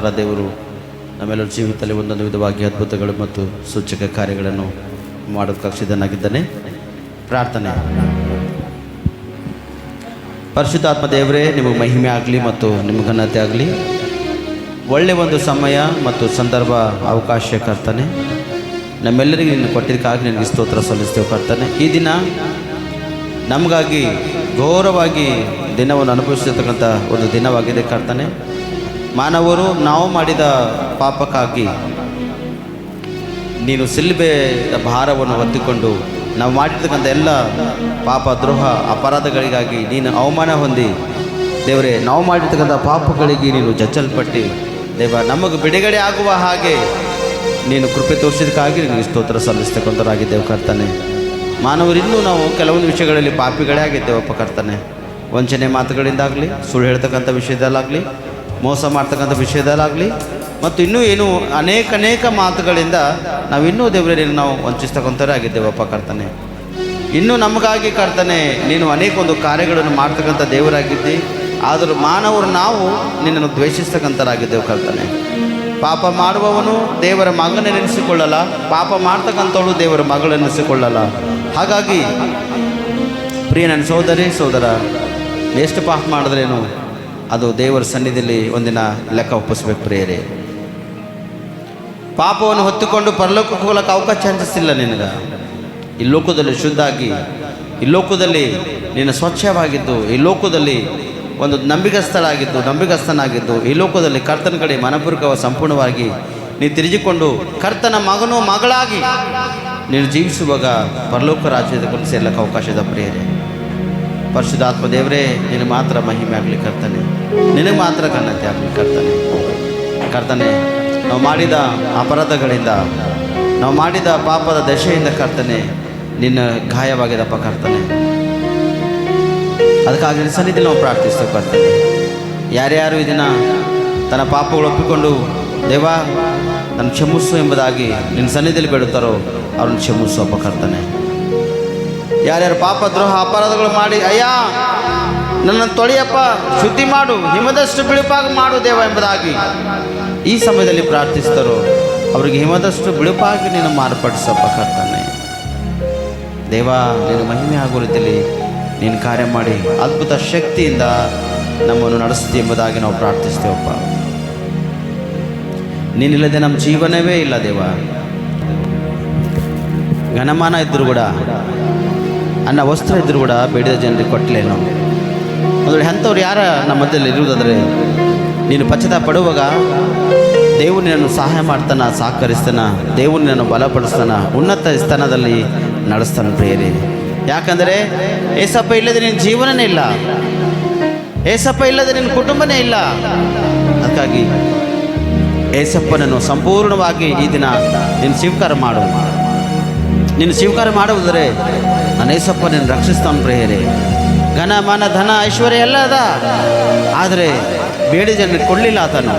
ಪರ ದೇವರು ನಮ್ಮೆಲ್ಲರ ಜೀವಿತದಲ್ಲಿ ಒಂದೊಂದು ವಿಧವಾಗಿ ಅದ್ಭುತಗಳು ಮತ್ತು ಸೂಚಕ ಕಾರ್ಯಗಳನ್ನು ಮಾಡೋದಕ್ಕೆ ಸಿದ್ಧನಾಗಿದ್ದಾನೆ. ಪ್ರಾರ್ಥನೆ. ಪರಿಶುದ್ಧಾತ್ಮ ದೇವರೇ, ನಿಮಗೆ ಮಹಿಮೆ ಆಗಲಿ ಮತ್ತು ನಿಮಗೆ ಘನತೆ ಆಗಲಿ. ಒಳ್ಳೆಯ ಒಂದು ಸಮಯ ಮತ್ತು ಸಂದರ್ಭ ಅವಕಾಶ ಕರ್ತನೆ, ನಮ್ಮೆಲ್ಲರಿಗೆ ನಿನ್ನ ಕೊಟ್ಟಿದ್ದಕ್ಕಾಗಿ ನಿನಗೆ ಸ್ತೋತ್ರ ಸಲ್ಲಿಸ್ತೇವೆ ಕರ್ತನೆ. ಈ ದಿನ ನಮಗಾಗಿ ಘೋರವಾಗಿ ದಿನವನ್ನು ಅನುಭವಿಸಿರ್ತಕ್ಕಂಥ ಒಂದು ದಿನವಾಗಿದೆ ಕರ್ತನೆ. ಮಾನವರು ನಾವು ಮಾಡಿದ ಪಾಪಕ್ಕಾಗಿ ನೀನು ಸಿಲುಬೆಯ ಭಾರವನ್ನು ಹೊತ್ತುಕೊಂಡು ನಾವು ಮಾಡಿರ್ತಕ್ಕಂಥ ಎಲ್ಲ ಪಾಪ ದ್ರೋಹ ಅಪರಾಧಗಳಿಗಾಗಿ ನೀನು ಅವಮಾನ ಹೊಂದಿ ದೇವರೇ, ನಾವು ಮಾಡಿರ್ತಕ್ಕಂಥ ಪಾಪಗಳಿಗೆ ನೀನು ಜಜ್ಜಲ್ಪಟ್ಟು ದೇವ ನಮಗೆ ಬಿಡುಗಡೆ ಆಗುವ ಹಾಗೆ ನೀನು ಕೃಪೆ ತೋರಿಸಿದಕ್ಕಾಗಿ ನಿನಗೆ ಸ್ತೋತ್ರ ಸಲ್ಲಿಸ್ತಕ್ಕಂಥವರಾಗಿದ್ದೇವೆ ಕರ್ತನೆ. ಮಾನವರಿನ್ನೂ ನಾವು ಕೆಲವೊಂದು ವಿಷಯಗಳಲ್ಲಿ ಪಾಪಿಗಳೇ ಆಗಿದ್ದೇವಪ್ಪ ಕರ್ತನೆ. ವಂಚನೆ ಮಾತುಗಳಿಂದಾಗಲಿ, ಸುಳ್ಳು ಹೇಳ್ತಕ್ಕಂಥ ವಿಷಯದಲ್ಲಾಗಲಿ, ಮೋಸ ಮಾಡ್ತಕ್ಕಂಥ ವಿಷಯದಲ್ಲಾಗಲಿ ಮತ್ತು ಇನ್ನೂ ಏನು ಅನೇಕ ಮಾತುಗಳಿಂದ ನಾವಿನ್ನೂ ದೇವರೇ ನಾವು ವಂಚಿಸ್ತಕ್ಕಂಥವರೇ ಆಗಿದ್ದೇವಪ್ಪ ಕರ್ತನೆ. ಇನ್ನೂ ನಮಗಾಗಿ ಕರ್ತನೆ ನೀನು ಅನೇಕ ಒಂದು ಕಾರ್ಯಗಳನ್ನು ಮಾಡ್ತಕ್ಕಂಥ ದೇವರಾಗಿದ್ದಿ. ಆದರೂ ಮಾನವರು ನಾವು ನಿನ್ನನ್ನು ದ್ವೇಷಿಸ್ತಕ್ಕಂಥರಾಗಿದ್ದೇವೆ ಕರ್ತನೆ. ಪಾಪ ಮಾಡುವವನು ದೇವರ ಮಗನೆನಿಸಿಕೊಳ್ಳಲ್ಲ, ಪಾಪ ಮಾಡ್ತಕ್ಕಂಥವಳು ದೇವರ ಮಗಳೆನಿಸಿಕೊಳ್ಳಲ್ಲ. ಹಾಗಾಗಿ ಪ್ರಿಯ ನನ್ನ ಸೋದರ, ಎಷ್ಟು ಪಾಪ ಮಾಡಿದ್ರೇನು ಅದು ದೇವರ ಸನ್ನಿಧಿಯಲ್ಲಿ ಒಂದಿನ ಲೆಕ್ಕ ಒಪ್ಪಿಸ್ಬೇಕು ಪ್ರಿಯರೇ. ಪಾಪವನ್ನು ಹೊತ್ತುಕೊಂಡು ಪರಲೋಕಕ್ಕೆ ಹೋಗಲಿಕ್ಕೆ ಅವಕಾಶ ಅನಿಸಿಲ್ಲ ನಿನಗೆ. ಈ ಲೋಕದಲ್ಲಿ ಶುದ್ಧಾಗಿ, ಈ ಲೋಕದಲ್ಲಿ ನೀನು ಸ್ವಚ್ಛವಾಗಿದ್ದು, ಈ ಲೋಕದಲ್ಲಿ ಒಂದು ನಂಬಿಗಸ್ತನಾಗಿದ್ದು, ಈ ಲೋಕದಲ್ಲಿ ಕರ್ತನ ಕಡೆ ಮನಪೂರ್ವಕ ಸಂಪೂರ್ಣವಾಗಿ ನೀನು ತಿರುಗಿಕೊಂಡು ಕರ್ತನ ಮಗನೂ ಮಗಳಾಗಿ ನೀನು ಜೀವಿಸುವಾಗ ಪರಲೋಕ ರಾಜ್ಯದ ಕೊಂಡು ಸೇರ್ಲಿಕ್ಕೆ ಅವಕಾಶ ಇದೆ ಪ್ರಿಯರೇ. ಪರಿಶುದ್ಧಾತ್ಮ ದೇವರೇ, ನಿನಗೆ ಮಾತ್ರ ಮಹಿಮೆ ಆಗಲಿ ಕರ್ತನೆ, ನಿನಗೆ ಮಾತ್ರ ಘನತೆ ಆಗಲಿ ಕರ್ತನೆ. ನಾವು ಮಾಡಿದ ಅಪರಾಧಗಳಿಂದ, ನಾವು ಮಾಡಿದ ಪಾಪದ ದಶೆಯಿಂದ ಕರ್ತನೆ ನಿನ್ನ ಗಾಯವಾಗಿದಪ್ಪ ಕರ್ತನೆ. ಅದಕ್ಕಾಗಿ ನಿನ್ನ ಸನ್ನಿಧಿಯಲ್ಲಿ ನಾವು ಪ್ರಾರ್ಥಿಸ್ತೇವೆ ಕರ್ತನೆ. ಯಾರ್ಯಾರು ಇದನ್ನು ತನ್ನ ಪಾಪಗಳು ಒಪ್ಪಿಕೊಂಡು ದೇವಾ ನನ್ನ ಕ್ಷಮಿಸು ಎಂಬುದಾಗಿ ನಿನ್ನ ಸನ್ನಿಧಿಯಲ್ಲಿ ಬೇಡುತ್ತಾರೋ ಅವ್ರನ್ನ ಕ್ಷಮಿಸುವಪ್ಪ ಕರ್ತನೆ. ಯಾರ್ಯಾರು ಪಾಪ ದ್ರೋಹ ಅಪರಾಧಗಳು ಮಾಡಿ ಅಯ್ಯ ನನ್ನನ್ನು ತೊಳೆಯಪ್ಪ, ಶುದ್ಧಿ ಮಾಡು, ಹಿಮದಷ್ಟು ಬಿಳುಪಾಗಿ ಮಾಡು ದೇವ ಎಂಬುದಾಗಿ ಈ ಸಮಯದಲ್ಲಿ ಪ್ರಾರ್ಥಿಸ್ತಾರೋ ಅವರಿಗೆ ಹಿಮದಷ್ಟು ಬಿಳುಪಾಗಿ ನೀನು ಮಾರ್ಪಡಿಸಪ್ಪ ಕರ್ತನೆ. ದೇವಾ, ನೀನು ಮಹಿಮೆ ಆಗೋ ರೀತಿಯಲ್ಲಿ ನೀನು ಕಾರ್ಯ ಮಾಡಿ ಅದ್ಭುತ ಶಕ್ತಿಯಿಂದ ನಮ್ಮನ್ನು ನಡೆಸ್ತಿ ಎಂಬುದಾಗಿ ನಾವು ಪ್ರಾರ್ಥಿಸ್ತೇವಪ್ಪ. ನೀನಿಲ್ಲದೆ ನಮ್ಮ ಜೀವನವೇ ಇಲ್ಲ ದೇವ. ಘನಮಾನ ಇದ್ದರೂ ಕೂಡ, ಅನ್ನ ವಸ್ತ್ರ ಇದ್ದರೂ ಕೂಡ ಬೇಡಿದ ಜನರಿಗೆ ಕೊಟ್ಟಲೇನು. ಅಂದರೆ ಅಂಥವ್ರು ಯಾರ ನಮ್ಮ ಮಧ್ಯದಲ್ಲಿ ಇರುವುದಾದರೆ ನೀನು ಪಶ್ಚಾತ್ತಾಪ ಪಡುವಾಗ ದೇವರು ನಿನ್ನನ್ನು ಸಹಾಯ ಮಾಡ್ತಾನ, ಸಹಕರಿಸ್ತಾನ, ದೇವರು ನಿನ್ನನ್ನು ಬಲಪಡಿಸ್ತಾನ, ಉನ್ನತ ಸ್ಥಾನದಲ್ಲಿ ನಡೆಸ್ತಾನೆ ಪ್ರಿಯರೇ. ಯಾಕಂದರೆ ಏಸಪ್ಪ ಇಲ್ಲದೆ ನಿನ್ನ ಜೀವನನೇ ಇಲ್ಲ, ಏಸಪ್ಪ ಇಲ್ಲದೆ ನಿನ್ನ ಕುಟುಂಬನೇ ಇಲ್ಲ. ಅದಕ್ಕಾಗಿ ಏಸಪ್ಪನನ್ನು ಸಂಪೂರ್ಣವಾಗಿ ಈ ದಿನ ನೀನು ಸ್ವೀಕಾರ ಮಾಡು. ನೀನು ಸ್ವೀಕಾರ ಮಾಡುವುದರೆ ನಾನು ಏಸಪ್ಪ ನೀನು ರಕ್ಷಿಸ್ತಾನೆ ಪ್ರಿಯರೇ. ಘನ ಮಾನ ಧನ ಐಶ್ವರ್ಯ ಎಲ್ಲ ಅದ, ಆದರೆ ಬೇಡಿ ಜನರಿಗೆ ಕೊಡಲಿಲ್ಲ ಆತನು.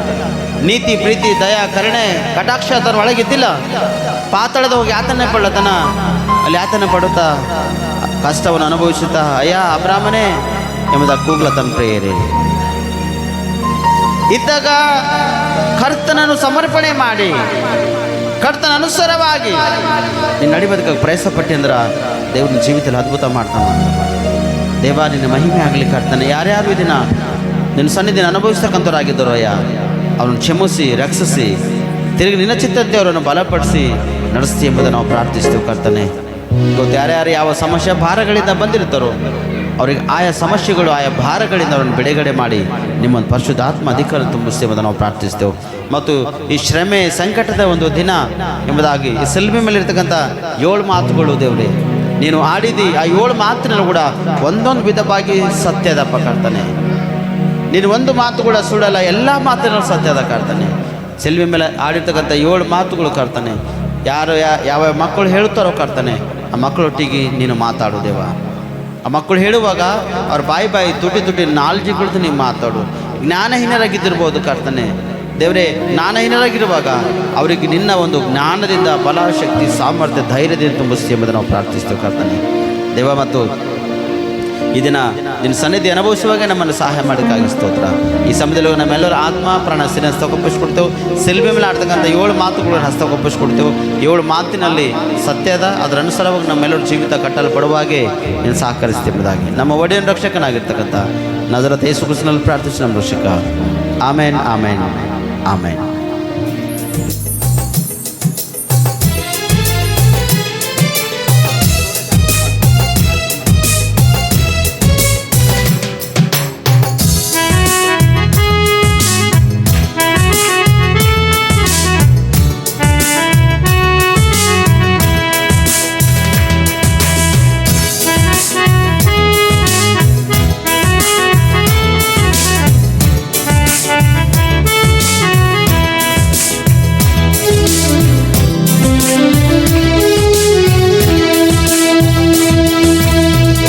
ನೀತಿ ಪ್ರೀತಿ ದಯಾ ಕರುಣೆ ಕಟಾಕ್ಷ ಅದರ ಒಳಗಿದ್ದಿಲ್ಲ. ಪಾತಾಳದ ಹೋಗಿ ಯಾತನೆ ಪಡತನ, ಅಲ್ಲಿ ಯಾತನೆ ಪಡುತ್ತಾ ಕಷ್ಟವನ್ನು ಅನುಭವಿಸುತ್ತಾ ಅಯ್ಯ ಅಬ್ರಾಹ್ಮಣೇ ಎಂಬುದಾಗಿ ಕೂಗ್ಲತನ ಪ್ರಿಯರೇ. ಇದ್ದಾಗ ಕರ್ತನನ್ನು ಸಮರ್ಪಣೆ ಮಾಡಿ ಕರ್ತನ ಅನುಸಾರವಾಗಿ ನೀನು ನಡಿಬದಕ್ಕೆ ಪ್ರಯತ್ನ ಪಟ್ಟಿ ಅಂದ್ರೆ ದೇವ್ರನ್ನ ಜೀವಿತದಲ್ಲಿ ಅದ್ಭುತ ಮಾಡ್ತಾನೆ. ದೇವ ನಿನ್ನ ಮಹಿಮೆ ಆಗಲಿ ಕರ್ತನೆ. ಯಾರ್ಯಾರು ಇದನ್ನ ನಿನ್ನ ಸನ್ನಿಧಿನ ಅನುಭವಿಸ್ತಕ್ಕಂಥವ್ರಾಗಿದ್ದರು ಅಯ್ಯ, ಅವರನ್ನು ಕ್ಷಮಿಸಿ ರಕ್ಷಿಸಿ ತಿರುಗಿ ನಿನ್ನ ಚಿತ್ತಂತೆ ಅವರನ್ನು ಬಲಪಡಿಸಿ ನಡೆಸ್ತಿ ಎಂಬುದನ್ನು ನಾವು ಪ್ರಾರ್ಥಿಸ್ತೇವೆ ಕರ್ತನೆ. ಇವತ್ತು ಯಾರ್ಯಾರು ಯಾವ ಸಮಸ್ಯೆ ಭಾರಗಳಿಂದ ಬಂದಿರ್ತಾರೋ ಅವ್ರಿಗೆ ಆಯಾ ಸಮಸ್ಯೆಗಳು ಆಯಾ ಭಾರಗಳಿಂದ ಅವರನ್ನು ಬಿಡುಗಡೆ ಮಾಡಿ ನಿಮ್ಮನ್ನು ಪರಿಶುದ್ಧಾತ್ಮ ಅಧಿಕಾರ ತುಂಬಿಸಿ ಎಂಬುದನ್ನು ನಾವು ಪ್ರಾರ್ಥಿಸ್ತೇವೆ. ಮತ್ತು ಈ ಶ್ರಮೆ ಸಂಕಟದ ಒಂದು ದಿನ ಎಂಬುದಾಗಿ ಈ ಸೆಲ್ಬಿ ಮೇಲಿರ್ತಕ್ಕಂಥ 7 ಮಾತುಗಳು ದೇವರೇ ನೀನು ಆಡಿದಿ. ಆ 7 ಮಾತಿನಲ್ಲೂ ಕೂಡ ಒಂದೊಂದು ವಿಧವಾಗಿ ಸತ್ಯದಪ್ಪ ಕರ್ತನೆ. ನೀನು ಒಂದು ಮಾತು ಕೂಡ ಸುಳ್ಳಲ್ಲ, ಎಲ್ಲ ಮಾತಿನಲ್ಲೂ ಸತ್ಯದ ಕರ್ತನೆ. ಸೆಲ್ವಿ ಮೇಲೆ ಆಡಿರ್ತಕ್ಕಂಥ 7 ಮಾತುಗಳು ಕರ್ತನೆ. ಯಾರು ಯಾವ ಮಕ್ಕಳು ಹೇಳುತ್ತಾರೋ ಕರ್ತನೆ, ಆ ಮಕ್ಕಳೊಟ್ಟಿಗೆ ನೀನು ಮಾತಾಡು ದೇವ. ಆ ಮಕ್ಕಳು ಹೇಳುವಾಗ ಅವ್ರ ಬಾಯಿ ತುಟಿ ನಾಲ್ಜಿಗಳದ್ದು ನೀವು ಮಾತಾಡು. ಜ್ಞಾನಹೀನರಾಗಿದ್ದಿರ್ಬೋದು ಕರ್ತನೆ ದೇವರೇ. ಜ್ಞಾನಹೀನರಾಗಿರುವಾಗ ಅವರಿಗೆ ನಿನ್ನ ಒಂದು ಜ್ಞಾನದಿಂದ ಬಲ ಶಕ್ತಿ ಸಾಮರ್ಥ್ಯ ಧೈರ್ಯದಿಂದ ತುಂಬಿಸ್ತಿ ಎಂಬುದನ್ನು ನಾವು ಪ್ರಾರ್ಥಿಸ್ತೇವೆ ಕರ್ತನೆ ದೇವ. ಮತ್ತು ಈ ದಿನ ನಿನ್ನ ಸನ್ನಿಧಿ ಅನುಭವಿಸುವಾಗ ನಮ್ಮನ್ನು ಸಹಾಯ ಮಾಡೋಕ್ಕಾಗಿ ಸ್ತೋತ್ರ. ಈ ಸಮಯದಲ್ಲಿ ನಮ್ಮೆಲ್ಲರ ಆತ್ಮ ಪ್ರಾಣ ಸ್ಥಿರ ಹಸ್ತಕ್ಕೊಪ್ಪಿಸ್ಕೊಡ್ತೇವೆ. ಸಿಲ್ಬೆ ಮೇಲೆ ಆಡ್ತಕ್ಕಂಥ 7 ಮಾತುಗಳನ್ನು ಹಸ್ತಕ್ಕೊಪ್ಪಿಸ್ಕೊಡ್ತೇವೆ. 7 ಮಾತಿನಲ್ಲಿ ಸತ್ಯದ, ಅದರ ಅನುಸಾರವಾಗಿ ನಮ್ಮೆಲ್ಲರ ಜೀವಿತ ಕಟ್ಟಲ್ಪಡುವಾಗೆ ನೀನು ಸಹಕರಿಸ್ತೀವಿ. ನಮ್ಮ ಒಡೆಯನ ರಕ್ಷಕನಾಗಿರ್ತಕ್ಕಂಥ ನಜರೇತ ಯೇಸು ಕ್ರಿಸ್ತನಲ್ಲಿ ಪ್ರಾರ್ಥಿಸಿ ನಮ್ಮ ರಕ್ಷಕ. ಆಮೇನ್, ಆಮೇನ್, ಆಮೇನ್.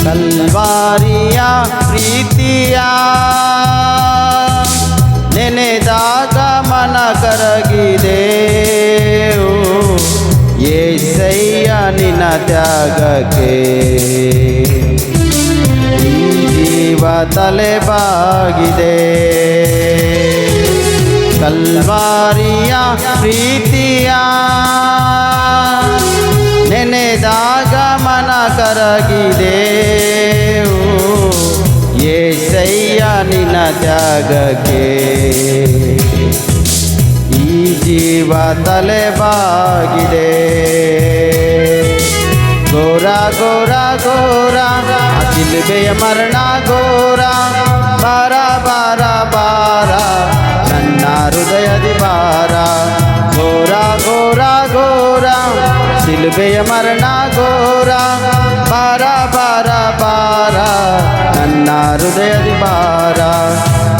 ಕಲ್ವಾರಿಯ ಪ್ರೀತಿಯ ನೆನೆದಾಗ ಮನ ಕರಗಿದೆ. ಏಸಯ್ಯ ನಿನ್ನ ತ್ಯಾಗಕ್ಕೆ ಈ ಜೀವ ತಲೆಬಾಗಿದೆ. ಕಲ್ವಾರಿಯ ಪ್ರೀತಿಯ ನೆನೆದಾಗ ಮನ ಕರಗಿದೆ. ಏಸಯ್ಯ ನಿನ್ನ ತ್ಯಾಗಕ್ಕೆ ಈ ಜೀವ ತಲೆಬಾಗಿದೆ. ಘೋರ ಘೋರ ಘೋರ ಶಿಲುಬೆಯ ಮರಣ ಘೋರ, ಬಾರ ಬಾರ ಬಾರ ನನ್ನ ಹೃದಯದಿ ಬಾರ. ಘೋರ ಘೋರ ಘೋರ ಶಿಲುಬೆಯ ಮರಣ ಘೋರ, ಬಾರ ಬಾರ ಬಾರ ನನ್ನ ಹೃದಯದಿ ಬಾರ.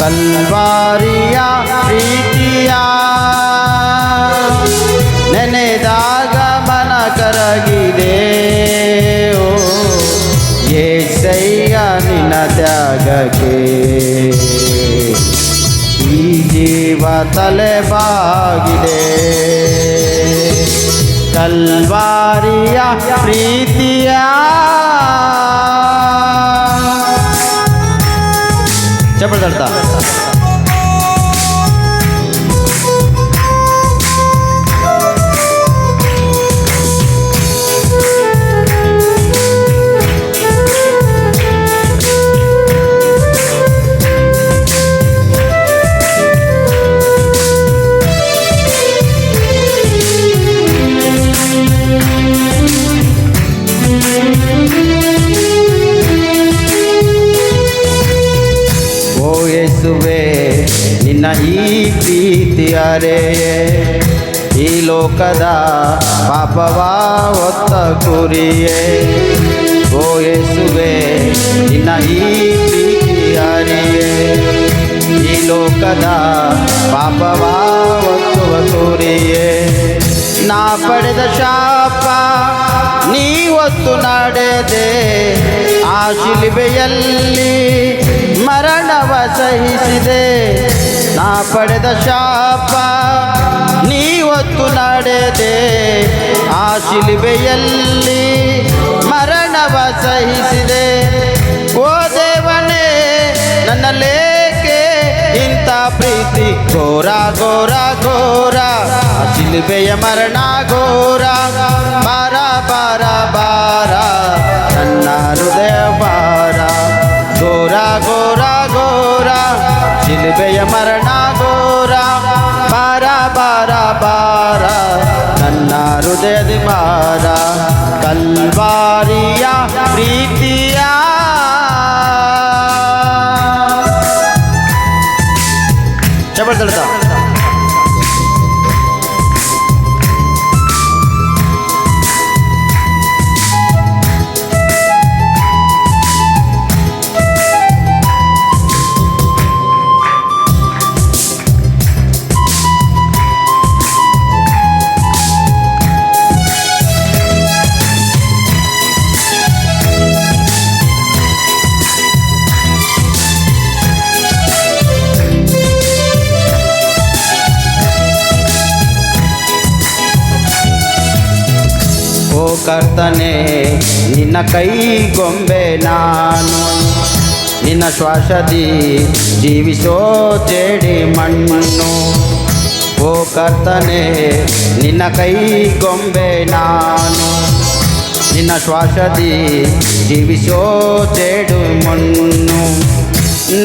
ಕಲ್ವಾರಿಯ ಪ್ರೀತಿಯ ನೆನೆದಾಗ ಮನ ಕರಗಿದೆ. ಏಸಯ್ಯ ನಿನ್ನ ತ್ಯಾಗಕ್ಕೆ ಈ ಜೀವ ತಲೆಬಾಗಿದೆ. ಕಲ್ವಾರಿಯ ಪ್ರೀತಿಯ ಚಪ್ಪಳ್ತಾ ನಿನ್ನ ಈ ಪ್ರೀತಿ ಅರೆಯೇ ಈ ಲೋಕದ ಪಾಪವ ಹೊತ್ತ ಕುರಿಯೇ. ಓ ಯೇಸುವೆ ನಿನ್ನ ಈ ಪ್ರೀತಿ ಅರೆಯೇ ಈ ಲೋಕದ ಪಾಪವ ಹೊತ್ತುವ ಕುರಿಯೇ. ನಾ ಪಡೆದ ಶಾಪ ನೀ ಹೊತ್ತು ನಡೆದೆ, ಆ ಶಿಲುಬೆಯಲ್ಲಿ ಮರಣವ ಸಹಿಸಿದೆ. ನಾ ಪಡೆದ ಶಾಪ ನೀ ಹೊತ್ತು ನಡೆದೆ, ಆ ಶಿಲುಬೆಯಲ್ಲಿ ಮರಣವ ಸಹಿಸಿದೆ. ಓ ದೇವನೇ ನನ್ನಲ್ಲೇಕೆ ಇಂಥ ಪ್ರೀತಿ ಘೋರ ಘೋರ ಘೋರ, ಶಿಲುಬೆಯ ಮರಣ ಘೋರ, ಬಾರ ಬಾರ ಬಾರ ನನ್ನ ಹೃದಯ ಬಾರ. ಘೋರ ಘೋರ ಘೋರ ಶಿಲುಬೆಯ ಮರಣ ಘೋರ, ಬಾರ ಬಾರ ಬಾರ ನನ್ನ ಹೃದಯದಿ ಬಾರ. ಕಲ್ವಾರಿಯ ಪ್ರೀತಿಯ ಜಬರ್ದಸ್ತ ಕರ್ತನೆ ನಿನ್ನ ಕೈಗೊಂಬೆ ನಾನು, ನಿನ್ನ ಶ್ವಾಸದಿ ಜೀವಿಸೋ ಜೇಡಿ ಮಣ್ಣು. ಓ ಕರ್ತನೆ ನಿನ್ನ ಕೈ ಗೊಂಬೆ ನಾನು, ನಿನ್ನ ಶ್ವಾಸದಿ ಜೀವಿಸೋ ಜೇಡು ಮಣ್ಣು.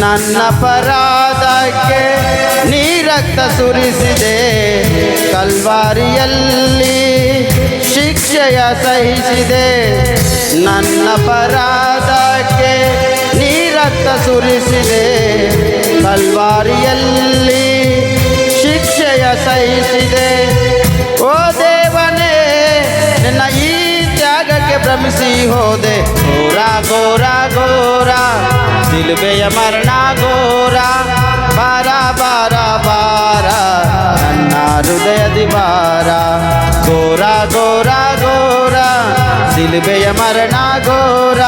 ನನ್ನ ಅಪರಾಧಕ್ಕೆ ನೀ ರಕ್ತ ಸುರಿಸಿದೆ, ಕಲ್ವಾರಿಯಲ್ಲಿ ಶಿಕ್ಷೆಯ ಸಹಿಸಿದೆ. ನನ್ನ ಅಪರಾಧಕ್ಕೆ ನೀ ರಕ್ತ ಸುರಿಸಿದೆ, ಕಲ್ವಾರಿಯಲ್ಲಿ ಶಿಕ್ಷೆಯ ಸಹಿಸಿದೆ. ಓ ದೇವನೇ ನಿನ್ನ ಈ ತ್ಯಾಗಕ್ಕೆ ಭ್ರಮಿಸಿ ಹೋದೆ. ಘೋರ ಘೋರ ಘೋರ ಸಿಲುಬೆಯ ಮರಣ ಘೋರ, ಬಾರ ಬಾರ ಬಾರ ನನ್ನ ಹೃದಯದಿ ಬಾರ. ಘೋರ ಘೋರ ಘೋರ ಸಿಲುಬೆಯ ಮರಣ ಘೋರ,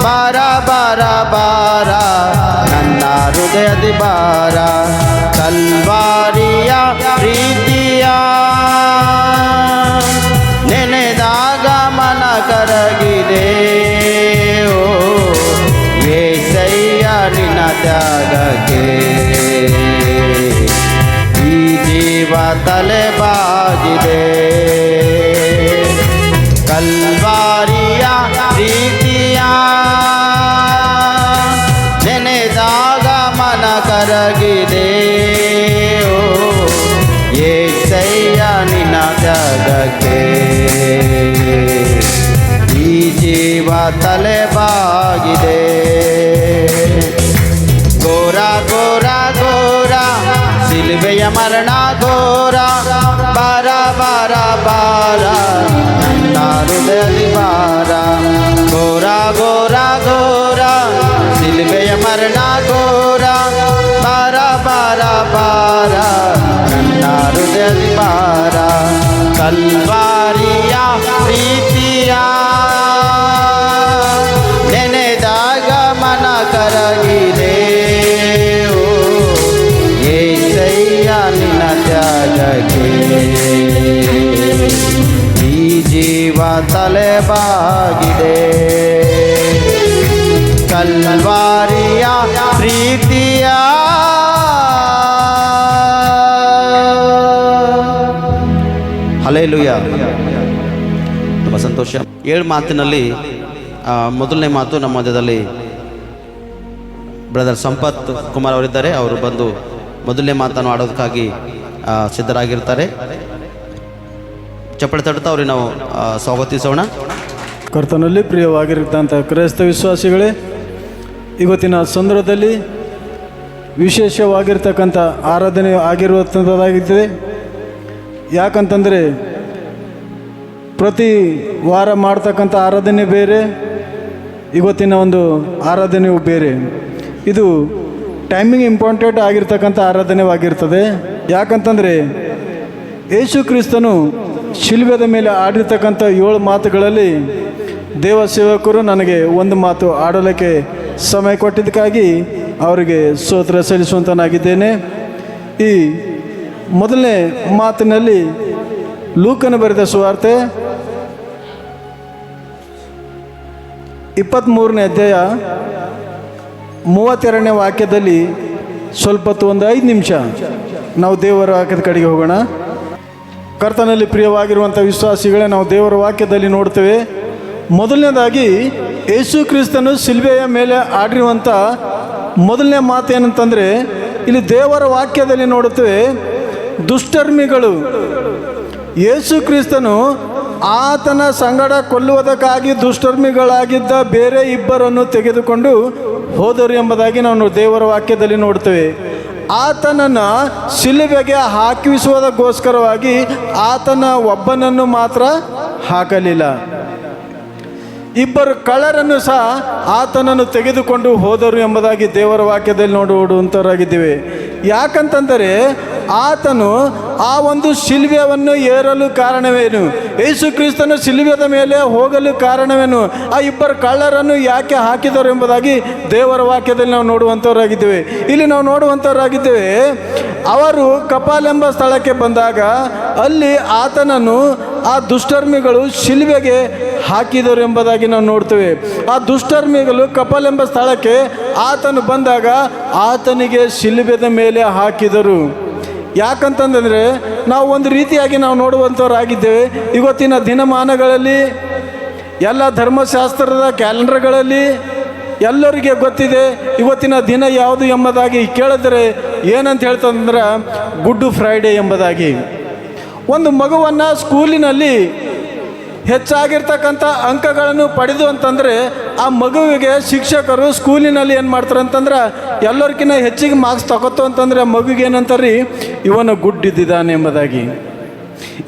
ಬಾರ ಬಾರ ಬಾರ ನನ್ನ ಹೃದಯದಿ ಬಾರ. ಕಲ್ವಾರಿಯ ಪ್ರೀತಿಯ ನೆನೆದಾಗ ಮನ ಕರಗಿದೆ. ಓ ಏಸಯ್ಯ ನಿನ್ನ ತ್ಯಾಗಕ್ಕೆ ಈ ಜೀವ ತಲೆ ಬಾಗಿದೆ. ಕಲ್ವಾರಿಯ ಪ್ರೀತಿಯ ನೆನೆದಾಗ ಮನ ಕರಗಿದೆ. ಓ ಏಸಯ್ಯ ನಿನ್ನ ತ್ಯಾಗಕ್ಕೆ ಈ ಜೀವ ತಲೆ ಬಾಗಿದೆ. ಘೋರ ಘೋರ ಘೋರ ಸಿಲುಬೆಯ ಮರಣ ಘೋರ, ಬಾರ ಬಾರ ಬಾರ ನನ್ನ ಹೃದಯದಿ ಬಾರ. ಘೋರ ಘೋರ ಘೋರ ಸಿಲುಬೆಯ ಮರಣ ಘೋರ, ಬಾರ ಬಾರ ಬಾರ ನನ್ನ ಹೃದಯದಿ ಬಾರ. ಕಲ್ವಾರಿಯ ಪ್ರೀತಿಯ ನೆನೆದಾಗ ಮನ ಕರಗಿದೆ. ಓ ಏಸಯ್ಯ ನಿನ್ನ ತ್ಯಾಗಕ್ಕೆ ಈ ಜೀವ ತಲೆ ಬಾಗಿದೆ. ಕಲ್ವಾರಿಯ ಪ್ರೀತಿಯ ಹಲ್ಲೆಲೂಯಾ. ತುಂಬ ಸಂತೋಷ. 7 ಮಾತಿನಲ್ಲಿ ಮೊದಲನೇ ಮಾತು ನಮ್ಮ ಮಧ್ಯದಲ್ಲಿ ಬ್ರದರ್ ಸಂಪತ್ ಕುಮಾರ್ ಅವರಿದ್ದಾರೆ. ಅವರು ಬಂದು ಮೊದಲನೇ ಮಾತನ್ನು ಆಡೋದಕ್ಕಾಗಿ ಸಿದ್ಧರಾಗಿರ್ತಾರೆ. ಚಪ್ಪಳೆ ತಡುತ್ತಾ ಅವ್ರಿಗೆ ನಾವು ಸ್ವಾಗತಿಸೋಣ. ಕರ್ತನಲ್ಲಿ ಪ್ರಿಯವಾಗಿರ್ತಂಥ ಕ್ರೈಸ್ತ ವಿಶ್ವಾಸಿಗಳೇ, ಇವತ್ತಿನ ಸಂದರ್ಭದಲ್ಲಿ ವಿಶೇಷವಾಗಿರ್ತಕ್ಕಂಥ ಆರಾಧನೆ ಆಗಿರುವಂಥದ್ದಾಗಿದೆ. ಯಾಕಂತಂದರೆ ಪ್ರತಿ ವಾರ ಮಾಡ್ತಕ್ಕಂಥ ಆರಾಧನೆ ಬೇರೆ, ಇವತ್ತಿನ ಒಂದು ಆರಾಧನೆಯು ಬೇರೆ. ಇದು ಟೈಮಿಂಗ್ ಇಂಪಾರ್ಟೆಂಟ್ ಆಗಿರ್ತಕ್ಕಂಥ ಆರಾಧನೆವಾಗಿರ್ತದೆ. ಯಾಕಂತಂದರೆ ಯೇಸು ಕ್ರಿಸ್ತನು ಶಿಲ್ಬೆದ ಮೇಲೆ ಆಡಿರ್ತಕ್ಕಂಥ 7 ಮಾತುಗಳಲ್ಲಿ ದೇವ ಸೇವಕರು ನನಗೆ ಒಂದು ಮಾತು ಆಡಲಿಕ್ಕೆ ಸಮಯ ಕೊಟ್ಟಿದ್ದಕ್ಕಾಗಿ ಅವರಿಗೆ ಸ್ತೋತ್ರ ಸಲ್ಲಿಸುವಂತನಾಗಿದ್ದೇನೆ. ಈ ಮೊದಲನೇ ಮಾತಿನಲ್ಲಿ ಲೂಕನ ಬರೆದ ಸುವಾರ್ತೆ 23ನೇ ಅಧ್ಯಾಯ 32ನೇ ವಾಕ್ಯದಲ್ಲಿ ಸ್ವಲ್ಪ ಒಂದು 5 ನಿಮಿಷ ನಾವು ದೇವರ ವಾಕ್ಯದ ಕಡೆಗೆ ಹೋಗೋಣ. ಕರ್ತನಲ್ಲಿ ಪ್ರಿಯವಾಗಿರುವಂಥ ವಿಶ್ವಾಸಿಗಳೇ, ನಾವು ದೇವರ ವಾಕ್ಯದಲ್ಲಿ ನೋಡ್ತೇವೆ. ಮೊದಲನೇದಾಗಿ ಯೇಸು ಕ್ರಿಸ್ತನು ಶಿಲ್ಬೆಯ ಮೇಲೆ ಆಡಿರುವಂಥ ಮೊದಲನೇ ಮಾತು ಏನಂತಂದರೆ, ಇಲ್ಲಿ ದೇವರ ವಾಕ್ಯದಲ್ಲಿ ನೋಡುತ್ತೇವೆ, ದುಷ್ಕರ್ಮಿಗಳು ಯೇಸು ಕ್ರಿಸ್ತನು ಆತನ ಸಂಗಡ ಕೊಲ್ಲುವುದಕ್ಕಾಗಿ ದುಷ್ಕರ್ಮಿಗಳಾಗಿದ್ದ ಬೇರೆ 2 ತೆಗೆದುಕೊಂಡು ಹೋದರು ಎಂಬುದಾಗಿ ನಾವು ದೇವರ ವಾಕ್ಯದಲ್ಲಿ ನೋಡ್ತೇವೆ. ಆತನನ್ನು ಶಿಲುಬೆಗೆ ಹಾಕಿಸುವುದಕ್ಕೋಸ್ಕರವಾಗಿ ಆತನ ಒಬ್ಬನನ್ನು ಮಾತ್ರ ಹಾಕಲಿಲ್ಲ, 2 ಕಳ್ಳರನ್ನು ಸಹ ಆತನನ್ನು ತೆಗೆದುಕೊಂಡು ಹೋದರು ಎಂಬುದಾಗಿ ದೇವರ ವಾಕ್ಯದಲ್ಲಿ ನೋಡುವಂಥವರಾಗಿದ್ದೇವೆ. ಯಾಕಂತಂದರೆ ಆತನು ಆ ಒಂದು ಶಿಲ್ಬೆಯನ್ನು ಏರಲು ಕಾರಣವೇನು? ಯೇಸು ಕ್ರಿಸ್ತನು ಶಿಲ್ಬೆದ ಮೇಲೆ ಹೋಗಲು ಕಾರಣವೇನು? ಆ 2 ಕಳ್ಳರನ್ನು ಯಾಕೆ ಹಾಕಿದರು ಎಂಬುದಾಗಿ ದೇವರ ವಾಕ್ಯದಲ್ಲಿ ನಾವು ನೋಡುವಂಥವರಾಗಿದ್ದೇವೆ. ಇಲ್ಲಿ ನಾವು ನೋಡುವಂಥವರಾಗಿದ್ದೇವೆ, ಅವರು ಕಪಾಲೆಂಬ ಸ್ಥಳಕ್ಕೆ ಬಂದಾಗ ಅಲ್ಲಿ ಆತನನ್ನು ಆ ದುಷ್ಕರ್ಮಿಗಳು ಶಿಲ್ಬೆಗೆ ಹಾಕಿದರು ಎಂಬುದಾಗಿ ನಾವು ನೋಡ್ತೇವೆ. ಆ ದುಷ್ಕರ್ಮಿಗಳು ಕಪಲ್ ಎಂಬ ಸ್ಥಳಕ್ಕೆ ಆತನು ಬಂದಾಗ ಆತನಿಗೆ ಶಿಲುಬೆದ ಮೇಲೆ ಹಾಕಿದರು. ಯಾಕಂತಂದರೆ ನಾವು ಒಂದು ರೀತಿಯಾಗಿ ನಾವು ನೋಡುವಂಥವರಾಗಿದ್ದೇವೆ. ಇವತ್ತಿನ ದಿನಮಾನಗಳಲ್ಲಿ ಎಲ್ಲ ಧರ್ಮಶಾಸ್ತ್ರದ ಕ್ಯಾಲೆಂಡರ್ಗಳಲ್ಲಿ ಎಲ್ಲರಿಗೆ ಗೊತ್ತಿದೆ ಇವತ್ತಿನ ದಿನ ಯಾವುದು ಎಂಬುದಾಗಿ ಕೇಳಿದ್ರೆ ಏನಂತ ಹೇಳ್ತಂದ್ರೆ ಗುಡ್ ಫ್ರೈಡೇ ಎಂಬುದಾಗಿ. ಒಂದು ಮಗುವನ್ನು ಸ್ಕೂಲಿನಲ್ಲಿ ಹೆಚ್ಚಾಗಿರ್ತಕ್ಕಂಥ ಅಂಕಗಳನ್ನು ಪಡೆದು ಅಂತಂದರೆ ಆ ಮಗುವಿಗೆ ಶಿಕ್ಷಕರು ಸ್ಕೂಲಿನಲ್ಲಿ ಏನು ಮಾಡ್ತಾರೆ ಅಂತಂದ್ರೆ ಎಲ್ಲರಿಗಿಂತ ಹೆಚ್ಚಿಗೆ ಮಾರ್ಕ್ಸ್ ತಗೋತು ಅಂತಂದರೆ ಆ ಮಗುಗೆ ಏನಂತಾರೆ, ಇವನು ಗುಡ್ ಇದ್ದಿದ್ದಾನೆ ಎಂಬುದಾಗಿ.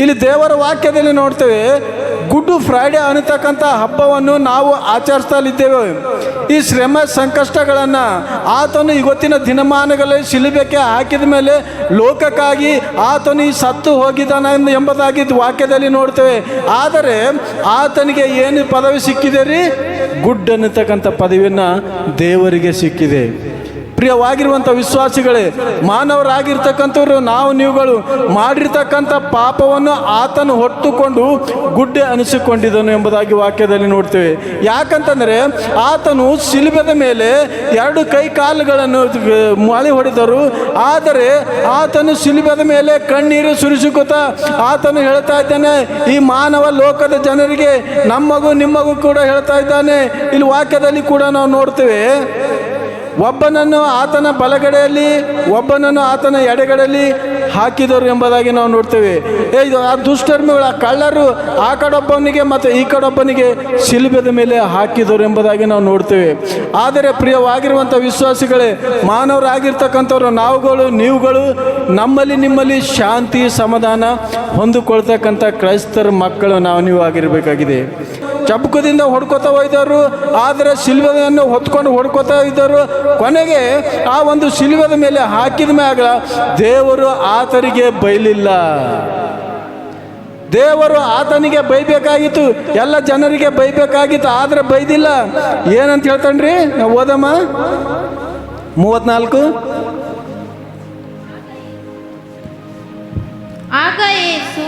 ಇಲ್ಲಿ ದೇವರ ವಾಕ್ಯದಲ್ಲಿ ನೋಡ್ತೇವೆ, ಗುಡ್ ಫ್ರೈಡೇ ಅನ್ನತಕ್ಕಂಥ ಹಬ್ಬವನ್ನು ನಾವು ಆಚರಿಸ್ತಲಿದ್ದೇವೆ. ಈ ಶ್ರಮ ಸಂಕಷ್ಟಗಳನ್ನು ಆತನು ಇವತ್ತಿನ ದಿನಮಾನಗಳಲ್ಲಿ ಶಿಲುಬೆಗೆ ಹಾಕಿದ ಮೇಲೆ ಲೋಕಕ್ಕಾಗಿ ಆತನು ಈ ಸತ್ತು ಹೋಗಿದ್ದಾನೆ ಎಂಬುದಾಗಿ ವಾಕ್ಯದಲ್ಲಿ ನೋಡ್ತೇವೆ. ಆದರೆ ಆತನಿಗೆ ಏನು ಪದವಿ ಸಿಕ್ಕಿದೆ ರೀ? ಗುಡ್ ಅನ್ನತಕ್ಕಂಥ ಪದವಿಯನ್ನು ದೇವರಿಗೆ ಸಿಕ್ಕಿದೆ. ಪ್ರಿಯವಾಗಿರುವಂಥ ವಿಶ್ವಾಸಿಗಳೇ, ಮಾನವರಾಗಿರ್ತಕ್ಕಂಥವ್ರು ನಾವು ನೀವುಗಳು ಮಾಡಿರ್ತಕ್ಕಂಥ ಪಾಪವನ್ನು ಆತನು ಹೊತ್ತುಕೊಂಡು ಗುಡ್ಡೆ ಅನಿಸಿಕೊಂಡಿದ್ದನು ಎಂಬುದಾಗಿ ವಾಕ್ಯದಲ್ಲಿ ನೋಡ್ತೇವೆ. ಯಾಕಂತಂದರೆ ಆತನು ಶಿಲುಬೆದ ಮೇಲೆ 2 ಕೈ ಕಾಲುಗಳನ್ನು ಮಾಳಿ ಹೊಡೆದರು. ಆದರೆ ಆತನು ಶಿಲುಬೆದ ಮೇಲೆ ಕಣ್ಣೀರು ಸುರಿಸುತ್ತಾ ಆತನು ಹೇಳ್ತಾ ಇದ್ದಾನೆ, ಈ ಮಾನವ ಲೋಕದ ಜನರಿಗೆ, ನಮ್ಮಗೂ ನಿಮ್ಮಗೂ ಕೂಡ ಹೇಳ್ತಾ ಇದ್ದಾನೆ. ಇಲ್ಲಿ ವಾಕ್ಯದಲ್ಲಿ ಕೂಡ ನಾವು ನೋಡ್ತೇವೆ, ಒಬ್ಬನನ್ನು ಆತನ ಬಲಗಡೆಯಲ್ಲಿ ಒಬ್ಬನನ್ನು ಆತನ ಎಡಗಡೆಯಲ್ಲಿ ಹಾಕಿದರು ಎಂಬುದಾಗಿ ನಾವು ನೋಡ್ತೇವೆ. ಇದು ಆ ದುಷ್ಕರ್ಮಿಗಳ ಕಳ್ಳರು ಆ ಕಡೊಬ್ಬನಿಗೆ ಮತ್ತು ಈ ಕಡೊಬ್ಬನಿಗೆ ಶಿಲುಬೆದ ಮೇಲೆ ಹಾಕಿದರು ಎಂಬುದಾಗಿ ನಾವು ನೋಡ್ತೇವೆ. ಆದರೆ ಪ್ರಿಯವಾಗಿರುವಂಥ ವಿಶ್ವಾಸಿಗಳೇ, ಮಾನವರಾಗಿರ್ತಕ್ಕಂಥವ್ರು ನಾವುಗಳು ನೀವುಗಳು ನಮ್ಮಲ್ಲಿ ನಿಮ್ಮಲ್ಲಿ ಶಾಂತಿ ಸಮಾಧಾನ ಹೊಂದಿಕೊಳ್ತಕ್ಕಂಥ ಕ್ರೈಸ್ತರ ಮಕ್ಕಳು ನೀವು ಆಗಿರಬೇಕಾಗಿದೆ. ಚಬುಕದಿಂದ ಹೊಡ್ಕೋತಾ ಹೋಯ್ದವರು, ಆದರೆ ಶಿಲುಬೆಯನ್ನು ಹೊತ್ಕೊಂಡು ಹೊಡ್ಕೋತಾ ಇದ್ದರು. ಕೊನೆಗೆ ಆ ಒಂದು ಶಿಲುಬೆದ ಮೇಲೆ ಹಾಕಿದ ಮ್ಯಾಗ ದೇವರು ಆತನಿಗೆ ಬೈಲಿಲ್ಲ. ದೇವರು ಆತನಿಗೆ ಬೈಬೇಕಾಗಿತ್ತು, ಎಲ್ಲ ಜನರಿಗೆ ಬೈಬೇಕಾಗಿತ್ತು, ಆದರೆ ಬೈದಿಲ್ಲ. ಏನಂತ ಹೇಳ್ತಾನ್ರಿ? ನಾವು ಓದಮ್ಮ 34. ಆಗ ಯೇಸು,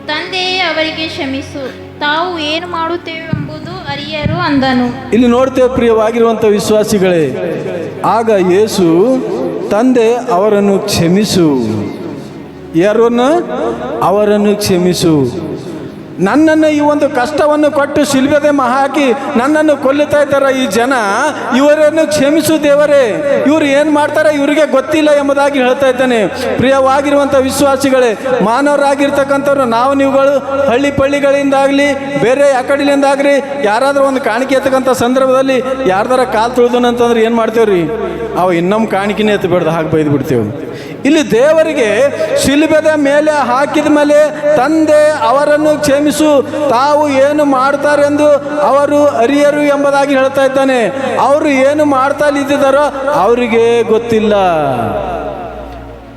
ತಂದೆಯೇ ಅವರಿಗೆ ಕ್ಷಮಿಸು, ತಾವು ಏನು ಮಾಡುತ್ತೇವೆ ಎಂಬುದು ಅರಿಯರು ಅಂದನು. ಇಲ್ಲಿ ನೋಡ್ತೇವೆ ಪ್ರಿಯವಾಗಿರುವಂಥ ವಿಶ್ವಾಸಿಗಳೇ, ಆಗ ಯೇಸು, ತಂದೆ ಅವರನ್ನು ಕ್ಷಮಿಸು. ಯಾರನ್ನು? ಅವರನ್ನು ಕ್ಷಮಿಸು. ನನ್ನನ್ನು ಈ ಒಂದು ಕಷ್ಟವನ್ನು ಕೊಟ್ಟು ಶಿಲುಬೆದ ಹಾಕಿ ನನ್ನನ್ನು ಕೊಲ್ಲುತ್ತಾ ಇದ್ದಾರೆ ಈ ಜನ, ಇವರನ್ನು ಕ್ಷಮಿಸು ದೇವರೇ, ಇವರು ಏನು ಮಾಡ್ತಾರೆ ಇವರಿಗೆ ಗೊತ್ತಿಲ್ಲ ಎಂಬುದಾಗಿ ಹೇಳ್ತಾ ಇದ್ದಾನೆ. ಪ್ರಿಯವಾಗಿರುವಂಥ ವಿಶ್ವಾಸಿಗಳೇ, ಮಾನವರಾಗಿರ್ತಕ್ಕಂಥವ್ರು ನಾವು ನೀವುಗಳು ಹಳ್ಳಿ ಪಳ್ಳಿಗಳಿಂದಾಗಲಿ ಬೇರೆ ಆ ಕಡೆಯಿಂದಾಗಲಿ ಯಾರಾದರೂ ಒಂದು ಕಾಣಿಕೆ ಎತ್ತಕ್ಕಂಥ ಸಂದರ್ಭದಲ್ಲಿ ಯಾರ್ದಾರ ಕಾಲು ತುಳಿದನು ಅಂತಂದ್ರೆ ಏನು ಮಾಡ್ತೇವ್ರಿ? ಅವು ಇನ್ನೊಮ್ಮೆ ಕಾಣಿಕೆನೇ ಎತ್ತಬೇಡ್ದು ಹಾಕಿ ಬೈದು ಬಿಡ್ತೇವೆ. ಇಲ್ಲಿ ದೇವರಿಗೆ ಶಿಲುಬೆದ ಮೇಲೆ ಹಾಕಿದ ಮೇಲೆ ತಂದೆ ಅವರನ್ನು ಕ್ಷಮಿಸು, ತಾವು ಏನು ಮಾಡ್ತಾರೆಂದು ಅವರು ಅರಿಯರು ಎಂಬುದಾಗಿ ಹೇಳ್ತಾ ಇದ್ದಾನೆ. ಅವರು ಏನು ಮಾಡ್ತಾ ಇದ್ದಿದ್ದಾರೋ ಅವರಿಗೆ ಗೊತ್ತಿಲ್ಲ.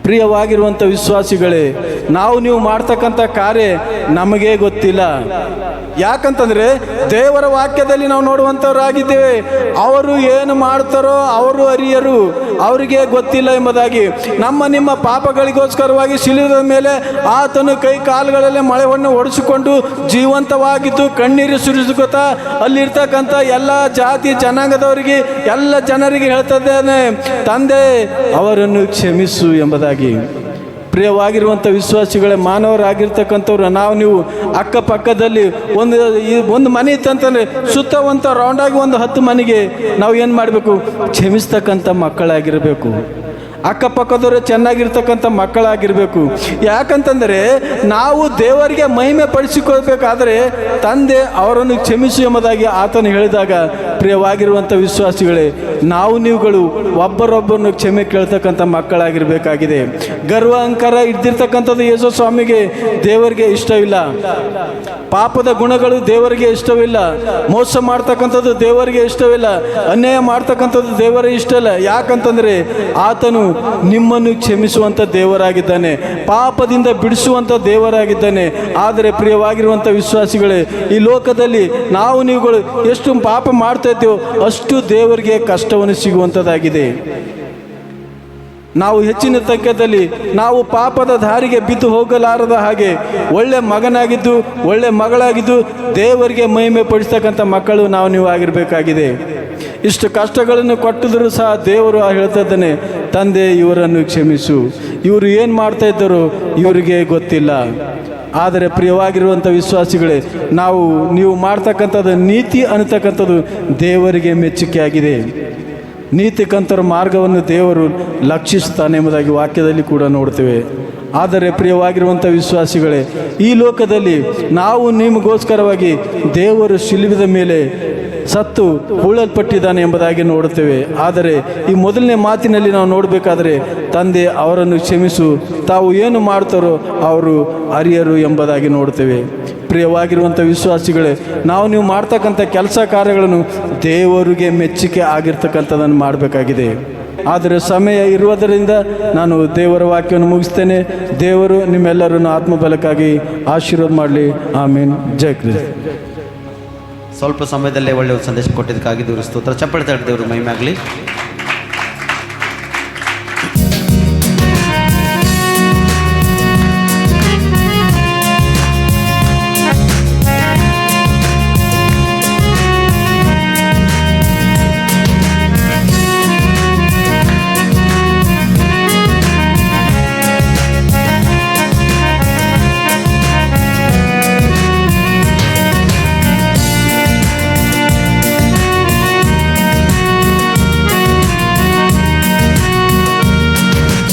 ಪ್ರಿಯವಾಗಿರುವಂಥ ವಿಶ್ವಾಸಿಗಳೇ, ನಾವು ನೀವು ಮಾಡ್ತಕ್ಕಂಥ ಕಾರ್ಯ ನಮಗೆ ಗೊತ್ತಿಲ್ಲ. ಯಾಕಂತಂದರೆ ದೇವರ ವಾಕ್ಯದಲ್ಲಿ ನಾವು ನೋಡುವಂಥವರಾಗಿದ್ದೇವೆ, ಅವರು ಏನು ಮಾಡ್ತಾರೋ ಅವರು ಅರಿಯರು, ಅವರಿಗೆ ಗೊತ್ತಿಲ್ಲ ಎಂಬುದಾಗಿ. ನಮ್ಮ ನಿಮ್ಮ ಪಾಪಗಳಿಗೋಸ್ಕರವಾಗಿ ಶಿಲುಬೆದ ಮೇಲೆ ಆತನು ಕೈ ಕಾಲುಗಳಲ್ಲಿ ಮಳೆಯನ್ನು ಹೊಡೆಸಿಕೊಂಡು ಜೀವಂತವಾಗಿದ್ದು ಕಣ್ಣೀರು ಸುರಿಸುತ್ತಾ ಅಲ್ಲಿರ್ತಕ್ಕಂಥ ಎಲ್ಲ ಜಾತಿ ಜನಾಂಗದವರಿಗೆ ಎಲ್ಲ ಜನರಿಗೆ ಹೇಳ್ತಿದ್ದಾನೆ, ತಂದೆ ಅವರನ್ನು ಕ್ಷಮಿಸು ಎಂಬುದಾಗಿ. ಪ್ರಿಯವಾಗಿರುವಂಥ ವಿಶ್ವಾಸಿಗಳೇ, ಮಾನವರಾಗಿರ್ತಕ್ಕಂಥವ್ರು ನಾವು ನೀವು ಅಕ್ಕಪಕ್ಕದಲ್ಲಿ ಒಂದು ಮನೆ ಇತ್ತಂತಂದರೆ ಸುತ್ತ ಒಂದು ರೌಂಡಾಗಿ ಒಂದು 10 ಮನೆಗೆ ನಾವು ಏನು ಮಾಡಬೇಕು? ಕ್ಷಮಿಸ್ತಕ್ಕಂಥ ಮಕ್ಕಳಾಗಿರಬೇಕು. ಅಕ್ಕಪಕ್ಕದವರು ಚೆನ್ನಾಗಿರ್ತಕ್ಕಂಥ ಮಕ್ಕಳಾಗಿರಬೇಕು. ಯಾಕಂತಂದರೆ ನಾವು ದೇವರಿಗೆ ಮಹಿಮೆ ಪಡಿಸಿಕೊಳ್ಬೇಕಾದ್ರೆ ತಂದೆ ಅವರನ್ನು ಕ್ಷಮಿಸು ಎಂಬುದಾಗಿ ಆತನು ಹೇಳಿದಾಗ, ಪ್ರಿಯವಾಗಿರುವಂಥ ವಿಶ್ವಾಸಿಗಳೇ, ನಾವು ನೀವುಗಳು ಒಬ್ಬರೊಬ್ಬರನ್ನು ಕ್ಷಮೆ ಕೇಳ್ತಕ್ಕಂಥ ಮಕ್ಕಳಾಗಿರಬೇಕಾಗಿದೆ. ಗರ್ವ ಅಹಂಕಾರ ಇದ್ದಿರ್ತಕ್ಕಂಥದ್ದು ಯೇಸು ಸ್ವಾಮಿಗೆ ದೇವರಿಗೆ ಇಷ್ಟವಿಲ್ಲ. ಪಾಪದ ಗುಣಗಳು ದೇವರಿಗೆ ಇಷ್ಟವಿಲ್ಲ. ಮೋಸ ಮಾಡ್ತಕ್ಕಂಥದ್ದು ದೇವರಿಗೆ ಇಷ್ಟವಿಲ್ಲ. ಅನ್ಯಾಯ ಮಾಡ್ತಕ್ಕಂಥದ್ದು ದೇವರಿಗೆ ಇಷ್ಟ ಇಲ್ಲ. ಯಾಕಂತಂದರೆ ಆತನು ನಿಮ್ಮನ್ನು ಕ್ಷಮಿಸುವಂಥ ದೇವರಾಗಿದ್ದಾನೆ, ಪಾಪದಿಂದ ಬಿಡಿಸುವಂಥ ದೇವರಾಗಿದ್ದಾನೆ. ಆದರೆ ಪ್ರಿಯವಾಗಿರುವಂಥ ವಿಶ್ವಾಸಿಗಳೇ, ಈ ಲೋಕದಲ್ಲಿ ನಾವು ನೀವುಗಳು ಎಷ್ಟು ಪಾಪ ಮಾಡ್ತಾ ಇದ್ದೇವೋ ಅಷ್ಟು ದೇವರಿಗೆ ಕಷ್ಟವನ್ನು ಸಿಗುವಂಥದ್ದಾಗಿದೆ. ನಾವು ಹೆಚ್ಚಿನ ಸಂಖ್ಯೆಯಲ್ಲಿ ನಾವು ಪಾಪದ ದಾರಿಗೆ ಬಿದ್ದು ಹೋಗಲಾರದ ಹಾಗೆ ಒಳ್ಳೆ ಮಗನಾಗಿದ್ದು ಒಳ್ಳೆ ಮಗಳಾಗಿದ್ದು ದೇವರಿಗೆ ಮಹಿಮೆ ಪಡಿಸ್ತಕ್ಕಂಥ ಮಕ್ಕಳು ನೀವು ಆಗಿರಬೇಕಾಗಿದೆ. ಇಷ್ಟು ಕಷ್ಟಗಳನ್ನು ಕೊಟ್ಟಿದ್ರು ಸಹ ದೇವರು ಹೇಳ್ತಾ ಇದ್ದಾನೆ, ತಂದೆ ಇವರನ್ನು ಕ್ಷಮಿಸು, ಇವರು ಏನು ಮಾಡ್ತಾ ಇದ್ದಾರೋ ಇವರಿಗೆ ಗೊತ್ತಿಲ್ಲ. ಆದರೆ ಪ್ರಿಯವಾಗಿರುವಂಥ ವಿಶ್ವಾಸಿಗಳೇ, ನೀವು ಮಾಡ್ತಕ್ಕಂಥದ್ದು ನೀತಿ ಅನ್ನತಕ್ಕಂಥದ್ದು ದೇವರಿಗೆ ಮೆಚ್ಚುಗೆಯಾಗಿದೆ. ನೀತಿಕಂತರ ಮಾರ್ಗವನ್ನು ದೇವರು ಲಕ್ಷಿಸ್ತಾನೆ ಎಂಬುದಾಗಿ ವಾಕ್ಯದಲ್ಲಿ ಕೂಡ ನೋಡ್ತೇವೆ. ಆದರೆ ಪ್ರಿಯವಾಗಿರುವಂಥ ವಿಶ್ವಾಸಿಗಳೇ, ಈ ಲೋಕದಲ್ಲಿ ನಾವು ನಿಮಗೋಸ್ಕರವಾಗಿ ದೇವರು ಶಿಲುಬೆಯ ಮೇಲೆ ಸತ್ತು ಹೂಳಲ್ಪಟ್ಟಿದ್ದಾನೆ ಎಂಬುದಾಗಿ ನೋಡುತ್ತೇವೆ. ಆದರೆ ಈ ಮೊದಲನೇ ಮಾತಿನಲ್ಲಿ ನಾವು ನೋಡಬೇಕಾದರೆ, ತಂದೆ ಅವರನ್ನು ಕ್ಷಮಿಸು, ತಾವು ಏನು ಮಾಡ್ತಾರೋ ಅವರು ಅರಿಯರು ಎಂಬುದಾಗಿ ನೋಡ್ತೇವೆ. ಪ್ರಿಯವಾಗಿರುವಂಥ ವಿಶ್ವಾಸಿಗಳೇ, ನೀವು ಮಾಡ್ತಕ್ಕಂಥ ಕೆಲಸ ಕಾರ್ಯಗಳನ್ನು ದೇವರಿಗೆ ಮೆಚ್ಚುಗೆ ಆಗಿರ್ತಕ್ಕಂಥದ್ದನ್ನು ಮಾಡಬೇಕಾಗಿದೆ. ಆದರೆ ಸಮಯ ಇರುವುದರಿಂದ ನಾನು ದೇವರ ವಾಕ್ಯವನ್ನು ಮುಗಿಸ್ತೇನೆ. ದೇವರು ನಿಮ್ಮೆಲ್ಲರನ್ನು ಆತ್ಮಬಲಕ್ಕಾಗಿ ಆಶೀರ್ವಾದ ಮಾಡಲಿ. ಆಮೀನ್. ಜೈ ಕ್ರಿಸ್ತ. ಸ್ವಲ್ಪ ಸಮಯದಲ್ಲೇ ಒಳ್ಳೆಯ ಸಂದೇಶ ಕೊಟ್ಟಿದ್ದಕ್ಕಾಗಿ ದೇವರು ಸ್ತೋತ್ರ. ಚಪ್ಪಾಳೆ ತಟ್ಟಿ ದೇವರು ಮಹಿಮೆ ಆಗಲಿ.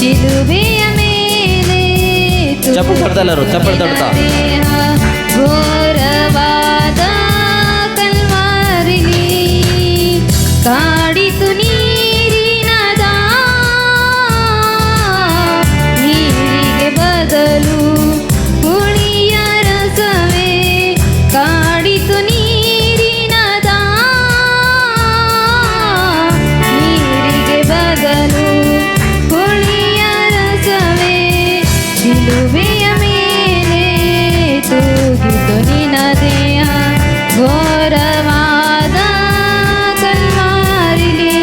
ಶಿಲುಬೆಯ ಮೇಲೆ ಚಪ್ಪಾಳೆ ತಟ್ತಾ ಎಲ್ಲರೂ, ಚಪ್ಪಾಳೆ ತಟ್ತಾ. ಘೋರವಾದ ಕಲ್ವಾರಿಲಿ ಕಾಡಿತು ನೀರಿನ ನೀರಿಗೆ ಬದಲು ಹುಳಿಯ ರಸವೇ, ಕಾಡಿತು ನೀರಿನ ನೀರಿಗೆ ಬದಲು ಹುಳಿಯ ರಸವೇ, ಶಿಲುಬೆಯ ಮೇಲೆ ತೂಗಿತು ನಿನ್ನ ದೇಹ ಘೋರವಾದ ಕಲ್ವಾರಿಲಿ.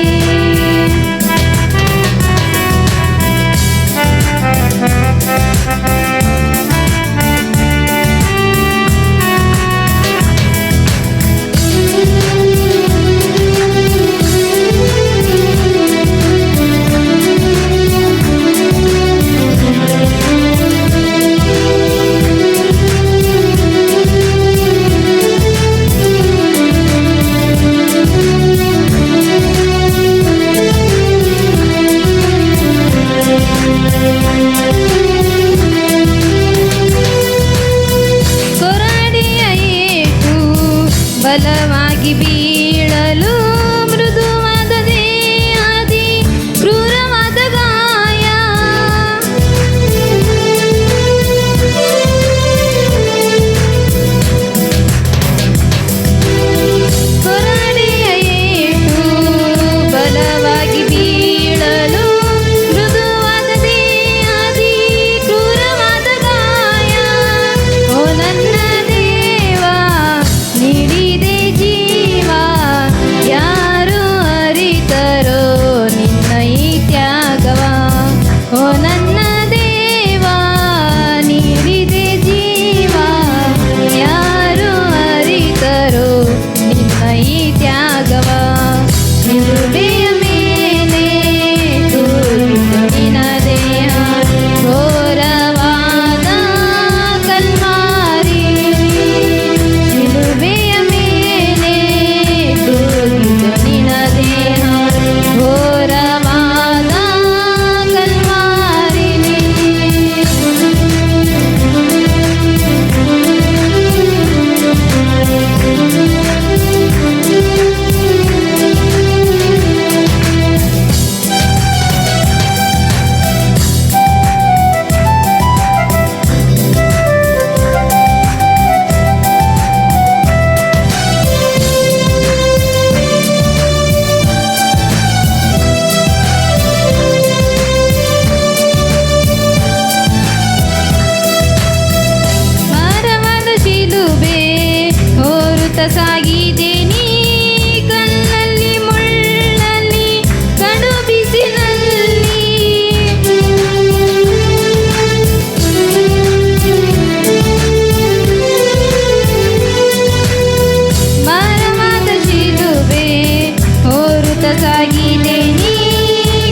ಸಾಗಿದ್ದೇನೆ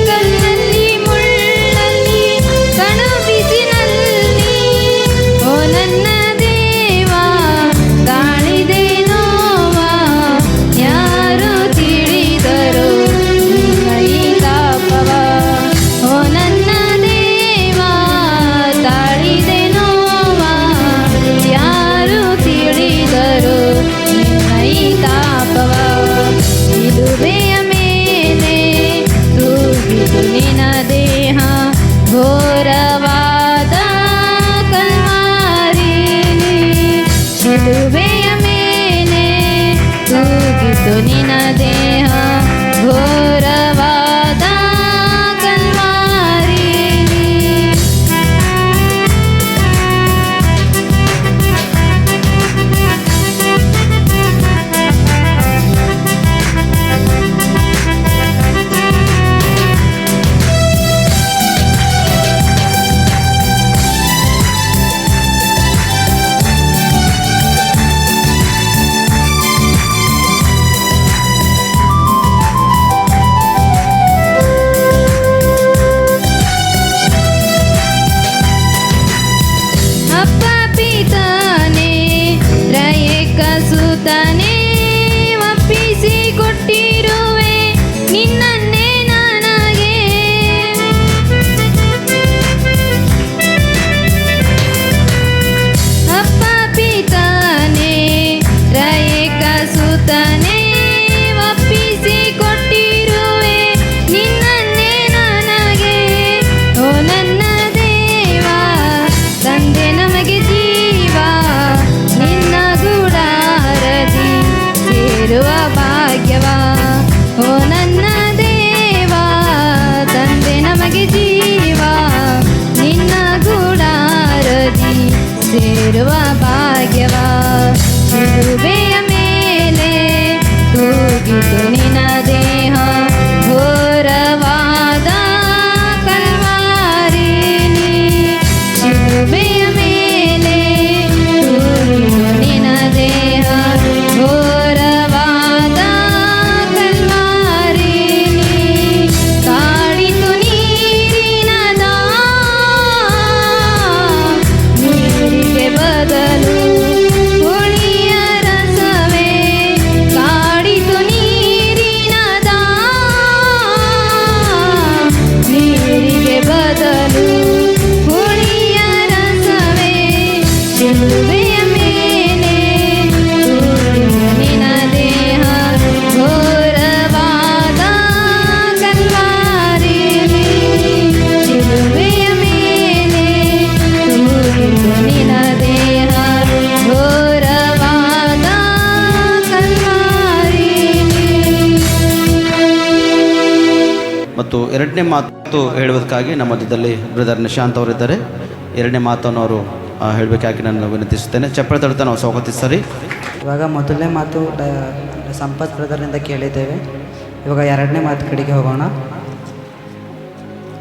ಕಲ್ಲಲ್ಲಿ ಮುಳ್ಳಲ್ಲಿ ಕಣು ಬಿಸಿನಲ್ಲಿ ಓ ನನ್ನ ದೇವ ತಾಳಿದೆ ನೋವ ಯಾರು ತಿಳಿದರು ನಿನ್ನ ಈ ತಾಪವ ಓ ನನ್ನ ದೇವ ತಾಳಿದೆ ನೋವ ಯಾರು ತಿಳಿದರು ನಿನ್ನ ಈ ತಾಪವ ಶಿಲುಬೆಯ ಮೇಲೆ ತೂಗಿತು ನಿನ್ನ ದೇಹ ಘೋರವಾದ ಕಲ್ವಾರಿಲಿ ಶಿಲುಬೆಯ ಮೇಲೆ ತೂಗಿತು ನಿನ್ನ ದೇಹ ಘೋರವಾದ ಕಲ್ವಾರಿಲಿ ಅಪ್ಪ ಪಿತಾನೆ ರಯಕ ಸುತನೆ ಒಪ್ಪಿಸಿ ಕೊಟ್ಟಿರುವೆ ನಿನ್ನನ್ನೇ ನನಗೆ ಅಪ್ಪ ಪಿತಾನೆ ರಯಕ ಸುತನೆ ಒಪ್ಪಿಸಿ ಕೊಟ್ಟಿರುವೆ ನಿನ್ನನ್ನೇ ನನಗೆ ಓ ನನ್ನ ದೇವ ತಂದೆ ನಮಗೆ ಜೀವ ನಿನ್ನ ಗುಡಾರದಿ ಸೇರುವ ಭಾಗ್ಯವ ಓ ನನ್ನ ದೇವ ತಂದೆ ನಮಗೆ ಜೀವ ನಿನ್ನ ಗುಡಾರದಿ ಸೇರುವ ಭಾಗ್ಯವ ಶಿಲುಬೆಯ ಮೇಲೆ ತೂಗಿತು ನಿನ್ನ ದೇಹ ಘೋರವಾದ ಕಲ್ವಾರಿಲಿ ಶಿಲುಬೆಯ ಮೇಲೆ ತೂಗಿತು ನಿನ್ನ ದೇಹ ಘೋರವಾದ ಕಲ್ವಾರಿಲಿ ಕಾಡಿತು ನೀರಿನ ನೀರಿಗೆ ಬದಲು ಹುಳಿಯ ರಸವೇ ಕಾಡಿತು ನೀರಿನ ನೀರಿಗೆ ಬದಲು ಹುಳಿಯ ರಸವೇ ಶಿಲುಬೆಯ ಮೇಲೆ ತೂಗಿತು ನಿನ್ನ ದೇಹ ಘೋರವಾದ ಕಲ್ವಾರಿಲಿ ಶಿಲುಬೆಯ ಮೇಲೆ ತೂಗಿತು ನಿನ್ನ ದೇಹ ಘೋರವಾದ ಕಲ್ವಾರಿಲಿ. ಮತ್ತು ಎರಡನೇ ಮಾತು ಹೇಳುವುದಕ್ಕಾಗಿ ನಮ್ಮ ಮಧ್ಯದಲ್ಲಿ ಬ್ರದರ್ ನಿಶಾಂತ್ ಅವರಿದ್ದಾರೆ. ಎರಡನೇ ಮಾತನ್ನು ಅವರು ಹೇಳಬೇಕಾಗಿ ನಾನು ವಿನಂತಿಸುತ್ತೇನೆ. ಚಪ್ಪಳೆ ತಡ್ತಾ ನಾವು ಸ್ವಾಗತಿಸ್ತಾರೆ. ಇವಾಗ ಮೊದಲನೇ ಮಾತು ಸಂಪತ್ ಬ್ರದರಿಂದ ಕೇಳಿದ್ದೇವೆ. ಇವಾಗ ಎರಡನೇ ಮಾತು ಕಡೆಗೆ ಹೋಗೋಣ.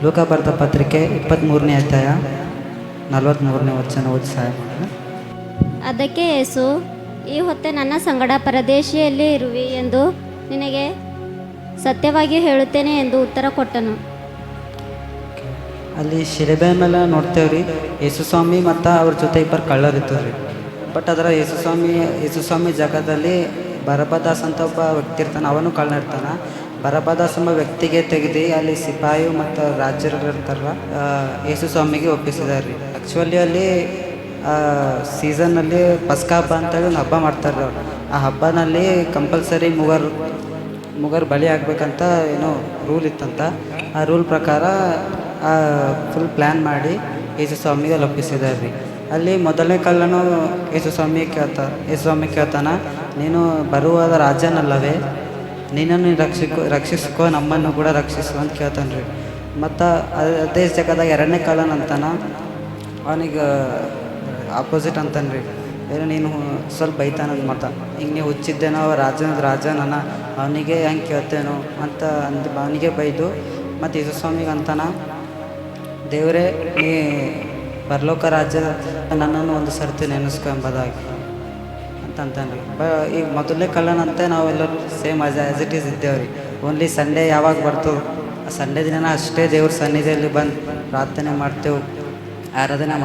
ಲೂಕ ಬರೆದ ಪತ್ರಿಕೆ 23ನೇ ಅಧ್ಯಾಯ 43ನೇ ವಚನ ಓದಿ ಸಹಾಯ ಮಾಡೋಣ. ಅದಕ್ಕೆ ಯೇಸು, ಈ ಹೊತ್ತೆ ನನ್ನ ಸಂಗಡ ಪರದೇಶಿಯಲ್ಲಿ ಇರುವಿ ಎಂದು ನಿನಗೆ ಸತ್ಯವಾಗಿ ಹೇಳುತ್ತೇನೆ ಎಂದು ಉತ್ತರ ಕೊಟ್ಟನು. ಅಲ್ಲಿ ಶಿಲೆಬೆ ಮೇಲೆ ನೋಡ್ತೇವೆ ರೀ, ಯೇಸುಸ್ವಾಮಿ ಮತ್ತು ಅವ್ರ ಜೊತೆ ಇಬ್ಬರು ಕಳ್ಳರು ಇರ್ತದೆ ರೀ. ಬಟ್ ಅದರ ಯೇಸುಸ್ವಾಮಿ ಜಾಗದಲ್ಲಿ ಬರಬದಾಸ್ ಅಂತ ಒಬ್ಬ ವ್ಯಕ್ತಿ ಇರ್ತಾನೆ, ಅವನು ಕಳ್ಳ ಇರ್ತಾನೆ. ಬರಬದಾಸ್ ಎಂಬ ವ್ಯಕ್ತಿಗೆ ತೆಗೆದು ಅಲ್ಲಿ ಸಿಪಾಯಿ ಮತ್ತು ರಾಜರು ಇರ್ತಾರಲ್ಲ, ಯೇಸುಸ್ವಾಮಿಗೆ ಒಪ್ಪಿಸಿದಾರೆ ರೀ. ಆ್ಯಕ್ಚುಲಿ ಅಲ್ಲಿ ಸೀಸನ್ನಲ್ಲಿ ಪಸ್ಕಾ ಹಬ್ಬ ಅಂತೇಳಿ ಒಂದು ಹಬ್ಬ ಮಾಡ್ತಾರೆ ಅವ್ರು. ಆ ಹಬ್ಬನಲ್ಲಿ ಕಂಪಲ್ಸರಿ ಮುಗರು ಬಲಿ ಆಗ್ಬೇಕಂತ ಏನೋ ರೂಲ್ ಇತ್ತಂತ. ಆ ರೂಲ್ ಪ್ರಕಾರ ಫುಲ್ ಪ್ಲ್ಯಾನ್ ಮಾಡಿ ಯೇಸುಸ್ವಾಮಿಗೆ ಅಲ್ಲಿ ಒಪ್ಪಿಸಿದಾರೆ ರೀ. ಅಲ್ಲಿ ಮೊದಲನೇ ಕಳ್ಳನು ಯೇಸುಸ್ವಾಮಿ ಕೇಳ್ತಾನ, ನೀನು ಬರುವ ರಾಜನಲ್ಲವೇ, ನೀನನ್ನು ರಕ್ಷಿಸ್ಕೋ, ನಮ್ಮನ್ನು ಕೂಡ ರಕ್ಷಿಸು ಅಂತ ಕೇಳ್ತಾನೆ ರೀ. ಮತ್ತು ಅದೇ ಜಾಗದಾಗ ಎರಡನೇ ಕಳ್ಳನ ಅಂತಾನ, ಅವನಿಗೆ ಆಪೋಸಿಟ್ ಅಂತಾನೆ ರೀ. ಏನು ನೀನು ಸ್ವಲ್ಪ ಬೈತಾನಂತ ಮಾಡ್ತಾ, ಹಿಂಗೆ ನೀವು ಹುಚ್ಚಿದ್ದೇನೋ, ರಾಜನ ಅವನಿಗೆ ಹೆಂಗೆ ಕೇಳ್ತೇನೋ ಅಂತ ಅವನಿಗೆ ಬೈದು ಮತ್ತು ಯೇಸುಸ್ವಾಮಿಗೆ ಅಂತಾನ, ದೇವರೇ ನೀ ಪರಲೋಕ ರಾಜ್ಯ ನನ್ನನ್ನು ಒಂದು ಸರ್ತಿ ನೆನೆಸ್ಕೊ ಎಂಬುದಾಗಿ ಅಂತಂತಾನೆ ರೀ. ಈಗ ಮೊದಲನೇ ಕಳ್ಳನಂತೆ ನಾವೆಲ್ಲರೂ ಸೇಮ್ ಆ್ಯಸ್ ಇಟ್ ಈಸ್ ಇದ್ದೇವೆ ರೀ. ಓನ್ಲಿ ಸಂಡೇ ಯಾವಾಗ ಬರ್ತದೆ ಆ ಸಂಡೇ ದಿನ ಅಷ್ಟೇ ದೇವ್ರ ಸನ್ನಿಧಿಯಲ್ಲಿ ಬಂದು ಪ್ರಾರ್ಥನೆ ಮಾಡ್ತೇವೆ, ಆರಾಧನೆ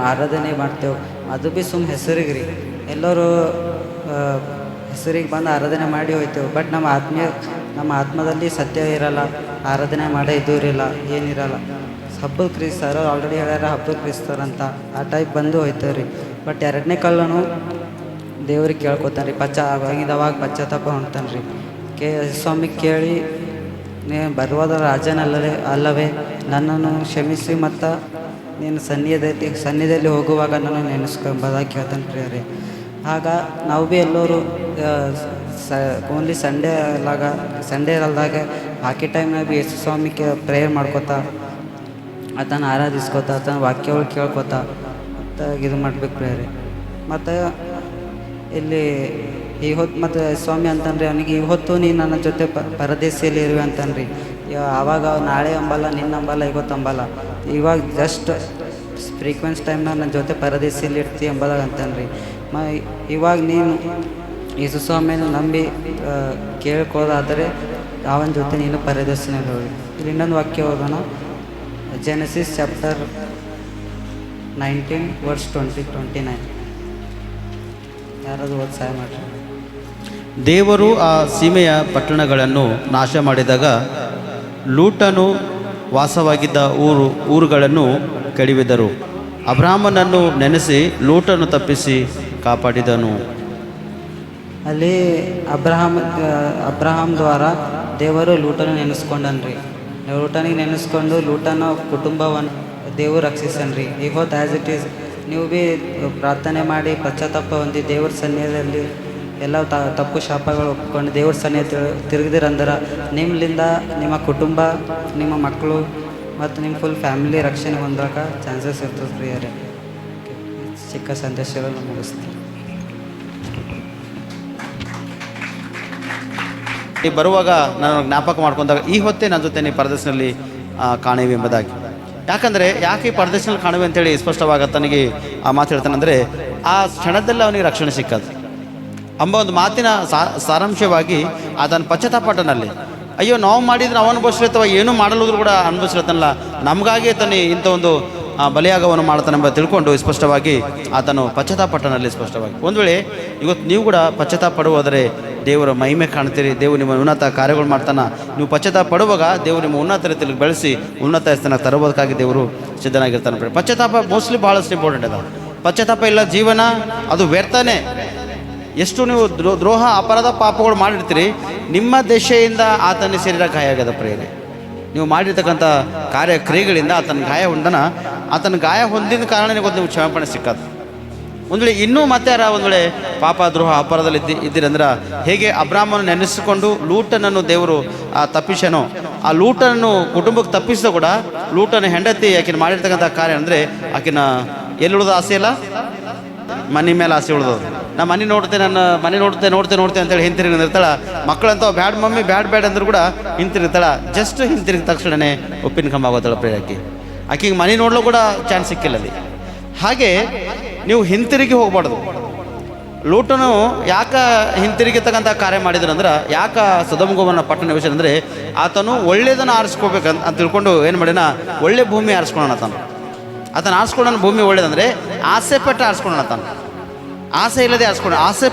ಮಾಡ್ತೇವೆ. ಅದು ಭೀ ಸುಮ್ಮ ಹೆಸರಿಗೆ ರೀ, ಎಲ್ಲರೂ ಹೆಸರಿಗೆ ಬಂದು ಆರಾಧನೆ ಮಾಡಿ ಹೋಯ್ತೇವೆ. ಬಟ್ ನಮ್ಮ ಆತ್ಮದಲ್ಲಿ ಸತ್ಯ ಇರಲ್ಲ, ಆರಾಧನೆ ಮಾಡೇ ಇದು ಇರಲ್ಲ, ಏನಿರಲ್ಲ. ಹಬ್ಬದ ಕ್ರಿಸ್ತಾರ ಆಲ್ರೆಡಿ ಹೇಳ್ಯಾರ ಹಬ್ಬದ ಕ್ರಿಸ್ತಾರಂತ, ಆ ಟೈಪ್ ಬಂದು ಹೋಯ್ತೇವೆ ರೀ. ಬಟ್ ಎರಡನೇ ಕಲ್ಲನು ದೇವ್ರಿಗೆ ಕೇಳ್ಕೊತಾನೆ ರೀ, ಅವಾಗ ಪಶ್ಚಾತ್ತಾಪ ಹೊಂಟಾನೆ ರೀ. ಸ್ವಾಮಿಗೆ ಕೇಳಿ, ನೀ ಬರುವಾದ ಅಲ್ಲವೇ ನನ್ನನ್ನು ಕ್ಷಮಿಸಿ ಮತ್ತು ನೀನು ಸನ್ನಿಧಿಯಲ್ಲಿ ಹೋಗುವಾಗ ನಾನು ನೆನೆಸ್ಕೊಂಬುದಾಗಿ ಕೇಳ್ತಾನೆ ರೀ. ಆಗ ನಾವು ಭೀ ಎಲ್ಲರೂ ಓನ್ಲಿ ಸಂಡೇ ಅಲ್ದಾಗ ಬಾಕಿ ಟೈಮ್ನಾಗ ಭೀ ಯೇಸು ಸ್ವಾಮಿಗೆ ಪ್ರೇಯರ್ ಮಾಡ್ಕೋತಾ, ಆತನ ಆರಾಧಿಸ್ಕೋತಾ, ಆತನ ವಾಕ್ಯಗಳು ಕೇಳ್ಕೊತಾ ಮತ್ತು ಇದು ಮಾಡ್ಬೇಕು ಪ್ರೇಯರ್. ಮತ್ತು ಇಲ್ಲಿ ಈ ಹೊತ್ತು ಮತ್ತು ಸ್ವಾಮಿ ಅಂತನ್ರಿ ಅವನಿಗೆ, ಈ ಹೊತ್ತು ನೀನು ನನ್ನ ಜೊತೆ ಪರದೇಶಿಯಲ್ಲಿ ಇರುವೆ ಅಂತನ್ರಿ. ಆವಾಗ ನಾಳೆ ಅಂಬಲ್ಲ, ನಿನ್ನ ಅಂಬಲ್ಲ, ಇವತ್ತು ಅಂಬಲ್ಲ, ಇವಾಗ ಜಸ್ಟ್ ಫ್ರೀಕ್ವೆನ್ಸ್ ಟೈಮ್ನಾಗ ನನ್ನ ಜೊತೆ ಪರದೇಶಿಯಲ್ಲಿ ಇರ್ತಿ ಎಂಬುದಾಗ ಅಂತನ್ರಿ. ಇವಾಗ ನೀನು ಯೇಸು ಸ್ವಾಮಿಯನ್ನು ನಂಬಿ ಕೇಳ್ಕೋದಾದರೆ ಅವನ ಜೊತೆ ನೀನು ಪರದೇಶಿನಲ್ಲಿ ಹೋಗಿ. ಇಲ್ಲಿ ಇನ್ನೊಂದು ವಾಕ್ಯ ಹೋಗೋಣ, ಜೆನೆಸಿಸ್ ಚಾಪ್ಟರ್ 19 ವರ್ಸ್ 29. ಯಾರಾದರೂ ಓದಿ ಸಹಾಯ ಮಾಡಿರಿ. ದೇವರು ಆ ಸೀಮೆಯ ಪಟ್ಟಣಗಳನ್ನು ನಾಶ ಮಾಡಿದಾಗ ಲೂಟನು ವಾಸವಾಗಿದ್ದ ಊರುಗಳನ್ನು ಕೆಡವಿದರು. ಅಬ್ರಾಮನನ್ನು ನೆನೆಸಿ ಲೂಟನ್ನು ತಪ್ಪಿಸಿ ಕಾಪಾಡಿದನು. ಅಲ್ಲಿ ಅಬ್ರಹಾಂ ದ್ವಾರ ದೇವರು ಲೂಟನ ನೆನೆಸ್ಕೊಂಡನ್ರಿ. ಲೂಟನಿಗೆ ನೆನೆಸ್ಕೊಂಡು ಲೂಟನ ಕುಟುಂಬವನ್ನು ದೇವರು ರಕ್ಷಿಸನ್ರಿ. ಇವತ್ತು ಆ್ಯಸ್ ಇಟ್ ಈಸ್ ನೀವು ಭೀ ಪ್ರಾರ್ಥನೆ ಮಾಡಿ ಪಶ್ಚಾತ್ತಾಪ ಹೊಂದಿ ದೇವ್ರ ಸನ್ನಿಧಿಯಲ್ಲಿ ಎಲ್ಲ ತಪ್ಪು ಶಾಪಗಳು ಒಪ್ಕೊಂಡು ದೇವ್ರ ಸನ್ನಿಧಿ ತಿರುಗಿದಿರಂದ್ರೆ ನಿಮ್ಮಿಂದ ನಿಮ್ಮ ಕುಟುಂಬ, ನಿಮ್ಮ ಮಕ್ಕಳು ಮತ್ತು ನಿಮ್ಮ ಫುಲ್ ಫ್ಯಾಮಿಲಿ ರಕ್ಷಣೆ ಹೊಂದೋಕೆ ಚಾನ್ಸಸ್ ಇರ್ತದೆ ಪ್ರಿಯರೇ. ಚಿಕ್ಕ ಸಂದೇಶಗಳನ್ನು ಮುಗಿಸ್ತೀನಿ. ಈ ಬರುವಾಗ ನಾನು ಜ್ಞಾಪಕ ಮಾಡ್ಕೊಂಡಾಗ ಈ ಹೊತ್ತೇ ನನ್ನ ಜೊತೆ ನೀವು ಪರದೇಶದಲ್ಲಿ ಕಾಣುವೆ ಎಂಬುದಾಗಿ. ಯಾಕಂದರೆ ಯಾಕೆ ಈ ಪರದೇಶದಲ್ಲಿ ಕಾಣುವೆ ಅಂತೇಳಿ ಸ್ಪಷ್ಟವಾಗಿ ತನಗೆ ಆ ಮಾತು ಹೇಳ್ತಾನಂದರೆ, ಆ ಕ್ಷಣದಲ್ಲಿ ಅವನಿಗೆ ರಕ್ಷಣೆ ಸಿಕ್ಕದು ಎಂಬ ಒಂದು ಮಾತಿನ ಸಾರಾಂಶವಾಗಿ ಅದನ್ನು ಪಶ್ಚಾತ್ತಾಪಟನಲ್ಲಿ, ಅಯ್ಯೋ ನಾವು ಮಾಡಿದ್ರೆ ನಾವು ಅನುಭವಿಸಿರ್ತಾವ, ಏನೂ ಮಾಡಲೋದ್ರು ಕೂಡ ಅನುಭವಿಸಿರ್ತಾನಲ್ಲ, ನಮಗಾಗಿ ತಾನೇ ಇಂಥ ಒಂದು ಬಲಿಯಾಗವನ್ನು ಮಾಡ್ತಾನೆಂಬ ತಿಳ್ಕೊಂಡು ಸ್ಪಷ್ಟವಾಗಿ ಆತನು ಪಶ್ಚಾತ್ತಾಪಟನಲ್ಲಿ ಸ್ಪಷ್ಟವಾಗಿ. ಒಂದು ವೇಳೆ ಇವತ್ತು ನೀವು ಕೂಡ ಪಶ್ಚಾತ್ತಾಪ ಪಡುವುದರೆ ದೇವರ ಮಹಿಮೆ ಕಾಣ್ತೀರಿ, ದೇವರು ನಿಮ್ಮ ಉನ್ನತ ಕಾರ್ಯಗಳು ಮಾಡ್ತಾನೆ. ನೀವು ಪಶ್ಚಾತ್ತಾಪ ಪಡುವಾಗ ದೇವರು ನಿಮ್ಮ ಉನ್ನತ ರೀತಿಯಲ್ಲಿ ಬೆಳೆಸಿ ಉನ್ನತ ಸ್ಥಾನಕ್ಕೆ ತರುವುದಕ್ಕಾಗಿ ದೇವರು ಸಿದ್ಧನಾಗಿರ್ತಾನೆ. ಪಶ್ಚಾತ್ತಾಪ ಮೋಸ್ಟ್ಲಿ ಭಾಳಷ್ಟು ಇಂಪಾರ್ಟೆಂಟ್ ಅದ. ಪಶ್ಚಾತ್ತಾಪ ಇಲ್ಲ ಜೀವನ ಅದು ವ್ಯರ್ಥನೇ. ಎಷ್ಟು ನೀವು ದ್ರೋಹ ಅಪರಾಧ ಪಾಪಗಳು ಮಾಡಿರ್ತೀರಿ, ನಿಮ್ಮ ದೆಸೆಯಿಂದ ಆತನ ಶರೀರ ಗಾಯ ಆಗದ ಪ್ರೇರಣೆ. ನೀವು ಮಾಡಿರ್ತಕ್ಕಂಥ ಕಾರ್ಯಕ್ರಿಯೆಗಳಿಂದ ಆತನ ಗಾಯ ಹೊಂದನ, ಆತನ ಗಾಯ ಹೊಂದಿದ ಕಾರಣ ನೀವು ಕ್ಷಮಾಪಣೆ ಸಿಕ್ಕದು. ಒಂದು ವೇಳೆ ಇನ್ನೂ ಮತ್ತೆ ಯಾರ ಒಂದು ವೇಳೆ ಪಾಪ ದ್ರೋಹ ಅಪರಾಧದಲ್ಲಿ ಇದ್ದೀರಂದ್ರೆ, ಹೇಗೆ ಅಬ್ರಾಮನ್ನು ನೆನೆಸಿಕೊಂಡು ಲೂಟನನ್ನು ದೇವರು ತಪ್ಪಿಸನೋ, ಆ ಲೂಟನನ್ನು ಕುಟುಂಬಕ್ಕೆ ತಪ್ಪಿಸಿದ ಕೂಡ ಲೂಟನ ಹೆಂಡತಿ ಆಕಿನ ಮಾಡಿರ್ತಕ್ಕಂಥ ಕಾರ್ಯ ಅಂದರೆ ಆಕಿನ ಎಲ್ಲಿ ಉಳಿದ ಆಸೆ ಇಲ್ಲ, ಮನೆ ಮೇಲೆ ಆಸೆ ಉಳಿದೋದು. ನಾ ಮನೆ ನೋಡ್ತೇನೆ, ನನ್ನ ಮನೆ ನೋಡ್ತೇನೆ ಅಂತೇಳಿ ಹಿಂತಿರುಗಿ ನಿಂತಿರ್ತಾಳೆ. ಮಕ್ಕಳಂತ ಬ್ಯಾಡ್ ಮಮ್ಮಿ ಬ್ಯಾಡ್ ಅಂದ್ರು ಕೂಡ ಹಿಂತಿರುಗ್ತಾಳೆ. ಜಸ್ಟ್ ಹಿಂತಿರುಗಿದ ತಕ್ಷಣವೇ ಉಪ್ಪಿನ ಕಂಬ ಆಗೋತಾಳೆ ಪ್ರೇರಕ್ಕೆ. ಆಕೆಗೆ ಮನೆ ನೋಡ್ಲೂ ಕೂಡ ಚಾನ್ಸ್ ಸಿಕ್ಕಿಲ್ಲ ಅಲ್ಲಿ. ಹಾಗೆ ನೀವು ಹಿಂತಿರುಗಿ ಹೋಗ್ಬಾರ್ದು. ಲೂಟನು ಯಾಕೆ ಹಿಂತಿರುಗಿತಕ್ಕಂಥ ಕಾರ್ಯ ಮಾಡಿದ್ರಂದ್ರೆ, ಯಾಕೆ ಸೊದೋಮ್ ಪಟ್ಟಣ ನಿವಾಸ ಅಂದರೆ ಆತನು ಒಳ್ಳೆಯದನ್ನು ಆರಿಸ್ಕೋಬೇಕಂತ ತಿಳ್ಕೊಂಡು ಏನು ಮಾಡಿನ, ಒಳ್ಳೆ ಭೂಮಿ ಆರಿಸ್ಕೊಳ್ಳೋಣ ಆತನು ಆರಿಸ್ಕೊಳ್ಳೋಣ. ಭೂಮಿ ಒಳ್ಳೇದಂದರೆ ಆಸೆ ಪಟ್ಟು ಆರಿಸ್ಕೊಳ್ಳೋಣ. ಆಸೆ ಇಲ್ಲದೆ ಆಸೆ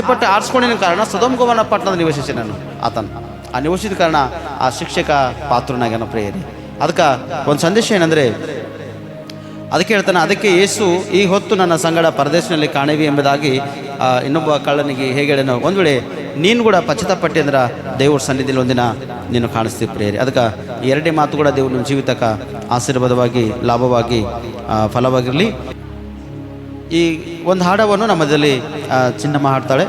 ಪಟ್ಟು ಆರಿಸ್ಕೊಂಡಿನ ಕಾರಣ ಸೊದೋಮ್ ಪಟ್ಟಣದ ನಿವಸಿಸಿ ನಾನು ಆತನು. ಆ ನಿವಸಿದ ಕಾರಣ ಆ ಶಿಕ್ಷಕ ಪಾತ್ರನಾಗ್ಯಾನ ಪ್ರೇಯರಿ. ಅದಕ್ಕೆ ಒಂದು ಸಂದೇಶ ಏನಂದರೆ, ಅದಕ್ಕೆ ಹೇಳ್ತಾನೆ, ಅದಕ್ಕೆ ಯೇಸು ಈ ಹೊತ್ತು ನನ್ನ ಸಂಗಡ ಪರದೇಶನಲ್ಲಿ ಕಾಣುವಿ ಎಂಬುದಾಗಿ ಇನ್ನೊಬ್ಬ ಕಳ್ಳನಿಗೆ ಹೇಗೆ ಹೇಳೇನೋ. ಒಂದು ವೇಳೆ ನೀನು ಕೂಡ ಪಶ್ಚಾತ್ತಾಪಟ್ಟಿ ಅಂದ್ರೆ ದೇವ್ರ ಸನ್ನಿಧಿಯಲ್ಲಿ ಒಂದಿನ ನೀನು ಕಾಣಿಸ್ತೀವಿ ಪ್ರೇಯರಿ. ಅದಕ್ಕೆ ಈ ಎರಡೇ ಮಾತು ಕೂಡ ದೇವ್ರ ನಿಮ್ಮ ಜೀವಿತಕ್ಕೆ ಆಶೀರ್ವಾದವಾಗಿ, ಲಾಭವಾಗಿ, ಫಲವಾಗಿರಲಿ. ಈ ಒಂದು ಹಾಡವನ್ನು ನಮ್ಮ ಮಧ್ಯದಲ್ಲಿ ಚಿನ್ನಮ್ಮ ಹಾಡ್ತಾಳೆ.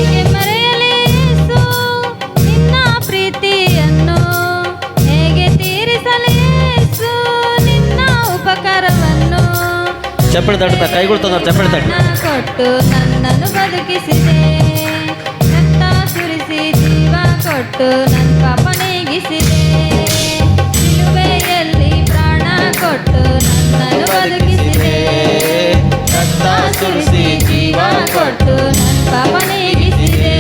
ಹೇಗೆ ಮರೆಯಲಿ ಯೇಸು ನಿನ್ನ ಪ್ರೀತಿಯ ಚಪ್ಪಳಿ ತಟ್ಟುತ್ತಾ ಕೈಗಳು ತಂದವ್ರು ಚಪ್ಪಳಿ ತಟ್ಟು. ಕೊಟ್ಟು ನನ್ನನ್ನು ಬದುಕಿಸಿದೆ, ರಕ್ತ ಸುರಿಸಿ ಜೀವ ಕೊಟ್ಟು ನನ್ನ ಪಾಪ ನೀಗಿಸಿದೆ, ಶಿಲುಬೆಯಲ್ಲಿ ಪ್ರಾಣ ಕೊಟ್ಟು ನನ್ನನ್ನು ಬದುಕಿಸಿದೆ, ರಕ್ತ ಸುರಿಸಿ ಜೀವ ಕೊಟ್ಟು ನನ್ನ ಪಾಪ ನೀಗಿಸಿದೆ.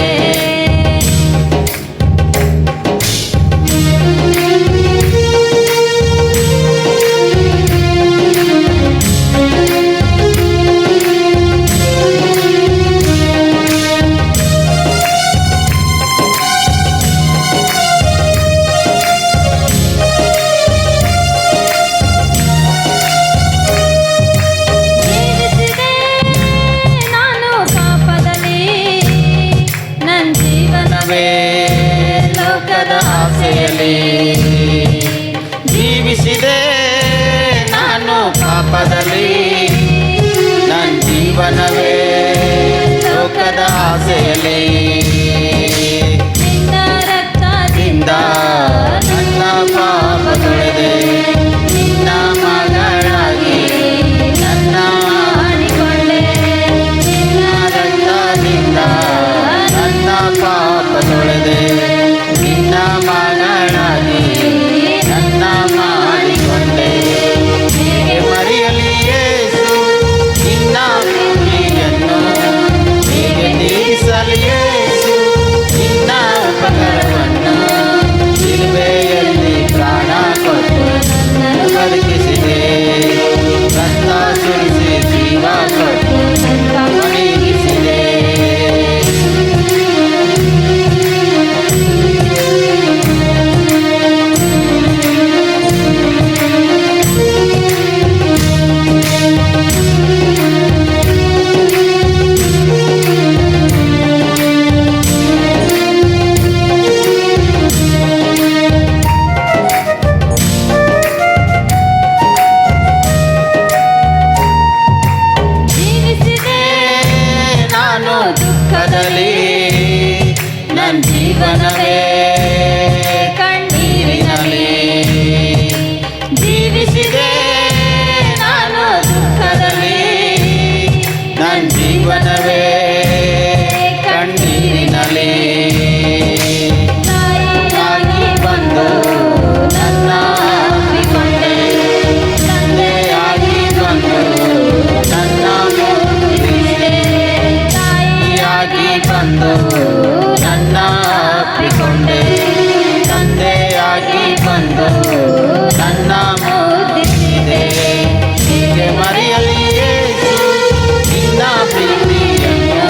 ಜೀವಿಸಿದೆ ನಾನು ಪಾಪದಲ್ಲಿ, ನನ್ನ ಜೀವನವೇ ಲೋಕದ ಆಸೆಯಲ್ಲಿ. ನಿನ್ನ ರಕ್ತದಿಂದ ನನ್ನ ಪಾಪ ತೊಳೆದೆ, ನಿನ್ನ ಮಗಳಾಗಿ ನನ್ನ ಮಾಡಿಕೊಂಡೆ, ನಿನ್ನ ರಕ್ತದಿಂದ ನನ್ನ ಪಾಪ ತೊಳೆದೆ, ನಿನ್ನ ಮಗಳಾಗಿ ನನ್ನ ಮಾಡಿಕೊಂಡೆ. ಹೇಗೆ ಮರೆಯಲಿ ಯೇಸು ನಿನ್ನ ಪ್ರೀತಿಯನ್ನು, ಹೇಗೆ ತೀರಿಸಲಿ ಯೇಸು ನಿನ್ನ ಉಪಕಾರವನ್ನು. ಶಿಲುಬೆಯಲ್ಲಿ ಪ್ರಾಣ ಕೊಟ್ಟು ನನ್ನನ್ನು ಬದುಕಿಸಿದೆ, ರಕ್ತ ಸುರಿಸಿ ಜೀವ ಕೊಟ್ಟು ನೀಗಿಸಿದೆ. ಜೀವಿಸಿದೆ ನಾನು ದುಃಖದಲ್ಲಿ, ನನ್ನ ಜೀವನವೇ ಕಣ್ಣೀರಿನಲ್ಲಿ. ಜೀವಿಸಿದೆ ನಾನು ದುಃಖದಲ್ಲಿ, ನನ್ನ ಜೀವನವೇ ಕಣ್ಣೀರಿನಲ್ಲಿ. ತಾಯಿಯಾಗಿ ಬಂದು ನನ್ನ ಅಪ್ಪಿಕೊಂಡೆ, ತಂದೆಯಾಗಿ ಬಂದು ನನ್ನ ಮುದ್ದಿಸಿದೆ, ತಾಯಿಯಾಗಿ ಬಂದು ನನ್ನ ಅಪ್ಪಿಕೊಂಡೆ, ತಂದೆಯಾಗಿ ಬಂದು ನನ್ನ ಮುದ್ದಿಸಿದೆ. ಹೇಗೆ ಮರೆಯಲಿ ಯೇಸು ನಿನ್ನ ಪ್ರೀತಿಯನ್ನು,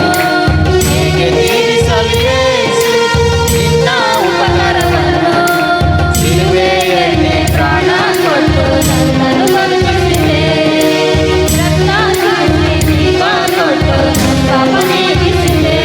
ಹೇಗೆ ತೀರಿಸಲಿ ಯೇಸು ನಿನ್ನ ಉಪಕಾರವನ್ನು. ಶಿಲುಬೆಯಲ್ಲಿ ಪ್ರಾಣ ಕೊಟ್ಟು ನನ್ನನ್ನು ಬದುಕಿಸಿದೆ, ರಕ್ತ ಸುರಿಸಿ ಜೀವ ಕೊಟ್ಟು ನನ್ನ ಪಾಪ ನೀಗಿಸಿದೆ.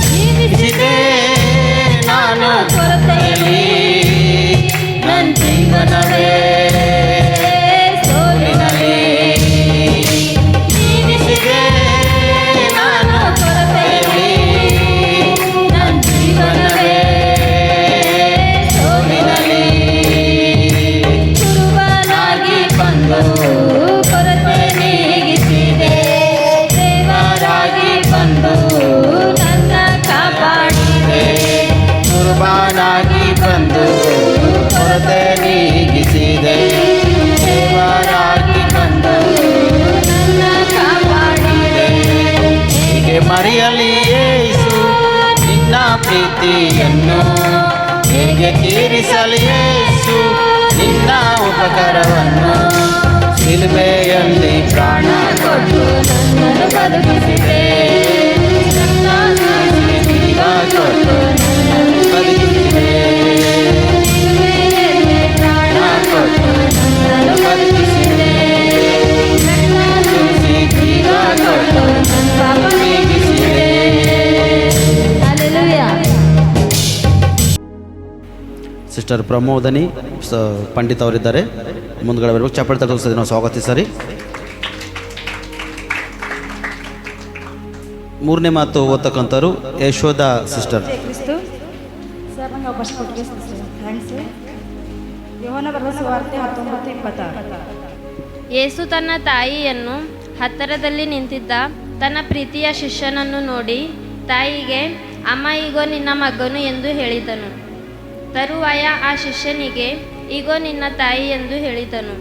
ಜೀವಿಸಿದೆ ನಾನು ಕೊರತೆಯಲ್ಲಿ, ನನ್ನ ಜೀವನವೇ ಸೋಲಿನಲ್ಲಿ. ಜೀವಿಸಿದೆ ನಾನು ಕೊರತೆಯಲ್ಲಿ, ನನ್ನ ಜೀವನವೇ ಸೋಲಿನಲ್ಲಿ. ಕುರುಬನಾಗಿ ಬಂದು ಕೊರತೆ ನೀಗಿಸಿದೆ, ದೇವರಾಗಿ ಬಂದು ನನ್ನ ಕಾಪಾಡಿದೆ. ಕುರುಬನಾಗಿ ಬಂದು ಕೊರತೆ ನೀಗಿಸಿದೆ, ದೇವರಾಗಿ ಬಂದು ನನ್ನ ಕಾಪಾಡಿದೆ. ಹೇಗೆ ಮರೆಯಲಿ ಯೇಸು ನಿನ್ನ ಪ್ರೀತಿಯನ್ನು, ಹೇಗೆ ತೀರಿಸಲಿ ಯೇಸು ನಿನ್ನ ಉಪಕಾರವನ್ನು. ಶಿಲುಬೆಯಲ್ಲಿ ಪ್ರಾಣ ಕೊಟ್ಟು ನನ್ನನ್ನು ಬದುಕಿಸಿದೆ. ರಕ್ತ ಸುರಿಸಿ ಜೀವ ಕೊಟ್ಟು ನನ್ನನ್ನು ಬದುಕಿಸಿದೆ. ಶಿಲುಬೆಯಲ್ಲಿ ಪ್ರಾಣ ಕೊಟ್ಟು ನನ್ನನ್ನು ಬದುಕಿಸಿದೆ. ರಕ್ತ ಸುರಿಸಿ ಜೀವ ಕೊಟ್ಟು ನನ್ನ ಪಾಪ ನೀಗಿಸಿದೆ. ಹಲ್ಲೆಲೂಯಾ. ಸಿಸ್ಟರ್ ಪ್ರಮೋದನಿ ಪಂಡಿತ್ ಅವರಿದ್ದಾರೆ, ಮುಂದ್ಗಡೆ ಬರಬೇಕು. ಚಪ್ಪಳಿ ತಗೊಳ್ಸೋದು ನಾವು ಸ್ವಾಗತಿಸರಿ. ಮೂರನೇ ಮಾತು ಓದ್ತಕ್ಕಂಥವ್ರು ಯಶೋಧ ಸಿಸ್ಟರ್. ಕ್ರಿಸ್ತು ಸರ್, ನಂಗೆ ಅವಕಾಶ ಕೊಟ್ಟಿಗೆ ಥ್ಯಾಂಕ್ಸ್. ಯೋಹಾನ ಬರೆದ ಸುವಾರ್ತೆ 19:26. ಯೇಸು ತನ್ನ ತಾಯಿಯನ್ನು ಹತ್ತಿರದಲ್ಲಿ ನಿಂತಿದ್ದ ತನ್ನ ಪ್ರೀತಿಯ ಶಿಷ್ಯನನ್ನು ನೋಡಿ ತಾಯಿಗೆ, ಅಮ್ಮ, ಈಗೋ ನಿನ್ನ ಮಗನು ಎಂದು ಹೇಳಿದನು. ತರುವಾಯ ಆ ಶಿಷ್ಯನಿಗೆ, ಈಗೋ ನಿನ್ನ ತಾಯಿ ಎಂದು ಹೇಳಿದನು.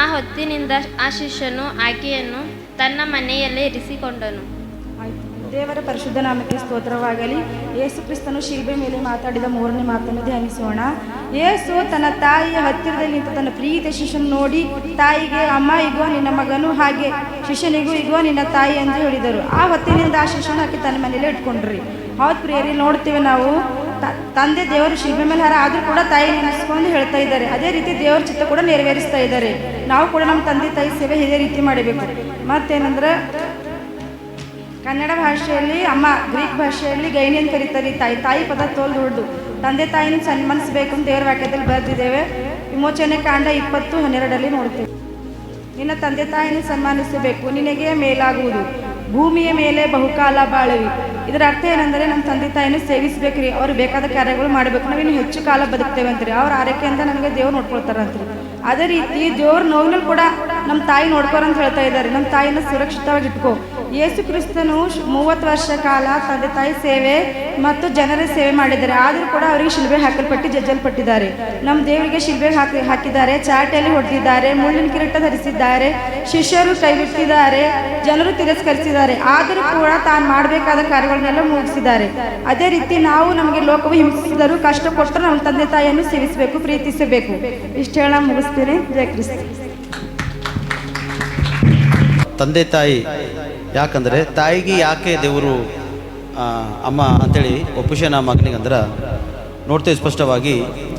ಆ ಹೊತ್ತಿನಿಂದ ಆ ಶಿಷ್ಯನು ಆಕೆಯನ್ನು ತನ್ನ ಮನೆಯಲ್ಲೇ ಇರಿಸಿಕೊಂಡನು. ಆಯ್ತು. ದೇವರ ಪರಿಶುದ್ಧ ನಾಮಕ್ಕೆ ಸ್ತೋತ್ರವಾಗಲಿ. ಯೇಸು ಕ್ರಿಸ್ತನು ಶಿಲ್ಬೆ ಮೇಲೆ ಮಾತಾಡಿದ 3ನೇ ಮಾತನ್ನು ಧ್ಯಾನಿಸೋಣ. ಯೇಸು ತನ್ನ ತಾಯಿಯ ಹತ್ತಿರದಲ್ಲಿ ನಿಂತ ತನ್ನ ಪ್ರೀತಿಯ ಶಿಷ್ಯನ ನೋಡಿ ತಾಯಿಗೆ, ಅಮ್ಮ, ಇಗೋ ನಿನ್ನ ಮಗನು, ಹಾಗೆ ಶಿಷ್ಯನಿಗೂ ಇಗೋ ನಿನ್ನ ತಾಯಿ ಎಂದು ಹೇಳಿದರು. ಆ ಹೊತ್ತಿನಿಂದ ಆ ಶಿಷ್ಯನ ಆಕೆ ತನ್ನ ಮನೆಯಲ್ಲೇ ಇಟ್ಕೊಂಡ್ರಿ. ಹೌದು ಪ್ರಿಯರಿ, ನೋಡ್ತೀವಿ ನಾವು ತಂದೆ ದೇವರು ಶಿಲ್ಬೆ ಮೇಲೆ ಹಾರ ಆದರೂ ಕೂಡ ತಾಯಿ ನೆನೆಸ್ಕೊಂಡು ಹೇಳ್ತಾ ಇದ್ದಾರೆ. ಅದೇ ರೀತಿ ದೇವರ ಚಿತ್ತ ಕೂಡ ನೆರವೇರಿಸ್ತಾ ಇದ್ದಾರೆ. ನಾವು ಕೂಡ ನಮ್ಮ ತಂದೆ ತಾಯಿ ಸೇವೆ ಇದೇ ರೀತಿ ಮಾಡಬೇಕು. ಮತ್ತೇನಂದ್ರೆ ಕನ್ನಡ ಭಾಷೆಯಲ್ಲಿ ಅಮ್ಮ, ಗ್ರೀಕ್ ಭಾಷೆಯಲ್ಲಿ ಗೈನಿ ಅಂತ ಕರೀತಾರೆ. ತಾಯಿ ಪದ ತೋಲ್ ದೊಡ್ಡದು. ತಂದೆ ತಾಯಿನ ಸನ್ಮಾನಿಸಬೇಕು ಅಂತ ದೇವರ ವಾಕ್ಯದಲ್ಲಿ ಬರೆದಿದ್ದೇವೆ. ವಿಮೋಚನೆ ಕಾಂಡ 20:12 ನೋಡ್ತೇವೆ. ನಿನ್ನ ತಂದೆ ತಾಯಿನ ಸನ್ಮಾನಿಸಬೇಕು, ನಿನಗೆ ಮೇಲಾಗುವುದು, ಭೂಮಿಯ ಮೇಲೆ ಬಹುಕಾಲ ಬಾಳುವಿ. ಇದರ ಅರ್ಥ ಏನಂದರೆ ನಮ್ಮ ತಂದೆ ತಾಯಿನ ಸೇವಿಸ್ಬೇಕ್ರಿ, ಅವ್ರು ಬೇಕಾದ ಕಾರ್ಯಗಳು ಮಾಡಬೇಕು. ನಾವಿನ್ನು ಹೆಚ್ಚು ಕಾಲ ಬದುಕ್ತೇವೆ ಅಂತೀರಿ. ಅವ್ರ ಆರೈಕೆಯಿಂದ ನಮಗೆ ದೇವ್ರು ನೋಡ್ಕೊಳ್ತಾರಂತ್ರಿ. ಅದೇ ರೀತಿ ದೇವ್ರ ನೋವಿನಲ್ಲಿ ಕೂಡ ನಮ್ಮ ತಾಯಿ ನೋಡ್ಕೋರಂತ ಹೇಳ್ತಾ ಇದ್ದಾರೆ. ನಮ್ಮ ತಾಯಿನ ಸುರಕ್ಷಿತವಾಗಿ ಇಟ್ಕೋ. ಯೇಸು ಕ್ರಿಸ್ತನು 30 ವರ್ಷ ಕಾಲ ತಂದೆ ತಾಯಿ ಸೇವೆ ಮತ್ತು ಜನರ ಸೇವೆ ಮಾಡಿದ್ದಾರೆ. ಆದರೂ ಕೂಡ ಅವರಿಗೆ ಶಿಲ್ಬೆ ಹಾಕಲ್ಪಟ್ಟು ಜಜ್ಜಲ್ಪಟ್ಟಿದ್ದಾರೆ. ನಮ್ಮ ದೇವರಿಗೆ ಶಿಲ್ಬೆ ಹಾಕಿದ್ದಾರೆ, ಚಾಟೆಯಲ್ಲಿ ಹೊಡೆದಿದ್ದಾರೆ, ಮುಳ್ಳಿನ ಕಿರೀಟ ಧರಿಸಿದ್ದಾರೆ, ಶಿಷ್ಯರು ಕೈಬಿಟ್ಟಿದ್ದಾರೆ, ಜನರು ತಿರಸ್ಕರಿಸಿದ್ದಾರೆ. ಆದರೂ ಕೂಡ ತಾನು ಮಾಡಬೇಕಾದ ಕಾರ್ಯಗಳನ್ನೆಲ್ಲ ಮುಗಿಸಿದ್ದಾರೆ. ಅದೇ ರೀತಿ ನಾವು ನಮಗೆ ಲೋಕವು ಹಿಂಸಿಸಿದರೂ ಕಷ್ಟ ಕೊಟ್ಟರು ನಮ್ಮ ತಂದೆ ತಾಯಿಯನ್ನು ಸೇವಿಸಬೇಕು, ಪ್ರೀತಿಸಬೇಕು. ಇಷ್ಟು ಹೇಳ ಮುಗಿಸ್ತೀನಿ. ಜಯ ಕ್ರಿಸ್ತ. ತಂದೆ ತಾಯಿ ಯಾಕಂದರೆ ತಾಯಿಗೆ ಯಾಕೆ ದೇವರು ಅಮ್ಮ ಅಂತೇಳಿ ಒಪ್ಪಿಸ್ಯಾನ ಮಗನಿಗೆ ಅಂದ್ರೆ ನೋಡ್ತೇವೆ ಸ್ಪಷ್ಟವಾಗಿ.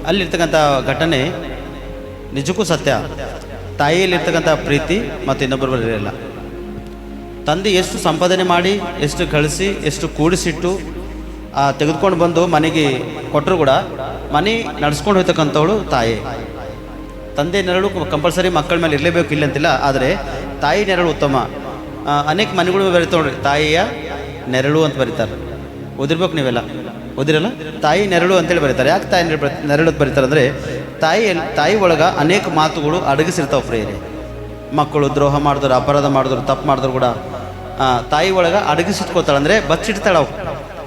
ಅಲ್ಲಿರ್ತಕ್ಕಂಥ ಘಟನೆ ನಿಜಕ್ಕೂ ಸತ್ಯ. ತಾಯಿಯಲ್ಲಿರ್ತಕ್ಕಂಥ ಪ್ರೀತಿ ಮತ್ತು ಇನ್ನೊಬ್ಬರು ಇರಲ್ಲ. ತಂದೆ ಎಷ್ಟು ಸಂಪಾದನೆ ಮಾಡಿ, ಎಷ್ಟು ಕಳಿಸಿ, ಎಷ್ಟು ಕೂಡಿಸಿಟ್ಟು ತೆಗೆದುಕೊಂಡು ಬಂದು ಮನೆಗೆ ಕೊಟ್ಟರು ಕೂಡ ಮನೆ ನಡೆಸ್ಕೊಂಡು ಹೋಗ್ತಕ್ಕಂಥವಳು ತಾಯಿ. ತಂದೆ ನೆರಳು ಕಂಪಲ್ಸರಿ ಮಕ್ಕಳ ಮೇಲೆ ಇರಲೇಬೇಕು, ಇಲ್ಲ ಅಂತಿಲ್ಲ. ಆದರೆ ತಾಯಿ ನೆರಳು ಉತ್ತಮ. ಅನೇಕ ಮನೆಗಳು ಬರೀತಾವೆ ನೋಡ್ರಿ, ತಾಯಿಯ ನೆರಳು ಅಂತ ಬರೀತಾರೆ. ಓದಿರ್ಬೇಕು ನೀವೆಲ್ಲ, ಓದಿರಲ್ಲ? ತಾಯಿ ನೆರಳು ಅಂತೇಳಿ ಬರೀತಾರೆ. ಯಾಕೆ ತಾಯಿ ನೆರಳು ಅಂತ ಬರೀತಾರೆ ಅಂದರೆ ತಾಯಿ ಒಳಗೆ ಅನೇಕ ಮಾತುಗಳು ಅಡಗಿಸಿರ್ತಾವೆ ಪ್ರೇರೆ. ಮಕ್ಕಳು ದ್ರೋಹ ಮಾಡಿದ್ರು, ಅಪರಾಧ ಮಾಡಿದ್ರು, ತಪ್ಪು ಮಾಡಿದ್ರು ಕೂಡ ತಾಯಿ ಒಳಗೆ ಅಡಗಿಸಿಟ್ಕೋತಾಳೆ. ಅಂದರೆ ಬಚ್ಚಿಡ್ತಾಳೆ ಅವು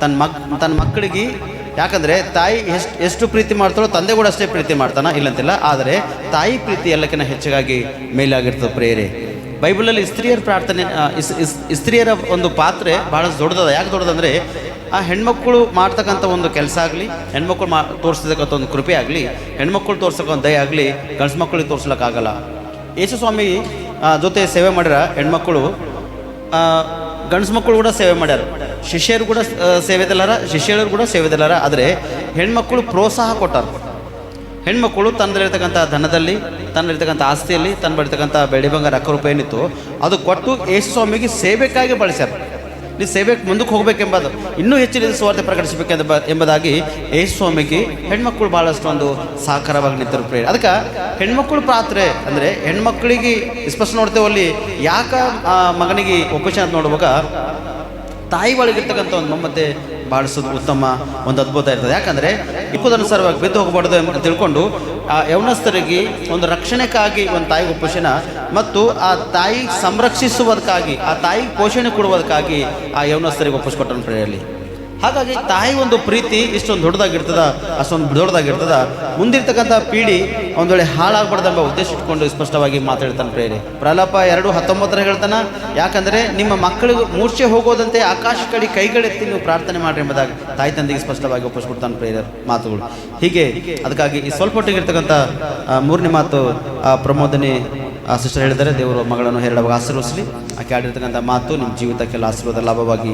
ತನ್ನ ಮಕ್ಕಳಿಗೆ. ಯಾಕಂದರೆ ತಾಯಿ ಎಷ್ಟು ಪ್ರೀತಿ ಮಾಡ್ತಾಳೋ ತಂದೆ ಕೂಡ ಅಷ್ಟೇ ಪ್ರೀತಿ ಮಾಡ್ತಾನೆ, ಇಲ್ಲಂತಿಲ್ಲ. ಆದರೆ ತಾಯಿ ಪ್ರೀತಿ ಎಲ್ಲಕ್ಕಿಂತ ಹೆಚ್ಚಾಗಿ ಮೇಲಾಗಿರ್ತದೆ ಪ್ರೇರೆ. ಬೈಬಲಲ್ಲಿ ಸ್ತ್ರೀಯರ ಪ್ರಾರ್ಥನೆ, ಸ್ತ್ರೀಯರ ಒಂದು ಪಾತ್ರೆ ಭಾಳ ದೊಡ್ಡದ. ಯಾಕೆ ದೊಡ್ಡದಂದರೆ ಆ ಹೆಣ್ಮಕ್ಳು ಮಾಡ್ತಕ್ಕಂಥ ಒಂದು ಕೆಲಸ ಆಗಲಿ, ಹೆಣ್ಮಕ್ಳು ತೋರಿಸ್ತಕ್ಕಂಥ ಒಂದು ಕೃಪೆ ಆಗಲಿ, ಹೆಣ್ಮಕ್ಳು ತೋರ್ಸೋಕ್ಕಂಥ ದಯ ಆಗಲಿ ಗಂಡ್ಸು ಮಕ್ಕಳಿಗೆ ತೋರ್ಸ್ಲಿಕ್ಕಾಗಲ್ಲ. ಯೇಸು ಸ್ವಾಮಿ ಜೊತೆ ಸೇವೆ ಮಾಡ್ಯಾರ ಹೆಣ್ಮಕ್ಳು, ಗಂಡ್ಸು ಮಕ್ಕಳು ಕೂಡ ಸೇವೆ ಮಾಡ್ಯಾರ. ಶಿಷ್ಯರು ಕೂಡ ಸೇವೆದಲ್ಲಾರ, ಶಿಷ್ಯರು ಕೂಡ ಸೇವೆದಲ್ಲಾರ. ಆದರೆ ಹೆಣ್ಮಕ್ಳು ಪ್ರೋತ್ಸಾಹ ಕೊಟ್ಟಾರ. ಹೆಣ್ಮಕ್ಕಳು ತನ್ನಲ್ಲಿರ್ತಕ್ಕಂಥ ಧನದಲ್ಲಿ, ತನ್ನಲ್ಲಿರ್ತಕ್ಕಂಥ ಆಸ್ತಿಯಲ್ಲಿ, ತನ್ನ ಬರ್ತಕ್ಕಂಥ ಬೆಳ್ಳಿ ಬಂಗಾರ ಅಕ್ಕ ರೂಪಾಯಿ ಏನಿತ್ತು ಅದು ಕೊಟ್ಟು ಯೇಸು ಸ್ವಾಮಿಗೆ ಸೇವೆಗಾಗಿ ಬಳಸ್ಯಾರ. ನೀವು ಸೇವೆಗೆ ಮುಂದಕ್ಕೆ ಹೋಗ್ಬೇಕೆಂಬುದು, ಇನ್ನೂ ಹೆಚ್ಚಿನ ಸ್ವಾರ್ಥ ಪ್ರಕಟಿಸಬೇಕೆಂಬುದಾಗಿ ಯೇಸು ಸ್ವಾಮಿಗೆ ಹೆಣ್ಮಕ್ಳು ಭಾಳಷ್ಟು ಒಂದು ಸಹಕಾರವಾಗಿ ನಿಂತರು ಪ್ರೇರ. ಅದಕ್ಕೆ ಹೆಣ್ಮಕ್ಳು ಪಾತ್ರೆ ಅಂದರೆ ಹೆಣ್ಮಕ್ಳಿಗೆ ಸ್ಪಷ್ಟ ನೋಡ್ತೇವೆ. ಅಲ್ಲಿ ಯಾಕೆ ಮಗನಿಗೆ ಒಪ್ಪಿಸಿ ಅಂತ ನೋಡುವಾಗ ತಾಯಿ ಒಳಗಿರ್ತಕ್ಕಂಥ ಒಂದು ಮಮತೆ ಬಾಳಿಸೋದು ಉತ್ತಮ, ಒಂದು ಅದ್ಭುತ ಇರ್ತದೆ. ಯಾಕಂದರೆ ಇಪ್ಪದನುಸಾರವಾಗಿ ಬಿದ್ದು ಹೋಗಬಾರ್ದು ಅಂತ ತಿಳ್ಕೊಂಡು ಆ ಯೌವನಸ್ಥರಿಗೆ ಒಂದು ರಕ್ಷಣೆಗಾಗಿ ಒಂದು ತಾಯಿ ಒಪ್ಪಿಸಿನ ಮತ್ತು ಆ ತಾಯಿ ಸಂರಕ್ಷಿಸುವುದಕ್ಕಾಗಿ, ಆ ತಾಯಿ ಪೋಷಣೆ ಕೊಡುವುದಕ್ಕಾಗಿ ಆ ಯೌವನಸ್ಥರಿಗೆ ಒಪ್ಪಿಸ್ಕೊಟ್ಟನು ಪ್ರೇರಲ್ಲಿ. ಹಾಗಾಗಿ ತಾಯಿ ಒಂದು ಪ್ರೀತಿ ಇಷ್ಟೊಂದು ದೊಡ್ಡದಾಗಿರ್ತದ, ಅಷ್ಟೊಂದು ದೊಡ್ಡದಾಗಿರ್ತದ. ಮುಂದಿರ್ತಕ್ಕಂಥ ಪೀಳಿ ಒಂದು ವೇಳೆ ಹಾಳಾಗಬಾರ್ದೆಂಬ ಉದ್ದೇಶ ಇಟ್ಕೊಂಡು ಸ್ಪಷ್ಟವಾಗಿ ಮಾತಾಡ್ತಾನೆ ಪ್ರೇರೆ. ಪ್ರಲಾಪ 2:19 ಹೇಳ್ತಾನೆ, ಯಾಕಂದರೆ ನಿಮ್ಮ ಮಕ್ಕಳಿಗೆ ಮೂರ್ಛೆ ಹೋಗೋದಂತೆ ಆಕಾಶ ಕಡೆ ಕೈಗಳೆತ್ತಿ ನೀವು ಪ್ರಾರ್ಥನೆ ಮಾಡಿರಿ ಎಂಬುದಾಗಿ ತಾಯಿ ತಂದೆಗೆ ಸ್ಪಷ್ಟವಾಗಿ ಒಪ್ಪಿಸ್ಬಿಡ್ತಾನೆ ಪ್ರೇರ ಮಾತುಗಳು. ಹೀಗೆ ಅದಕ್ಕಾಗಿ ಈ ಸ್ವಲ್ಪಟ್ಟಿಗಿರ್ತಕ್ಕಂಥ ಮೂರನೇ ಮಾತು ಪ್ರಮೋದನೆ ಆ ಸಿಸ್ಟರ್ ಹೇಳಿದರೆ ದೇವರು ಮಗಳನ್ನು ಹೇರಳವಾಗಿ ಆಶೀರ್ವದಿಸಲಿ. ಆಕೆ ಆಡಿರ್ತಕ್ಕಂಥ ಮಾತು ನಿಮ್ಮ ಜೀವಿತಕ್ಕೆಲ್ಲ ಆಶೀರ್ವಾದ ಲಾಭವಾಗಿ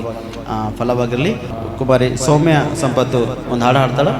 ಫಲವಾಗಿರಲಿ. ಕುಮಾರಿ ಸೌಮ್ಯ ಸಂಪತ್ತು ಒಂದು ಹಾಡು ಹಾಡ್ತಾಳೆ.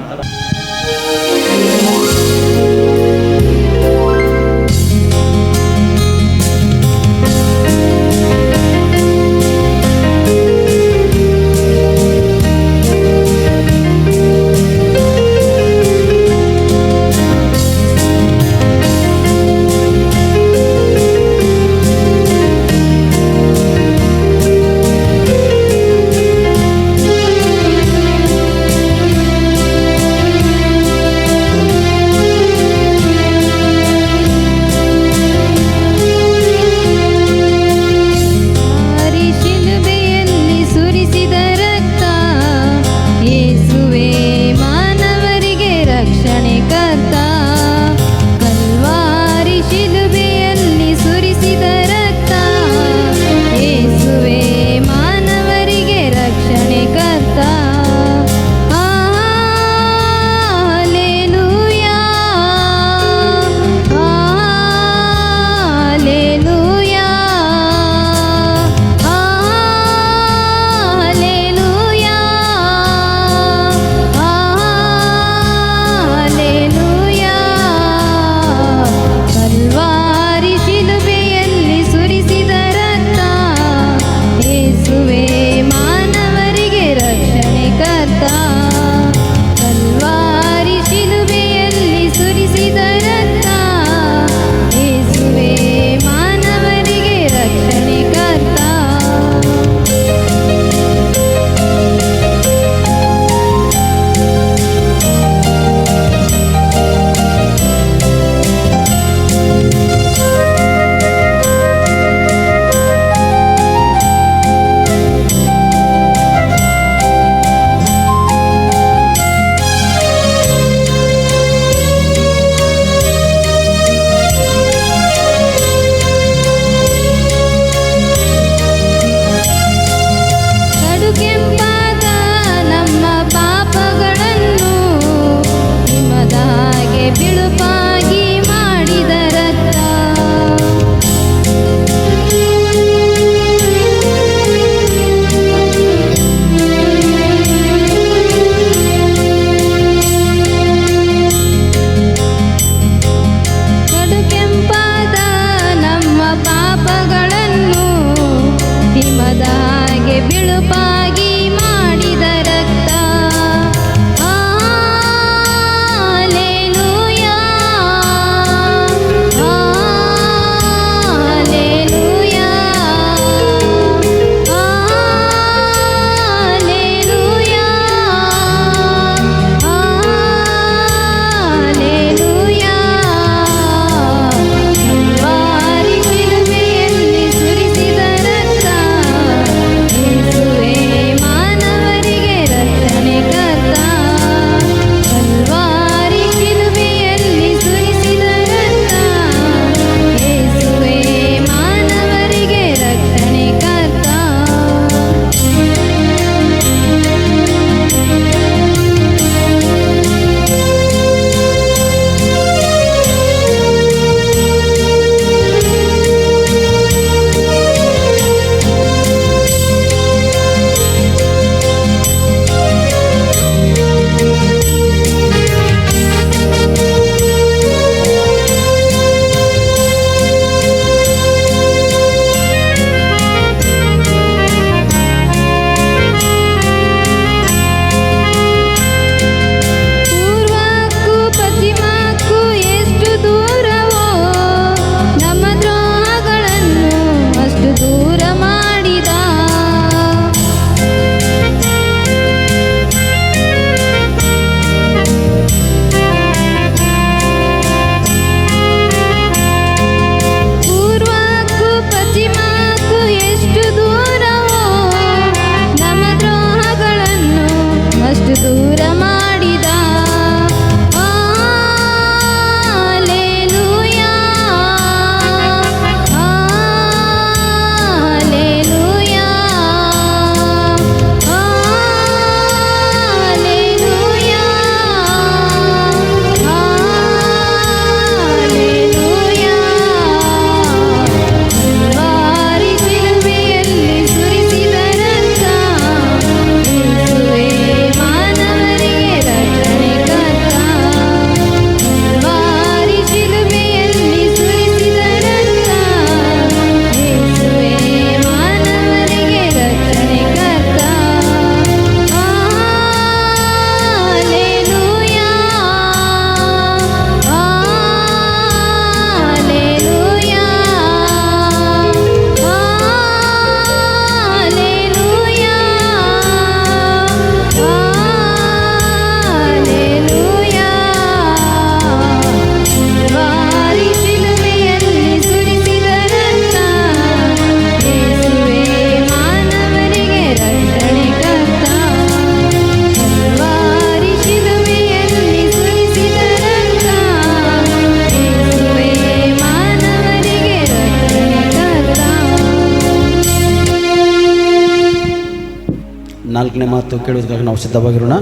4ನೇ ಮಾತು ಕೇಳುವುದಕ್ಕಾಗಿ ನಾವು ಸಿದ್ಧವಾಗಿರೋಣ.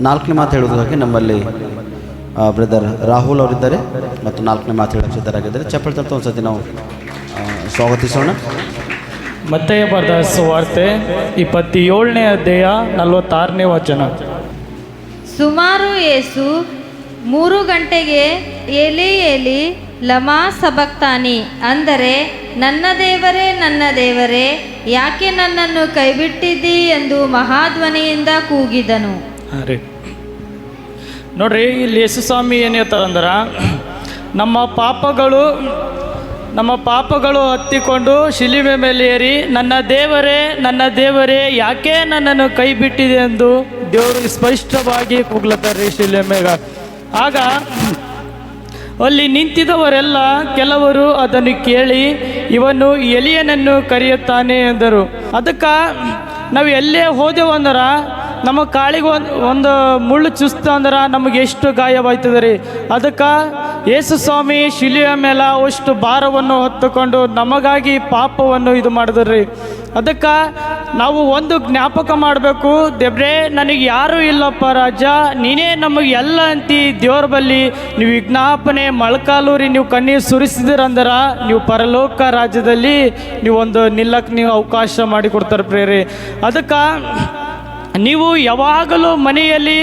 4ನೇ ಮಾತು ಹೇಳುವುದಕ್ಕಾಗಿ ನಮ್ಮಲ್ಲಿ ಬ್ರದರ್ ರಾಹುಲ್ ಅವರಿದ್ದಾರೆ ಮತ್ತು 4ನೇ ಮಾತು ಹೇಳಕ್ಕೆ ಸಿದ್ಧರಾಗಿದ್ದಾರೆ. ಚಪ್ಪಲ್ ತರ್ತ ಒಂದು ಸತಿ ನಾವು ಸ್ವಾಗತಿಸೋಣ. ಮತ್ತಾಯ ಬರೆದ ಸುವಾರ್ತೆ 27ನೇ ಅಧ್ಯಾಯ 46ನೇ ವಚನ. ಸುಮಾರು ಯೇಸು 3 ಗಂಟೆಗೆ ಏಲಿ ಏಲಿ ಲಮಾ ಸಬಕ್ತಾನಿ ಅಂದರೆ ನನ್ನ ದೇವರೇ ಯಾಕೆ ನನ್ನನ್ನು ಕೈಬಿಟ್ಟಿದ್ದೀ ಎಂದು ಮಹಾಧ್ವನಿಯಿಂದ ಕೂಗಿದನು. ಹಾಂ ರೀ, ನೋಡ್ರಿ, ಇಲ್ಲಿ ಯೇಸು ಸ್ವಾಮಿ ಏನು ಹೇಳ್ತಾರಂದ್ರೆ, ನಮ್ಮ ಪಾಪಗಳು ಹತ್ತಿಕೊಂಡು ಶಿಲುಬೆ ಮೇಲೆ ಏರಿ ನನ್ನ ದೇವರೇ ಯಾಕೆ ನನ್ನನ್ನು ಕೈ ಬಿಟ್ಟಿದೆ ಎಂದು ದೇವರು ಸ್ಪಷ್ಟವಾಗಿ ಕೂಗ್ಲತ್ತಾರೆ ಶಿಲುಬೆ ಮೇಗ. ಆಗ ಅಲ್ಲಿ ನಿಂತಿದ್ದವರೆಲ್ಲ ಕೆಲವರು ಅದನ್ನು ಕೇಳಿ ಇವನು ಎಲಿಯನನ್ನು ಕರೆಯುತ್ತಾನೆ ಎಂದರು. ಅದಕ್ಕೆ ನಾವು ಎಲ್ಲೇ ಹೋದೆವಂದ್ರೆ ನಮ್ಮ ಕಾಳಿಗೆ ಒಂದು ಮುಳ್ಳು ಚುಸ್ತು ಅಂದ್ರೆ ನಮಗೆ ಎಷ್ಟು ಗಾಯವಾಯ್ತದೆ ರೀ. ಅದಕ್ಕೆ ಯೇಸು ಸ್ವಾಮಿ ಶಿಲುಬೆ ಮೇಲೆ ಅಷ್ಟು ಭಾರವನ್ನು ಹೊತ್ತುಕೊಂಡು ನಮಗಾಗಿ ಪಾಪವನ್ನು ಇದು ಮಾಡಿದ್ರಿ. ಅದಕ್ಕೆ ನಾವು ಒಂದು ಜ್ಞಾಪಕ ಮಾಡಬೇಕು, ದೇವ್ರೇ ನನಗೆ ಯಾರೂ ಇಲ್ಲಪ್ಪ ರಾಜ, ನೀನೇ ನಮಗೆ ಎಲ್ಲ ಅಂತಿ ದೇವ್ರ ಬಲ್ಲಿ ನೀವು ವಿಜ್ಞಾಪನೆ ಮೊಳಕಾಲೂರಿ ನೀವು ಕಣ್ಣೀರು ಸುರಿಸಿದಿರಂದ್ರೆ ನೀವು ಪರಲೋಕ ರಾಜ್ಯದಲ್ಲಿ ನೀವು ಒಂದು ನಿಲ್ಲಕ್ಕೆ ನೀವು ಅವಕಾಶ ಮಾಡಿಕೊಡ್ತಾರೆ ಪ್ರೇರಿ. ಅದಕ್ಕೆ ನೀವು ಯಾವಾಗಲೂ ಮನೆಯಲ್ಲಿ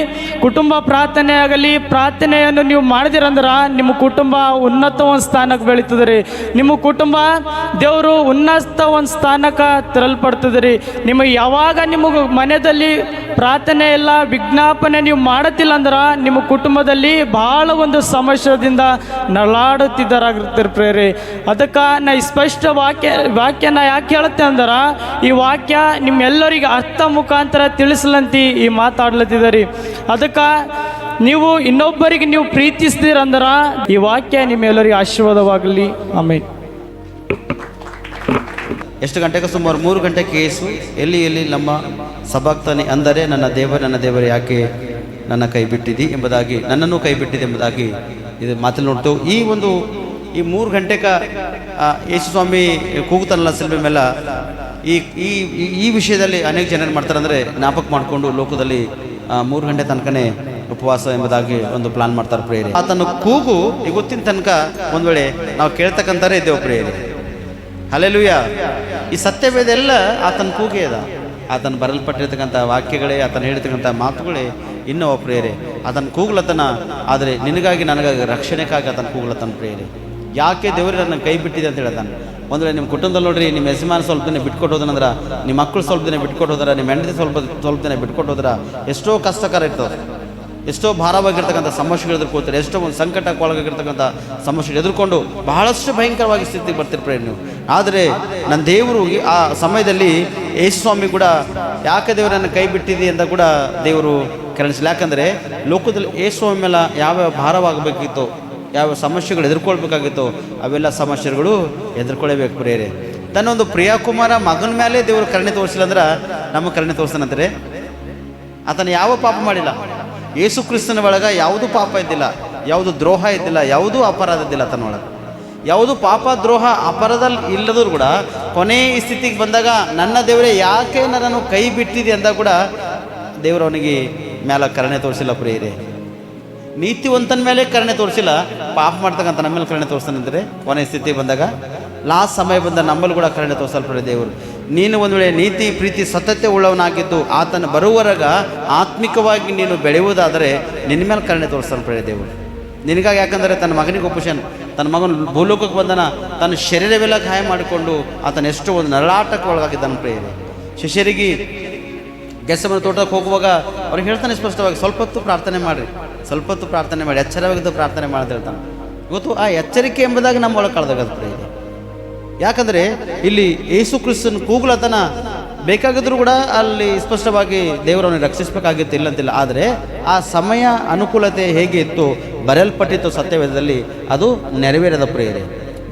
ಕುಟುಂಬ ಪ್ರಾರ್ಥನೆ ಆಗಲಿ ಪ್ರಾರ್ಥನೆಯನ್ನು ನೀವು ಮಾಡಿದಿರಂದ್ರೆ ನಿಮ್ಮ ಕುಟುಂಬ ಉನ್ನತ ಒಂದು ಸ್ಥಾನಕ್ಕೆ ಬೆಳೀತದೆ ರೀ. ನಿಮ್ಮ ಕುಟುಂಬ ದೇವರು ಉನ್ನತ ಒಂದು ಸ್ಥಾನಕ್ಕೆ ತರಲ್ಪಡ್ತದೆ ರೀ. ನಿಮಗೆ ಯಾವಾಗ ನಿಮಗೆ ಮನೆಯಲ್ಲಿ ಪ್ರಾರ್ಥನೆ ಇಲ್ಲ ವಿಜ್ಞಾಪನೆ ನೀವು ಮಾಡತ್ತಿಲ್ಲ ಅಂದ್ರೆ ನಿಮ್ಮ ಕುಟುಂಬದಲ್ಲಿ ಭಾಳ ಒಂದು ಸಮಸ್ಯೆದಿಂದ ನರಳಾಡುತ್ತಿದ್ದಾರಾಗಿರ್ತೀರಿ ಪ್ರೇರಿ. ಅದಕ್ಕೆ ನಾ ಸ್ಪಷ್ಟ ವಾಕ್ಯನ ಯಾಕೆ ಹೇಳುತ್ತೆ ಅಂದ್ರೆ ಈ ವಾಕ್ಯ ನಿಮ್ಮೆಲ್ಲರಿಗೆ ಅರ್ಥ ಮುಖಾಂತರ ತಿಳಿಸ್ಲಂತಿ ಈ ಮಾತಾಡ್ಲತ್ತಿದ್ದಾರೆ. ಅದಕ್ಕೆ ನೀವು ಇನ್ನೊಬ್ಬರಿಗೆ ನೀವು ಪ್ರೀತಿಸ್ತೀರಂದ್ರೆ ಈ ವಾಕ್ಯ ನಿಮ್ಮೆಲ್ಲರಿಗೆ ಆಶೀರ್ವಾದವಾಗಲಿ. ಆಮೇಲೆ ಎಷ್ಟು ಗಂಟೆಗೆ? ಸುಮಾರು 3 ಗಂಟೆಗೆ ಯೇಸು ಎಲ್ಲಿ ನಮ್ಮ ಸಬಕ್ತಾನೆ ಅಂದರೆ ನನ್ನ ದೇವರೇ ಯಾಕೆ ನನ್ನ ಕೈ ಬಿಟ್ಟಿದ್ದಿ ಎಂಬುದಾಗಿ, ನನ್ನನ್ನು ಕೈ ಬಿಟ್ಟಿದೆ ಎಂಬುದಾಗಿ ಇದು ಮಾತಲ್ಲಿ ನೋಡ್ತೇವೆ. ಈ 3 ಗಂಟೆಗೆ ಯೇಸು ಸ್ವಾಮಿ ಕೂಗುತ್ತಾನಲ್ಲ ಶಿಲುಬೆ ಮೇಲೆ, ಈ ವಿಷಯದಲ್ಲಿ ಅನೇಕ ಜನ ಏನು ಮಾಡ್ತಾರೆ ಅಂದರೆ ಜ್ಞಾಪಕ ಮಾಡಿಕೊಂಡು ಲೋಕದಲ್ಲಿ 3 ಗಂಟೆ ತನಕನೇ ಉಪವಾಸ ಎಂಬುದಾಗಿ ಒಂದು ಪ್ಲಾನ್ ಮಾಡ್ತಾರೆ ಪ್ರೇರಿ. ಆತನ ಕೂಗು ಇವತ್ತಿನ ತನಕ ಒಂದು ವೇಳೆ ನಾವು ಕೇಳ್ತಕ್ಕಂಥರೇ ಇದ್ದೇವೆ ಪ್ರೇರಿ. ಹಲ್ಲೆಲೂಯಾ. ಈ ಸತ್ಯವೇದ ಎಲ್ಲ ಆತನ ಕೂಗೇ ಅದ. ಆತನ ಬರಲ್ಪಟ್ಟಿರ್ತಕ್ಕಂಥ ವಾಕ್ಯಗಳೇ, ಆತನ ಹೇಳಿರ್ತಕ್ಕಂಥ ಮಾತುಗಳೇ ಇನ್ನೂ ಪ್ರೇರೆ. ಆತನ ಕೂಗ್ಲತನ, ಆದರೆ ನಿನಗಾಗಿ ನನಗಾಗಿ ರಕ್ಷಣೆಗಾಗಿ ಆತನ ಕೂಗ್ಲತನ ಪ್ರೇರೆ. ಯಾಕೆ ದೇವರು ನನ್ನ ಕೈ ಬಿಟ್ಟಿದೆ ಅಂತ ಹೇಳ್ತಾನೆ. ಒಂದು ವೇಳೆ ನಿಮ್ಮ ಕುಟುಂಬದಲ್ಲಿ ನೋಡ್ರಿ, ನಿಮ್ಮ ಯಜಮಾನ ಸ್ವಲ್ಪ ದಿನ ಬಿಟ್ಕೊಟ್ಟು ಹೋದನಂದ್ರೆ, ನಿಮ್ಮ ಮಕ್ಕಳು ಸ್ವಲ್ಪ ದಿನ ಬಿಟ್ಕೊಟ್ಟು ಹೋದ್ರೆ, ನಿಮ್ಮ ಹೆಂಡತಿ ಸ್ವಲ್ಪ ದಿನ ಬಿಟ್ಕೊಟ್ಟು ಹೋದ್ರೆ ಎಷ್ಟೋ ಕಷ್ಟಕರ ಇರ್ತದೆ. ಎಷ್ಟೋ ಭಾರವಾಗಿರ್ತಕ್ಕಂಥ ಸಮಸ್ಯೆಗಳು ಎದುರ್ಕೋತಾರೆ. ಎಷ್ಟೋ ಒಂದು ಸಂಕಟಕ್ಕೆ ಒಳಗಾಗಿರ್ತಕ್ಕಂಥ ಸಮಸ್ಯೆಗಳು ಎದುರ್ಕೊಂಡು ಬಹಳಷ್ಟು ಭಯಂಕರವಾಗಿ ಸ್ಥಿತಿಗೆ ಬರ್ತಿರ್ತೀರಿ ನೀವು. ಆದರೆ ನನ್ನ ದೇವರು ಆ ಸಮಯದಲ್ಲಿ ಯೇಸು ಸ್ವಾಮಿ ಕೂಡ ಯಾಕೆ ದೇವರನ್ನು ಕೈ ಬಿಟ್ಟಿದೆ ಅಂತ ಕೂಡ ದೇವರು ಕರೆಣಿಸಲಿ. ಯಾಕಂದರೆ ಲೋಕದಲ್ಲಿ ಯೇಸು ಸ್ವಾಮಿ ಮೇಲೆ ಯಾವ್ಯಾವ ಭಾರವಾಗಬೇಕಿತ್ತು, ಯಾವ ಸಮಸ್ಯೆಗಳು ಎದುರ್ಕೊಳ್ಬೇಕಾಗಿತ್ತು, ಅವೆಲ್ಲ ಸಮಸ್ಯೆಗಳು ಎದುರ್ಕೊಳ್ಳೇಬೇಕು ಪ್ರಿಯರೇ. ತನ್ನೊಂದು ಪ್ರಿಯಕುಮಾರ ಮಗನ ಮೇಲೆ ದೇವರು ಕರುಣೆ ತೋರಿಸಿಲ್ಲ ಅಂದ್ರೆ ನಮ್ಮ ಕರುಣೆ ತೋರಿಸ್ತಾನಂತಾರೆ. ಆತನ ಯಾವ ಪಾಪ ಮಾಡಿಲ್ಲ. ಯೇಸು ಕ್ರಿಸ್ತನ ಒಳಗೆ ಯಾವುದೂ ಪಾಪ ಇದ್ದಿಲ್ಲ, ಯಾವುದು ದ್ರೋಹ ಇದ್ದಿಲ್ಲ, ಯಾವುದೂ ಅಪರಾಧ ಇದ್ದಿಲ್ಲ. ಆತನ ಒಳಗೆ ಯಾವುದು ಪಾಪ ದ್ರೋಹ ಅಪರಾಧದಲ್ಲಿ ಇಲ್ಲದರೂ ಕೂಡ ಕೊನೆ ಸ್ಥಿತಿಗೆ ಬಂದಾಗ ನನ್ನ ದೇವರೇ ಯಾಕೆ ನನ್ನನ್ನು ಕೈ ಬಿಟ್ಟಿದೆ ಅಂತ ಕೂಡ ದೇವರು ಅವನಿಗೆ ಮೇಲೆ ಕರುಣೆ ತೋರಿಸಿಲ್ಲ ಪ್ರಿಯರೇ. ನೀತಿವಂತನ ಮೇಲೆ ಕರುಣೆ ತೋರಿಸಿಲ್ಲ, ಪಾಪ ಮಾಡ್ತಕ್ಕಂಥ ನಮ್ಮ ಮೇಲೆ ಕರುಣೆ ತೋರಿಸ್ತಾನಂದರೆ ಕೊನೆ ಸ್ಥಿತಿ ಬಂದಾಗ, ಲಾಸ್ಟ್ ಸಮಯ ಬಂದ ನಮ್ಮಲ್ಲಿ ಕೂಡ ಕರುಣೆ ತೋರಿಸಲ್ಪಡೆ ದೇವರು. ನೀನು ಒಂದು ವೇಳೆ ನೀತಿ ಪ್ರೀತಿ ಸತತೆ ಉಳ್ಳವನಾಗಿದ್ದು ಆತನ ಬರುವವರೆಗ ಆತ್ಮಿಕವಾಗಿ ನೀನು ಬೆಳೆಯುವುದಾದರೆ ನಿನ್ನ ಮೇಲೆ ಕರುಣೆ ತೋರಿಸಲ್ಪಡೆ ದೇವರು ನಿನಗಾಗಿ. ಯಾಕಂದರೆ ತನ್ನ ಮಗನಿಗೆ ಒಪ್ಪುಷನ್, ತನ್ನ ಮಗನ ಭೂಲೋಕಕ್ಕೆ ಬಂದನ, ತನ್ನ ಶರೀರವೆಲ್ಲ ಗಾಯ ಮಾಡಿಕೊಂಡು ಆತನ ಎಷ್ಟು ಒಂದು ನರಳಾಟಕ್ಕೆ ಒಳಗಾಗಿದ್ದಾನೆ ಪ್ರೇರೆ. ಶಿಷ್ಯರಿಗೆ ಗೆಸಮನ ತೋಟಕ್ಕೆ ಹೋಗುವಾಗ ಅವ್ರಿಗೆ ಹೇಳ್ತಾನೆ ಸ್ಪಷ್ಟವಾಗಿ, ಸ್ವಲ್ಪ ಹೊತ್ತು ಪ್ರಾರ್ಥನೆ ಮಾಡಿ ಎಚ್ಚರವಾಗಿದ್ದು ಪ್ರಾರ್ಥನೆ ಮಾಡ್ತಾ ಹೇಳ್ತಾನೆ. ಇವತ್ತು ಆ ಎಚ್ಚರಿಕೆ ಎಂಬುದಾಗಿ ನಮ್ಮ ಒಳಗೆ ಕಳೆದಾಗದು ಪ್ರೇರೆ. ಯಾಕಂದರೆ ಇಲ್ಲಿ ಯೇಸು ಕ್ರಿಸ್ತನ ಕೂಗುಲತನ ಬೇಕಾಗಿದ್ರೂ ಕೂಡ ಅಲ್ಲಿ ಸ್ಪಷ್ಟವಾಗಿ ದೇವರನ್ನು ರಕ್ಷಿಸಬೇಕಾಗಿತ್ತು, ಇಲ್ಲಂತಿಲ್ಲ. ಆದರೆ ಆ ಸಮಯ ಅನುಕೂಲತೆ ಹೇಗೆ ಇತ್ತು, ಬರೆಯಲ್ಪಟ್ಟಿತ್ತು ಸತ್ಯವೇದದಲ್ಲಿ, ಅದು ನೆರವೇರದ ಪ್ರೇರೆ.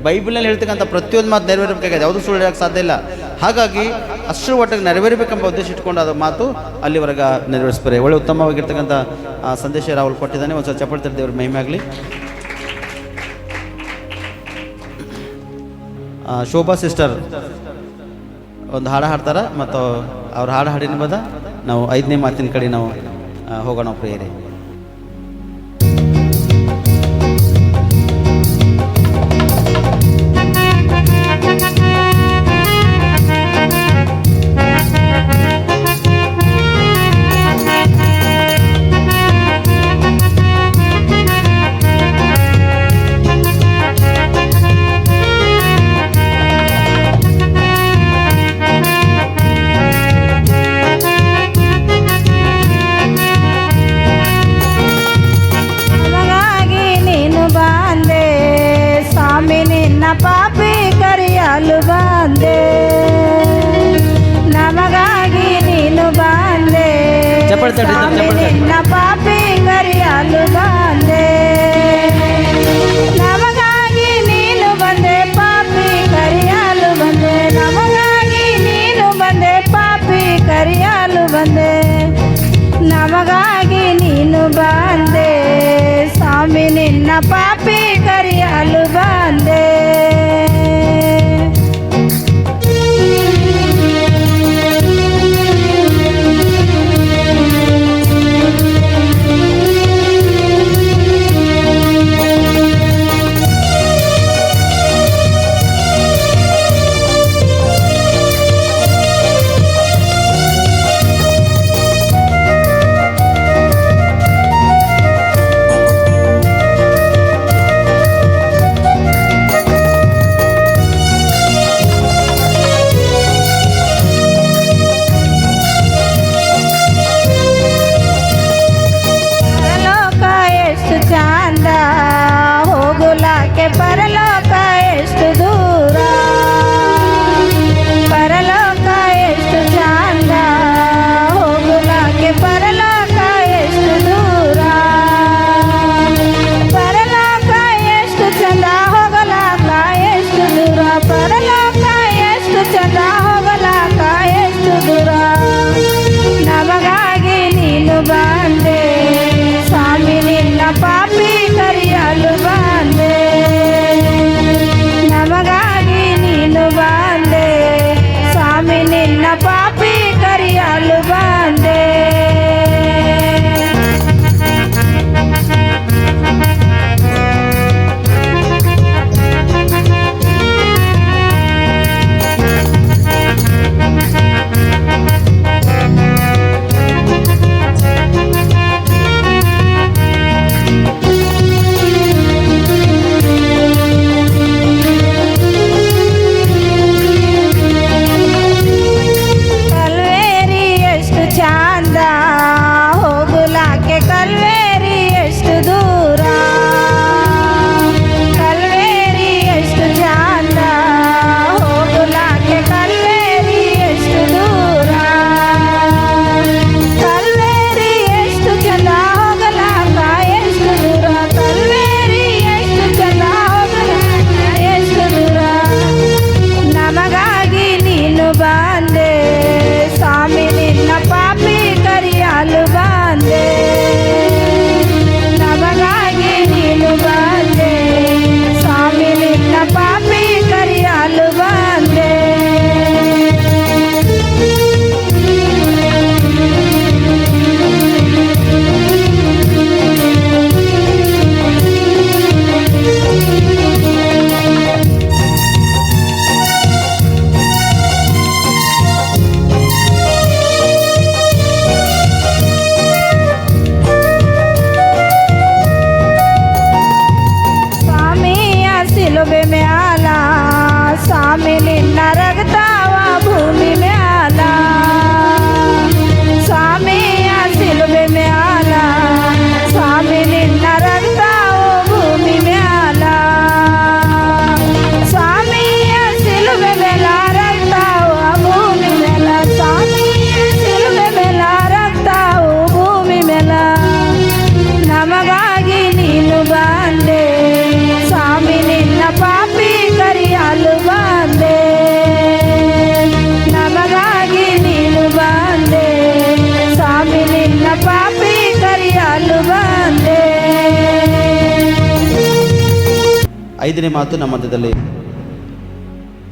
ಬೈಬಲ್ನಲ್ಲಿ ಹೇಳ್ತಕ್ಕಂಥ ಪ್ರತಿಯೊಂದು ಮಾತು ನೆರವೇರಬೇಕಾಗಿದೆ, ಯಾವುದು ಸುಳ್ಳು ಹೇಳೋಕ್ಕೆ ಸಾಧ್ಯ ಇಲ್ಲ. ಹಾಗಾಗಿ ಅಷ್ಟರ ಒಟ್ಟಿಗೆ ನೆರವೇರಬೇಕೆಂಬ ಉದ್ದೇಶ ಇಟ್ಕೊಂಡು ಅದು ಮಾತು ಅಲ್ಲಿವರೆಗೆ ನೆರವೇರಿಸ್ತಾರೆ. ಒಳ್ಳೆ ಉತ್ತಮವಾಗಿರ್ತಕ್ಕಂಥ ಸಂದೇಶ ರಾಹುಲ್ ಕೊಟ್ಟಿದ್ದಾನೆ. ಒಂದು ಸ್ವಲ್ಪ ಚಪ್ಪಳ್ತಾರೆ, ದೇವ್ರ ಮಹಿಮೆ ಆಗಲಿ. ಶೋಭಾ ಸಿಸ್ಟರ್ ಒಂದು ಹಾಡು ಹಾಡ್ತಾರೆ ಮತ್ತು ಅವ್ರ ಹಾಡು ಹಾಡಿನ ಬದ ನಾವು 5ನೇ ಮಾತಿನ ಕಡೆ ನಾವು ಹೋಗೋಣ ಪ್ರಿಯರೇ. ನಮಗಾಗಿ ನೀನು ಬಂದೆ ಸ್ವಾಮಿ, ನಿನ್ನ ಪಾಪಿ ಕರೆಯಲು ಬಂದೆ. ನಮಗಾಗಿ ನೀನು ಬಂದೆ ಚಪ್ಪಾಳೆ ತಟ್ಟಿ, ಸ್ವಾಮಿ, ಚಪ್ಪಾಳೆ ತಟ್ಟಿ. ನಿನ್ನ ಪಾಪಿ ಕರೆಯಲು ಬಂದೆ. ನಮಗಾಗಿ ನೀನು ಬಂದೆ ಪಾಪಿ ಕರೆಯಲು ಬಂದೆ. ನಮಗಾಗಿ ನೀನು ಬಂದೆ ಪಾಪಿ ಕರೆಯಲು ಬಂದೆ. ನಮಗಾಗಿ ನೀನು ಬಂದೆ ಸ್ವಾಮಿ, ನಿನ್ನ ಪಾಪಿ ಕರೆಯಲು ಬಂದೆ. ಪರಲೋಕ ಎಷ್ಟು ಚಂದ, ಹೋಗುಲಾಕೆ ಪರಲೋಕ ಎಷ್ಟು ದೂರ. ಪರಲೋಕ ಎಷ್ಟು ಚಂದ, ಹೋಗುಲಾಕೆ ಪರಲೋಕ ಎಷ್ಟು ದೂರ. ಪರಲೋಕ ಎಷ್ಟು ಚಂದ, ಹೋಗಲಾಕ ಎಷ್ಟು ದೂರ. ಪರಲೋಕ ಎಷ್ಟು ಚಂದ, ಹೋಗಲಾಕ ಎಷ್ಟು ದೂರ. ನಮಗಾಗಿ ನೀನು ಬಂದೆ ಸ್ವಾಮಿ, ನಿನ್ನ ಪಾಪಿ ಕರೆಯಲು ಬಂದೆ. ನಮಗಾಗಿ ನೀನು ಬಂದೆ ಸ್ವಾಮಿ, ನಿನ್ನ ಪಾಪಿ ಕರೆಯಲು ಬಂದೆ. ಕಲ್ವೇರಿ ಎಷ್ಟು ಚಂದ, ಹೋಗುಲಾಕೆ ಕಲ್ವೇರಿ ಎಷ್ಟು ದೂರ. ಕಲ್ವೇರಿ ಎಷ್ಟು ಚಂದ, ಹೋಗುಲಾಕೆ ಕಲ್ವೇರಿ ಎಷ್ಟು ದೂರ. ಕಲ್ವೇರಿ ಎಷ್ಟು ಚಂದ, ಹೋಗಲಾಕ ಎಷ್ಟು ದೂರ. ಕಲ್ವೇರಿ ಎಷ್ಟು ಚಂದ, ಹೋಗಲಾಕ ಎಷ್ಟು ದೂರ. ನಮಗಾಗಿ ನೀನು ಬಂದೆ ಸ್ವಾಮಿ, ನಿನ್ನ ಪಾಪಿ ಕರೆಯಲು ಬಂದೆ. ನಮಗಾಗಿ ನೀನು ಬಂದೆ ಸ್ವಾಮಿ, ನಿನ್ನ ಪಾಪಿ ಕರೆಯಲು ಬಂದೆ. ಸ್ವಾಮಿಯ ಸಿಲುಬೆ ಮ್ಯಾಲ, ಸ್ವಾಮಿ ನಿನ್ನ ರಗತಾವ ಭೂಮಿ ಮ್ಯಾಲ. ಸ್ವಾಮಿಯ ಸಿಲುಬೆ ಮ್ಯಾಲ, ಸ್ವಾಮಿ ನಿನ್ನ ರಗತಾವ ಭೂಮಿ ಮ್ಯಾಲ. ಸ್ವಾಮಿಯ ಸಿಲುಬೆ ಮ್ಯಾಲ ರಗತಾವ ಭೂಮಿ ಮ್ಯಾಲ. ಸ್ವಾಮಿಯ ಸಿಲುಬೆ ಮ್ಯಾಲ ರಗತಾವ ಭೂಮಿ ಮ್ಯಾಲ. ನಮಗಾಗಿ ನೀನು ಬಂದೆ ಸ್ವಾಮಿ, ನಿನ್ನ ಪಾಪಿ ಕರೆಯಲು ಬಂದೆ. ನಮಗಾಗಿ ನೀನು ಬಂದೆ ಸ್ವಾಮಿ, ನಿನ್ನ ಪಾಪಿ ಕರೆಯಲು ಬಂದೆ. 5ನೇ ಮಾತು ನಮ್ಮ ಮಧ್ಯದಲ್ಲಿ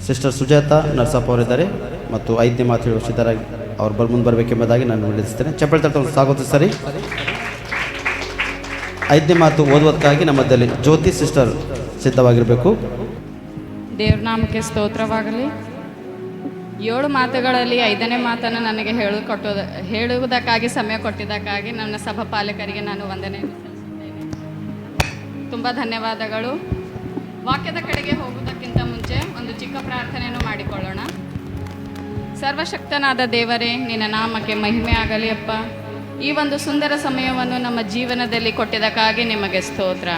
ಸಿಸ್ಟರ್ ಸುಜಾತ ನರಸಪ್ಪ ಅವರಿದ್ದಾರೆ ಮತ್ತು 5ನೇ ಮಾತು ಹೇಳುವ ಸಿದ್ಧರಾಗಿ ಅವ್ರು ಮುಂದೆ ಬರಬೇಕೆಂಬುದಾಗಿ ನಾನು ವಿನಂತಿಸ್ತೇನೆ. ಚಪ್ಪಲಿ ತಟ್ಟು ಸ್ವಾಗತ ಸರಿ. 5ನೇ ಮಾತು ಓದುವುದಕ್ಕಾಗಿ ನಮ್ಮದಲ್ಲಿ ಜ್ಯೋತಿ ಸಿಸ್ಟರ್ ಸಿದ್ಧವಾಗಿರಬೇಕು. ದೇವ್ರ ನಾಮಕ್ಕೆ ಸ್ತೋತ್ರವಾಗಲಿ. 7 ಮಾತುಗಳಲ್ಲಿ 5ನೇ ಮಾತನ್ನು ನನಗೆ ಹೇಳುವುದಕ್ಕಾಗಿ ಸಮಯ ಕೊಟ್ಟಿದ್ದಕ್ಕಾಗಿ ನನ್ನ ಸಭಾಪಾಲಕರಿಗೆ ನಾನು ವಂದನೆ ತುಂಬ ಧನ್ಯವಾದಗಳು. ವಾಕ್ಯದ ಕಡೆಗೆ ಹೋಗುವುದಕ್ಕಿಂತ ಮುಂಚೆ ಒಂದು ಚಿಕ್ಕ ಪ್ರಾರ್ಥನೆಯನ್ನು ಮಾಡಿಕೊಳ್ಳೋಣ. ಸರ್ವಶಕ್ತನಾದ ದೇವರೇ, ನಿನ್ನ ನಾಮಕ್ಕೆ ಮಹಿಮೆ ಆಗಲಿ ಅಪ್ಪ. ಈ ಒಂದು ಸುಂದರ ಸಮಯವನ್ನು ನಮ್ಮ ಜೀವನದಲ್ಲಿ ಕೊಟ್ಟಿದ್ದಕ್ಕಾಗಿ ನಿಮಗೆ ಸ್ತೋತ್ರ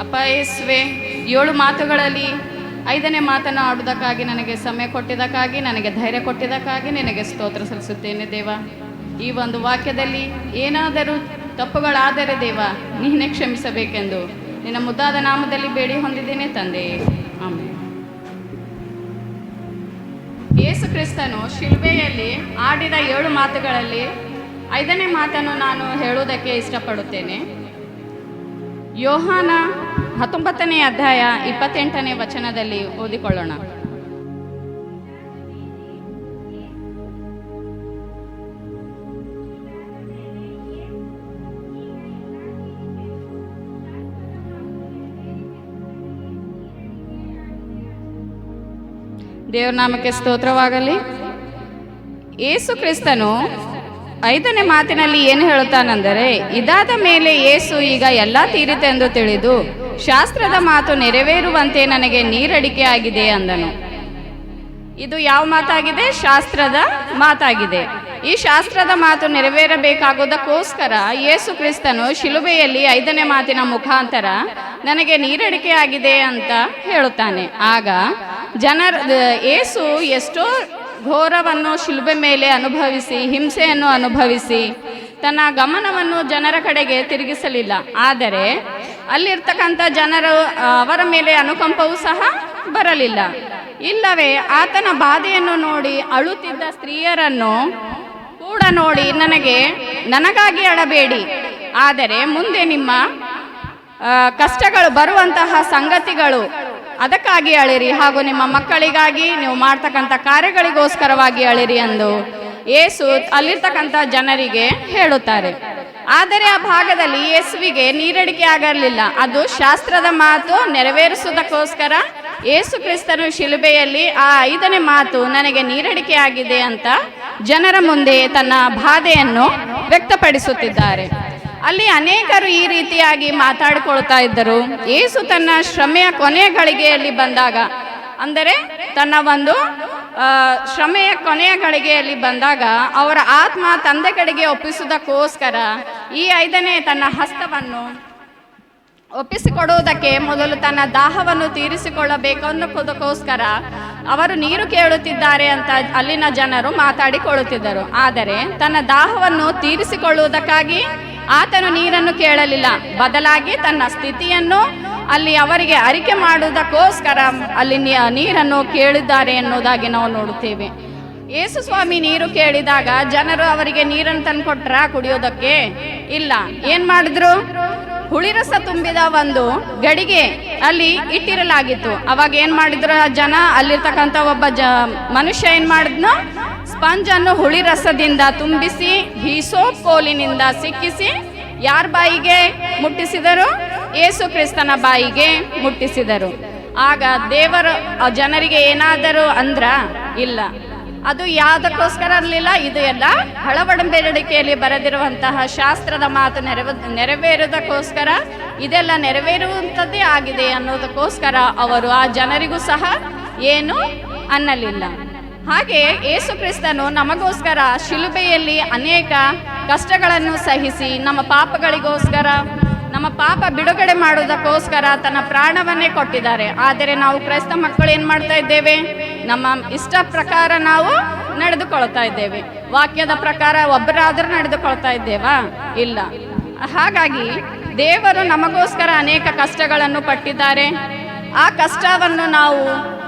ಅಪ್ಪ. ಯೇಸುವೆ, 7 ಮಾತುಗಳಲ್ಲಿ 5ನೇ ಮಾತನ್ನು ಆಡುವುದಕ್ಕಾಗಿ ನನಗೆ ಸಮಯ ಕೊಟ್ಟಿದ್ದಕ್ಕಾಗಿ, ನನಗೆ ಧೈರ್ಯ ಕೊಟ್ಟಿದ್ದಕ್ಕಾಗಿ ನಿನಗೆ ಸ್ತೋತ್ರ ಸಲ್ಲಿಸುತ್ತೇನೆ ದೇವ. ಈ ಒಂದು ವಾಕ್ಯದಲ್ಲಿ ಏನಾದರೂ ತಪ್ಪುಗಳಾದರೆ ದೇವ ನೀನೇ ಕ್ಷಮಿಸಬೇಕೆಂದು ನಿನ್ನ ಮುದ್ದಾದ ನಾಮದಲ್ಲಿ ಬೇಡಿ ಹೊಂದಿದ್ದೇನೆ ತಂದೆ, ಆಮೇಲೆ. ಯೇಸು ಕ್ರಿಸ್ತನು ಶಿಲುಬೆಯಲ್ಲಿ ಆಡಿದ 7 ಮಾತುಗಳಲ್ಲಿ 5ನೇ ಮಾತನ್ನು ನಾನು ಹೇಳುವುದಕ್ಕೆ ಇಷ್ಟಪಡುತ್ತೇನೆ. ಯೋಹಾನ 19ನೇ ಅಧ್ಯಾಯ 28ನೇ ವಚನದಲ್ಲಿ ಓದಿಕೊಳ್ಳೋಣ. ದೇವ್ರ ನಾಮಕ್ಕೆ ಸ್ತೋತ್ರವಾಗಲಿ. ಯೇಸು ಕ್ರಿಸ್ತನು 5ನೇ ಮಾತಿನಲ್ಲಿ ಏನು ಹೇಳುತ್ತಾನೆಂದರೆ, ಇದಾದ ಮೇಲೆ ಯೇಸು ಈಗ ಎಲ್ಲ ತೀರಿತೆಂದು ತಿಳಿದು ಶಾಸ್ತ್ರದ ಮಾತು ನೆರವೇರುವಂತೆ ನನಗೆ ನೀರಡಿಕೆ ಆಗಿದೆ ಅಂದನು. ಇದು ಯಾವ ಮಾತಾಗಿದೆ? ಶಾಸ್ತ್ರದ ಮಾತಾಗಿದೆ. ಈ ಶಾಸ್ತ್ರದ ಮಾತು ನೆರವೇರಬೇಕಾಗುವುದಕ್ಕೋಸ್ಕರ ಯೇಸು ಕ್ರಿಸ್ತನು ಶಿಲುಬೆಯಲ್ಲಿ 5ನೇ ಮಾತಿನ ಮುಖಾಂತರ ನನಗೆ ನೀರಡಿಕೆ ಆಗಿದೆ ಅಂತ ಹೇಳುತ್ತಾನೆ. ಆಗ ಯೇಸು ಎಷ್ಟೋ ಘೋರವನ್ನು ಶಿಲುಬೆ ಮೇಲೆ ಅನುಭವಿಸಿ, ಹಿಂಸೆಯನ್ನು ಅನುಭವಿಸಿ ತನ್ನ ಗಮನವನ್ನು ಜನರ ಕಡೆಗೆ ತಿರುಗಿಸಲಿಲ್ಲ. ಆದರೆ ಅಲ್ಲಿರ್ತಕ್ಕಂಥ ಜನರು ಅವರ ಮೇಲೆ ಅನುಕಂಪವೂ ಸಹ ಬರಲಿಲ್ಲ. ಇಲ್ಲವೇ ಆತನ ಬಾಧೆಯನ್ನು ನೋಡಿ ಅಳುತ್ತಿದ್ದ ಸ್ತ್ರೀಯರನ್ನು ಕೂಡ ನೋಡಿ ನನಗಾಗಿ ಅಳಬೇಡಿ, ಆದರೆ ಮುಂದೆ ನಿಮ್ಮ ಕಷ್ಟಗಳು ಬರುವಂತಹ ಸಂಗತಿಗಳು ಅದಕ್ಕಾಗಿ ಅಳಿರಿ, ಹಾಗೂ ನಿಮ್ಮ ಮಕ್ಕಳಿಗಾಗಿ ನೀವು ಮಾಡ್ತಕ್ಕಂಥ ಕಾರ್ಯಗಳಿಗೋಸ್ಕರವಾಗಿ ಅಳಿರಿ ಎಂದು ಯೇಸು ಅಲ್ಲಿರ್ತಕ್ಕಂಥ ಜನರಿಗೆ ಹೇಳುತ್ತಾರೆ. ಆದರೆ ಆ ಭಾಗದಲ್ಲಿ ಯೇಸುವಿಗೆ ನೀರಡಿಕೆ ಆಗಿರಲಿಲ್ಲ. ಅದು ಶಾಸ್ತ್ರದ ಮಾತು ನೆರವೇರಿಸುವುದಕ್ಕೋಸ್ಕರ ಯೇಸು ಕ್ರಿಸ್ತನು ಶಿಲುಬೆಯಲ್ಲಿ ಆ 5ನೇ ಮಾತು ನನಗೆ ನೀರಡಿಕೆ ಆಗಿದೆ ಅಂತ ಜನರ ಮುಂದೆ ತನ್ನ ಬಾಧೆಯನ್ನು ವ್ಯಕ್ತಪಡಿಸುತ್ತಿದ್ದಾರೆ. ಅಲ್ಲಿ ಅನೇಕರು ಈ ರೀತಿಯಾಗಿ ಮಾತಾಡಿಕೊಳ್ತಾ ಇದ್ದರು. ಯೇಸು ತನ್ನ ಶ್ರಮೆಯ ಕೊನೆಯ ಗಳಿಗೆಯಲ್ಲಿ ಬಂದಾಗ, ಅಂದರೆ ತನ್ನ ಒಂದು ಶ್ರಮೆಯ ಕೊನೆಯ ಗಳಿಗೆಯಲ್ಲಿ ಬಂದಾಗ ಅವರ ಆತ್ಮ ತಂದೆ ಕಡೆಗೆ ಒಪ್ಪಿಸುವುದಕ್ಕೋಸ್ಕರ ಈ 5ನೇ ತನ್ನ ಹಸ್ತವನ್ನು ಒಪ್ಪಿಸಿಕೊಡುವುದಕ್ಕೆ ಮೊದಲು ತನ್ನ ದಾಹವನ್ನು ತೀರಿಸಿಕೊಳ್ಳಬೇಕನ್ನೋದಕ್ಕೋಸ್ಕರ ಅವರು ನೀರು ಕೇಳುತ್ತಿದ್ದಾರೆ ಅಂತ ಅಲ್ಲಿನ ಜನರು ಮಾತಾಡಿಕೊಳ್ಳುತ್ತಿದ್ದರು. ಆದರೆ ತನ್ನ ದಾಹವನ್ನು ತೀರಿಸಿಕೊಳ್ಳುವುದಕ್ಕಾಗಿ ಆತನು ನೀರನ್ನು ಕೇಳಲಿಲ್ಲ. ಬದಲಾಗಿ ತನ್ನ ಸ್ಥಿತಿಯನ್ನು ಅಲ್ಲಿ ಅವರಿಗೆ ಅರಿಕೆ ಮಾಡುವುದಕ್ಕೋಸ್ಕರ ಅಲ್ಲಿ ನೀರನ್ನು ಕೇಳಿದ್ದಾರೆ ಎನ್ನುವುದಾಗಿ ನಾವು ನೋಡುತ್ತೇವೆ. ಯೇಸು ಸ್ವಾಮಿ ನೀರು ಕೇಳಿದಾಗ ಜನರು ಅವರಿಗೆ ನೀರನ್ನು ತಂದುಕೊಟ್ರ ಕುಡಿಯೋದಕ್ಕೆ? ಇಲ್ಲ. ಏನ್ ಮಾಡಿದ್ರು? ಹುಳಿರಸ ತುಂಬಿದ ಒಂದು ಗಡಿಗೆ ಅಲ್ಲಿ ಇಟ್ಟಿರಲಾಗಿತ್ತು. ಅವಾಗ ಏನ್ ಮಾಡಿದ್ರು ಜನ? ಅಲ್ಲಿರ್ತಕ್ಕಂಥ ಒಬ್ಬ ಮನುಷ್ಯ ಏನ್ ಮಾಡಿದ್ನು? ಸ್ಪಂಜನ್ನು ಹುಳಿರಸದಿಂದ ತುಂಬಿಸಿ ಹೀಸೋಪ್ ಕೋಲಿನಿಂದ ಸಿಕ್ಕಿಸಿ ಯಾರ ಬಾಯಿಗೆ ಮುಟ್ಟಿಸಿದರು? ಯೇಸು ಕ್ರಿಸ್ತನ ಬಾಯಿಗೆ ಮುಟ್ಟಿಸಿದರು. ಆಗ ದೇವರು ಜನರಿಗೆ ಏನಾದರೂ ಅಂದ್ರ? ಇಲ್ಲ. ಅದು ಯಾವುದಕ್ಕೋಸ್ಕರ ಇರಲಿಲ್ಲ. ಇದು ಎಲ್ಲ ಹಳಬಡಂಬಡಿಕೆಯಲ್ಲಿ ಬರೆದಿರುವಂತಹ ಶಾಸ್ತ್ರದ ಮಾತು ನೆರವೇರುವುದಕ್ಕೋಸ್ಕರ, ಇದೆಲ್ಲ ನೆರವೇರುವಂಥದ್ದೇ ಆಗಿದೆ ಅನ್ನೋದಕ್ಕೋಸ್ಕರ ಅವರು ಆ ಜನರಿಗೂ ಸಹ ಏನು ಅನ್ನಲಿಲ್ಲ. ಹಾಗೆ ಯೇಸು ಕ್ರಿಸ್ತನು ನಮಗೋಸ್ಕರ ಶಿಲುಬೆಯಲ್ಲಿ ಅನೇಕ ಕಷ್ಟಗಳನ್ನು ಸಹಿಸಿ ನಮ್ಮ ಪಾಪಗಳಿಗೋಸ್ಕರ, ನಮ್ಮ ಪಾಪ ಬಿಡುಗಡೆ ಮಾಡುವುದಕ್ಕೋಸ್ಕರ ತನ್ನ ಪ್ರಾಣವನ್ನೇ ಕೊಟ್ಟಿದ್ದಾರೆ. ಆದರೆ ನಾವು ಕ್ರೈಸ್ತ ಮಕ್ಕಳು ಏನು ಮಾಡ್ತಾ ಇದ್ದೇವೆ? ನಮ್ಮ ಇಷ್ಟ ಪ್ರಕಾರ ನಾವು ನಡೆದುಕೊಳ್ತಾ ಇದ್ದೇವೆ. ವಾಕ್ಯದ ಪ್ರಕಾರ ಒಬ್ಬರಾದರೂ ನಡೆದುಕೊಳ್ತಾ ಇದ್ದೇವಾ? ಇಲ್ಲ. ಹಾಗಾಗಿ ದೇವರು ನಮಗೋಸ್ಕರ ಅನೇಕ ಕಷ್ಟಗಳನ್ನು ಪಟ್ಟಿದ್ದಾರೆ. ಆ ಕಷ್ಟವನ್ನು ನಾವು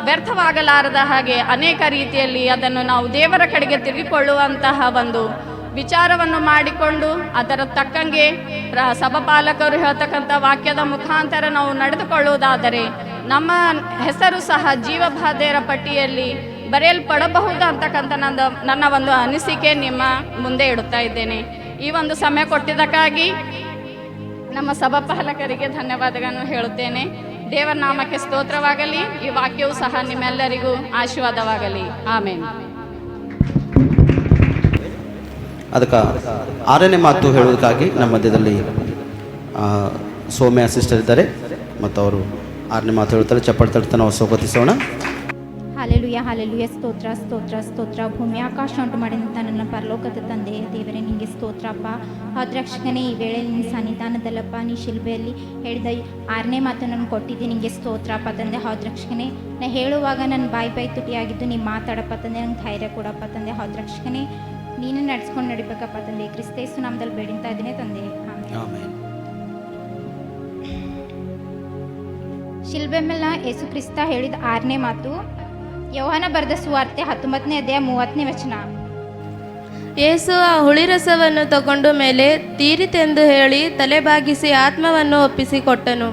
ವ್ಯರ್ಥವಾಗಲಾರದ ಹಾಗೆ ಅನೇಕ ರೀತಿಯಲ್ಲಿ ಅದನ್ನು ನಾವು ದೇವರ ಕಡೆಗೆ ತಿರುಗಿಕೊಳ್ಳುವಂತಹ ಒಂದು ವಿಚಾರವನ್ನು ಮಾಡಿಕೊಂಡು ಅದರ ತಕ್ಕಂಗೆ ಸಭಾಪಾಲಕರು ಹೇಳ್ತಕ್ಕಂಥ ವಾಕ್ಯದ ಮುಖಾಂತರ ನಾವು ನಡೆದುಕೊಳ್ಳುವುದಾದರೆ ನಮ್ಮ ಹೆಸರು ಸಹ ಜೀವಬಾಧ್ಯರ ಪಟ್ಟಿಯಲ್ಲಿ ಬರೆಯಲ್ಪಡಬಹುದು ಅಂತಕ್ಕಂಥ ನನ್ನ ಒಂದು ಅನಿಸಿಕೆ ನಿಮ್ಮ ಮುಂದೆ ಇಡುತ್ತಾ ಇದ್ದೇನೆ. ಈ ಒಂದು ಸಮಯ ಕೊಟ್ಟಿದ್ದಕ್ಕಾಗಿ ನಮ್ಮ ಸಭಾಪಾಲಕರಿಗೆ ಧನ್ಯವಾದಗಳನ್ನು ಹೇಳುತ್ತೇನೆ. ದೇವರ ನಾಮಕ್ಕೆ ಸ್ತೋತ್ರವಾಗಲಿ. ಈ ವಾಕ್ಯವು ಸಹ ನಿಮ್ಮೆಲ್ಲರಿಗೂ ಆಶೀರ್ವಾದವಾಗಲಿ. ಆಮೇನ್. ಅದಕ್ಕೆ 6ನೇ ಮಾತು ಹೇಳುವುದಕ್ಕಾಗಿ ನಮ್ಮ ಮಧ್ಯದಲ್ಲಿ ಸೌಮ್ಯ ಸಿಸ್ಟರ್ ಇದ್ದಾರೆ ಮತ್ತು ಅವರು 6ನೇ ಮಾತು ಹೇಳ್ತಾರೆ. ಚಪ್ಪಟ್ಟು ತಡ್ತಾ ನಾವು ಸ್ವಾಗತಿಸೋಣ. Hallelujah hallelujah. ಸ್ತೋತ್ರ ಸ್ತೋತ್ರ ಸ್ತೋತ್ರ. ಭೂಮಿ ಆಕಾಶ ಉಂಟು ಮಾಡಿದಂಥ ನನ್ನ ಪರಲೋಕದ ತಂದೆ ದೇವರೇ, ನಿನಗೆ ಸ್ತೋತ್ರಪ್ಪ. ರಕ್ಷಕನೇ, ಈ ವೇಳೆ ನಿನ್ನ ಸನ್ನಿಧಾನದಲ್ಲಪ್ಪ ನೀ ಶಿಲ್ಬೆಯಲ್ಲಿ ಹೇಳಿದ 6ನೇ ಮಾತು ನಾನು ಕೊಟ್ಟಿದ್ದೀನಿ. ನಿನಗೆ ಸ್ತೋತ್ರಪ್ಪ ತಂದೆ. ರಕ್ಷಕನೇ, ನಾ ಹೇಳುವಾಗ ನನ್ನ ಬಾಯಿ ತುಟಿಯಾಗಿದ್ದು ನೀ ಮಾತಾಡಪ್ಪ ತಂದೆ. ನಂಗೆ ಧೈರ್ಯ ಕೊಡಪ್ಪ ತಂದೆ. ರಕ್ಷಕನೇ, ನೀನು ನಡೆಸ್ಕೊಂಡು ನಡಿಬೇಕಪ್ಪ ತಂದೆ. ಕ್ರಿಸ್ತೇಸು ನಾಮದಲ್ಲಿ ಬೇಡಿಂತಾ ಇದ್ದೀನಿ ತಂದೆ. ಆಮೆನ್. ಶಿಲ್ಬೆ ಮೇಲೆ ಯೇಸು ಕ್ರಿಸ್ತ ಹೇಳಿದ 6ನೇ ಮಾತು, ಯೋಹಾನ ಬರೆದ ಸುವಾರ್ತೆ 19ನೇ ಅಧ್ಯಾಯ 30ನೇ ವಚನ. ಯೇಸು ಆ ಹುಳಿರಸವನ್ನು ತಗೊಂಡು ಮೇಲೆ ತೀರಿತೆಂದು ಹೇಳಿ ತಲೆಬಾಗಿಸಿ ಆತ್ಮವನ್ನು ಒಪ್ಪಿಸಿಕೊಟ್ಟನು.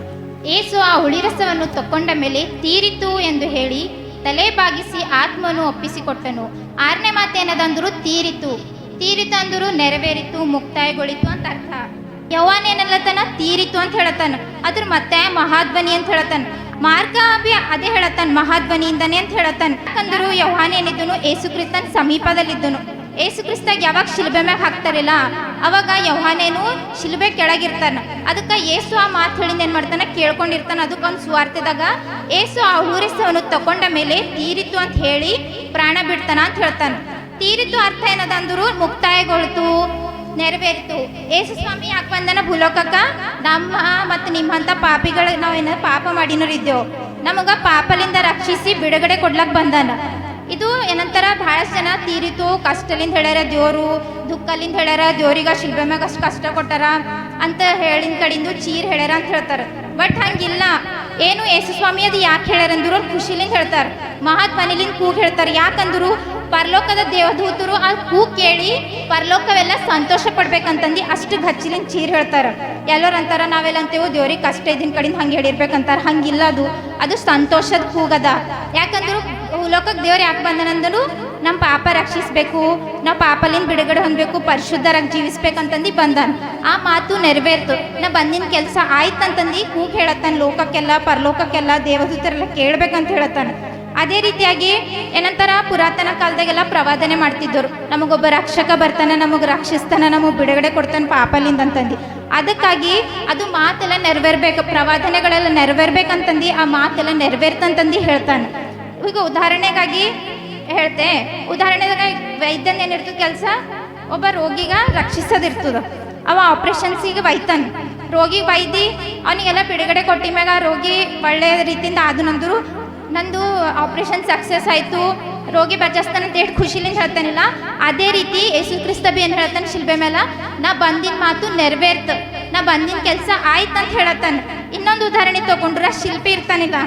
ಯೇಸು ಆ ಹುಳಿರಸವನ್ನು ತಕೊಂಡ ಮೇಲೆ ತೀರಿತು ಎಂದು ಹೇಳಿ ತಲೆ ಬಾಗಿಸಿ ಆತ್ಮವನ್ನು ಒಪ್ಪಿಸಿಕೊಟ್ಟನು. 6ನೇ ಮಾತೇನದಂದ್ರು ತೀರಿತು. ತೀರಿತು ಅಂದರು ನೆರವೇರಿತು, ಮುಕ್ತಾಯಗೊಳಿತು ಅಂತ ಅರ್ಥ. ಯೌವಾನ ಏನಲ್ಲತನ ತೀರಿತು ಅಂತ ಹೇಳತಾನ. ಅದ್ರ ಮತ್ತೆ ಮಹಾಧ್ವನಿ ಅಂತ ಹೇಳತಾನ. ಮಾರ್ಗ ಬಿ ಅದೇ ಹೇಳತಾನ, ಮಹಾಧ್ವನಿಯಿಂದನೇ ಅಂತ ಹೇಳತಾನ. ಯಾಕಂದ್ರು ಯೌವಾನ ಏನಿದ್ದನು ಯೇಸು ಕ್ರಿಸ್ತನ ಸಮೀಪದಲ್ಲಿದ್ದನು. ಯೇಸು ಕ್ರಿಸ್ತಾಗ ಯಾವಾಗ ಶಿಲ್ಬೆ ಮ್ಯಾಗ ಹಾಕ್ತಾರಿಲ್ಲ ಅವಾಗ ಯೌಹಾನೇನು ಶಿಲ್ಬೆ ಕೆಳಗಿರ್ತಾನ. ಅದಕ್ಕೆ ಯೇಸು ಆ ಮಾತು ಹೇಳಿಂದ ಏನು ಮಾಡ್ತಾನೆ, ಕೇಳ್ಕೊಂಡಿರ್ತಾನೆ. ಅದಕ್ಕೊಂದು ಸುವಾರ್ತೆದಾಗ ಯೇಸು ಆ ಹುಳಿರಸವನ್ನು ತಗೊಂಡ ಮೇಲೆ ತೀರಿತು ಅಂತ ಹೇಳಿ ಪ್ರಾಣ ಬಿಡ್ತಾನ ಅಂತ ಹೇಳ್ತಾನೆ. ತೀರಿತು ಅರ್ಥ ಏನದ ಅಂದ್ರು ಮುಕ್ತಾಯಗೊಳ್ತು, ನೆರವೇರಿತು. ಯೇಸು ಸ್ವಾಮಿ ಯಾಕೆ ಬಂದನ ಭೂಲೋಕಕ್ಕ? ನಮ್ಮ ಮತ್ತು ನಿಮ್ಮಂಥ ಪಾಪಿಗಳು ನಾವು ಏನಾದ್ರು ಪಾಪ ಮಾಡಿನೋರಿದ್ದೇವು, ನಮಗ ಪಾಪಲಿಂದ ರಕ್ಷಿಸಿ ಬಿಡುಗಡೆ ಕೊಡ್ಲಕ್ ಬಂದಾನ. ಇದು ಏನಂತಾರ, ಬಹಳಷ್ಟು ಜನ ತೀರಿತು ಕಷ್ಟಲಿಂದ ಹೇಳ್ಯಾರ ದೇವರು, ದುಃಖಲಿಂದ ಹೇಳ್ಯಾರ ದೇವ್ರಿಗೆ ಶಿಲ್ಬೆ ಮ್ಯಾಗ ಅಷ್ಟು ಕಷ್ಟ ಕೊಟ್ಟಾರ ಅಂತ ಹೇಳಿನ ಕಡೆಯಿಂದ ಚೀರ್ ಹೇಳ್ಯಾರ ಅಂತ ಹೇಳ್ತಾರೆ. ಬಟ್ ಹಂಗಿಲ್ಲ. ಏನು ಯೇಸು ಸ್ವಾಮಿ ಅದು ಯಾಕೆ ಹೇಳ್ಯಾರಂದ್ರು ಖುಷಿಲಿಂದ ಹೇಳ್ತಾರೆ, ಮಹಾಧ್ವನಿಲಿಂದ ಕೂಗ್ ಹೇಳ್ತಾರೆ. ಯಾಕಂದ್ರು ಪರಲೋಕದ ದೇವದೂತರು ಆ ಕೂಗ್ ಕೇಳಿ ಪರಲೋಕವೆಲ್ಲ ಸಂತೋಷ ಪಡ್ಬೇಕಂತಂದು ಅಷ್ಟು ಗಚ್ಚಿಲಿಂದ ಚೀರ್ ಹೇಳ್ತಾರೆ. ಎಲ್ಲರೂ ಅಂತಾರ ನಾವೆಲ್ಲ ಅಂತೇವು ದೇವ್ರಿಗೆ ಕಷ್ಟ ಇದ್ದಿನ ಕಡೆಯಿಂದ ಹಂಗೆ ಹೇಳಿರ್ಬೇಕಂತಾರೆ. ಹಂಗಿಲ್ಲ, ಅದು ಸಂತೋಷದ ಕೂಗದ. ಯಾಕಂದ್ರು ಲೋಕಕ್ಕೆ ದೇವ್ರು ಯಾಕೆ ಬಂದನಂದನು, ನಮ್ಮ ಪಾಪ ರಕ್ಷಿಸಬೇಕು, ನಾವು ಪಾಪಲಿಂದ ಬಿಡುಗಡೆ ಹೊಂದಬೇಕು, ಪರಿಶುದ್ಧರಾಗಿ ಜೀವಿಸ್ಬೇಕಂತಂದು ಬಂದಾನ. ಆ ಮಾತು ನೆರವೇರ್ತು. ನಾ ಬಂದಿನ ಕೆಲಸ ಆಯ್ತಂತಂದು ಕೂಗ್ ಹೇಳತ್ತಾನ. ಲೋಕಕ್ಕೆಲ್ಲ ಪರಲೋಕಕ್ಕೆಲ್ಲ ದೇವದೂತರೆಲ್ಲ ಕೇಳ್ಬೇಕಂತ ಹೇಳತ್ತಾನ. ಅದೇ ರೀತಿಯಾಗಿ ಏನಂತಾರ, ಪುರಾತನ ಕಾಲದಾಗೆಲ್ಲ ಪ್ರವಾದನೆ ಮಾಡ್ತಿದ್ದರು, ನಮಗೊಬ್ಬ ರಕ್ಷಕ ಬರ್ತಾನೆ, ನಮಗೆ ರಕ್ಷಿಸ್ತಾನ, ನಮಗೆ ಬಿಡುಗಡೆ ಕೊಡ್ತಾನೆ ಪಾಪಲಿಂದ ಅಂತಂದು. ಅದಕ್ಕಾಗಿ ಅದು ಮಾತೆಲ್ಲ ನೆರವೇರ್ಬೇಕು, ಪ್ರವಾದನೆಗಳೆಲ್ಲ ನೆರವೇರ್ಬೇಕಂತಂದು ಆ ಮಾತೆಲ್ಲ ನೆರವೇರ್ತಂತಂದು ಹೇಳ್ತಾನೆ. ಈಗ ಉದಾಹರಣೆಗಾಗಿ ಹೇಳ್ತೆ, ಉದಾಹರಣೆದಾಗ ವೈದ್ಯನ ಏನಿರ್ತದೆ ಕೆಲಸ, ಒಬ್ಬ ರೋಗಿಗ ರಕ್ಷಿಸೋದಿರ್ತದ. ಅವ ಆಪ್ರೇಷನ್ಸಿಗೆ ಒಯ್ತಾನೆ. ರೋಗಿ ವೈದ್ಯ ಅವನಿಗೆಲ್ಲ ಬಿಡುಗಡೆ ಕೊಟ್ಟಿ ಮ್ಯಾಗ ರೋಗಿ ಒಳ್ಳೆಯ ರೀತಿಯಿಂದ ಆದನಂದ್ರು ನಂದು ಆಪ್ರೇಷನ್ ಸಕ್ಸಸ್ ಆಯಿತು, ರೋಗಿ ಬಚಾಸ್ತಾನೆ ಅಂತ ಹೇಳಿ ಖುಷಿಲಿಂದ ಹೇಳ್ತಾನಿಲ್ಲ. ಅದೇ ರೀತಿ ಯೇಸು ಕ್ರಿಸ್ತ ಬಿ ಏನು ಹೇಳ್ತಾನೆ ಶಿಲ್ಬೆ ಮೇಲೆ, ನಾ ಬಂದಿನ ಮಾತು ನೆರವೇರ್ತ, ನಾ ಬಂದಿನ ಕೆಲಸ ಆಯ್ತು ಅಂತ ಹೇಳತ್ತಾನೆ. ಇನ್ನೊಂದು ಉದಾಹರಣೆ ತಗೊಂಡ್ರೆ, ಶಿಲ್ಪಿ ಇರ್ತಾನಿಲ್ಲ,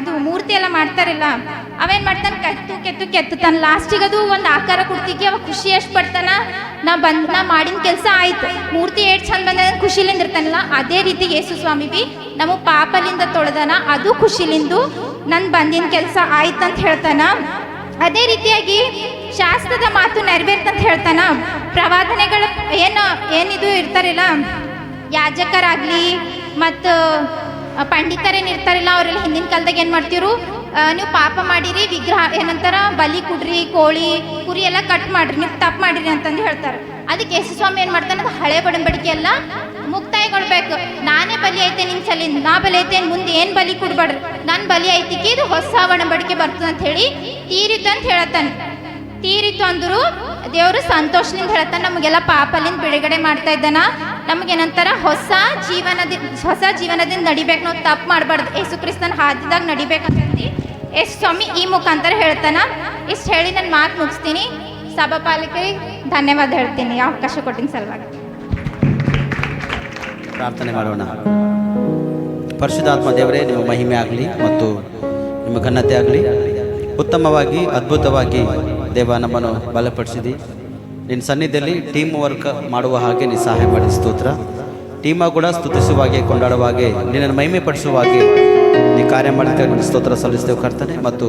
ಇದು ಮೂರ್ತಿ ಎಲ್ಲ ಮಾಡ್ತಾರಿಲ್ಲ, ಅವೇನು ಮಾಡ್ತಾನೆ, ಕೆತ್ತುತ್ತಾನೆ. ಲಾಸ್ಟಿಗೆ ಅದು ಒಂದು ಆಕಾರ ಕೊಡ್ತಿಗೆ ಅವ ಖುಷಿ ಎಷ್ಟು ಪಡ್ತಾನ, ನಾ ಮಾಡಿನ ಕೆಲಸ ಆಯ್ತು, ಮೂರ್ತಿ ಎಷ್ಟು ಚಂದ ಬಂದ ಖುಷಿಲಿಂದ ಇರ್ತಾನಲ್ಲ. ಅದೇ ರೀತಿ ಯೇಸು ಸ್ವಾಮಿ ಬಿ ನಮಗೆ ಪಾಪಲಿಂದ ತೊಳೆದಾನ, ಅದು ಖುಷಿಲಿಂದು ನನ್ನ ಬಂದಿನ ಕೆಲಸ ಆಯ್ತು ಅಂತ ಹೇಳ್ತಾನ. ಅದೇ ರೀತಿಯಾಗಿ ಶಾಸ್ತ್ರದ ಮಾತು ನೆರವೇರ್ತಂತ ಹೇಳ್ತಾನ. ಪ್ರವಾದನೆಗಳು ಏನಿದು ಇರ್ತಾರಿಲ್ಲ, ಯಾಜಕರಾಗಲಿ ಮತ್ತು ಪಂಡಿತರೇನು ಇರ್ತಾರಿಲ್ಲ, ಅವರೆಲ್ಲ ಹಿಂದಿನ ಕಾಲದಾಗ ಏನು ಮಾಡ್ತಿರು, ನೀವು ಪಾಪ ಮಾಡಿರಿ, ವಿಗ್ರಹ ಏನಂತಾರ ಬಲಿ ಕೊಡ್ರಿ, ಕೋಳಿ ಕುರಿ ಎಲ್ಲ ಕಟ್ ಮಾಡಿರಿ, ನೀವು ತಪ್ಪು ಮಾಡಿರಿ ಅಂತಂದು ಹೇಳ್ತಾರೆ. ಅದಕ್ಕೆ ಯೇಸು ಸ್ವಾಮಿ ಏನು ಮಾಡ್ತಾನೆ, ಅದು ಹಳೆ ಬಡಂಬಡಿಕೆ ಎಲ್ಲ ಮುಕ್ತಾಯಗೊಳ್ಬೇಕು. ನಾನೇ ಬಲಿ ಐತೆ ನಿನ್ನ ಸಲಿಂದ, ನಾ ಬಲಿ ಐತೆ ಮುಂದೆ ಏನು ಬಲಿ ಕೊಡ್ಬೇಡ್ರಿ, ನಾನು ಬಲಿ ಐತಿಕೆ ಇದು ಹೊಸ ಒಡಂಬಡಿಕೆ ಬರ್ತದೆ ಅಂತ ಹೇಳಿ ತೀರಿತು ಅಂತ ಹೇಳತ್ತಾನೆ. ತೀರಿತು ಅಂದರು ದೇವರು ಸಂತೋಷದಿಂದ ಹೇಳ್ತಾನೆ, ನಮಗೆಲ್ಲ ಪಾಪಲಿಂದ ಬಿಡುಗಡೆ ಮಾಡ್ತಾ ಇದ್ದಾನ, ನಮಗೇನಂತಾರ ಹೊಸ ಜೀವನದಿಂದ ನಡಿಬೇಕು, ನಾವು ತಪ್ಪು ಮಾಡಬಾರ್ದು, ಯೇಸು ಕ್ರಿಸ್ತನ ಹಾದಿದಾಗ ನಡಿಬೇಕಂತಂದು ಯೇಸು ಸ್ವಾಮಿ ಈ ಮುಖಾಂತರ ಹೇಳ್ತಾನ. ಇಷ್ಟು ಹೇಳಿ ನನ್ನ ಮಾತು ಮುಗಿಸ್ತೀನಿ. ಸಭಾಪಾಲಕರಿಗೆ ಧನ್ಯವಾದ ಹೇಳ್ತೀನಿ ಅವಕಾಶ ಕೊಟ್ಟಿನ ಸಲುವಾಗಿ. ಪ್ರಾರ್ಥನೆ ಮಾಡೋಣ. ಪರಿಶುದ್ಧಾತ್ಮ ದೇವರೇ, ನಿಮ್ಮ ಮಹಿಮೆ ಆಗಲಿ ಮತ್ತು ನಿಮ್ಮ ಘನತೆ ಆಗಲಿ. ಉತ್ತಮವಾಗಿ ಅದ್ಭುತವಾಗಿ ದೇವ ನಮ್ಮನ್ನು ಬಲಪಡಿಸಿದಿ. ನಿನ್ನ ಸನ್ನಿಧಿಯಲ್ಲಿ ಟೀಮ್ ವರ್ಕ್ ಮಾಡುವ ಹಾಗೆ ನೀನು ಸಹಾಯ ಮಾಡಿ ಸ್ತೋತ್ರ. ಟೀಮ ಕೂಡ ಸ್ತುತಿಸುವಾಗೆ, ಕೊಂಡಾಡುವಾಗೆ, ನಿನ್ನನ್ನು ಮಹಿಮೆ ಪಡಿಸುವಾಗೆ ನೀ ಕಾರ್ಯ ಮಾಡಿದ ನಿನ್ನ ಸ್ತೋತ್ರ ಸಲ್ಲಿಸ್ತೇವೆ ಕರ್ತನೆ. ಮತ್ತು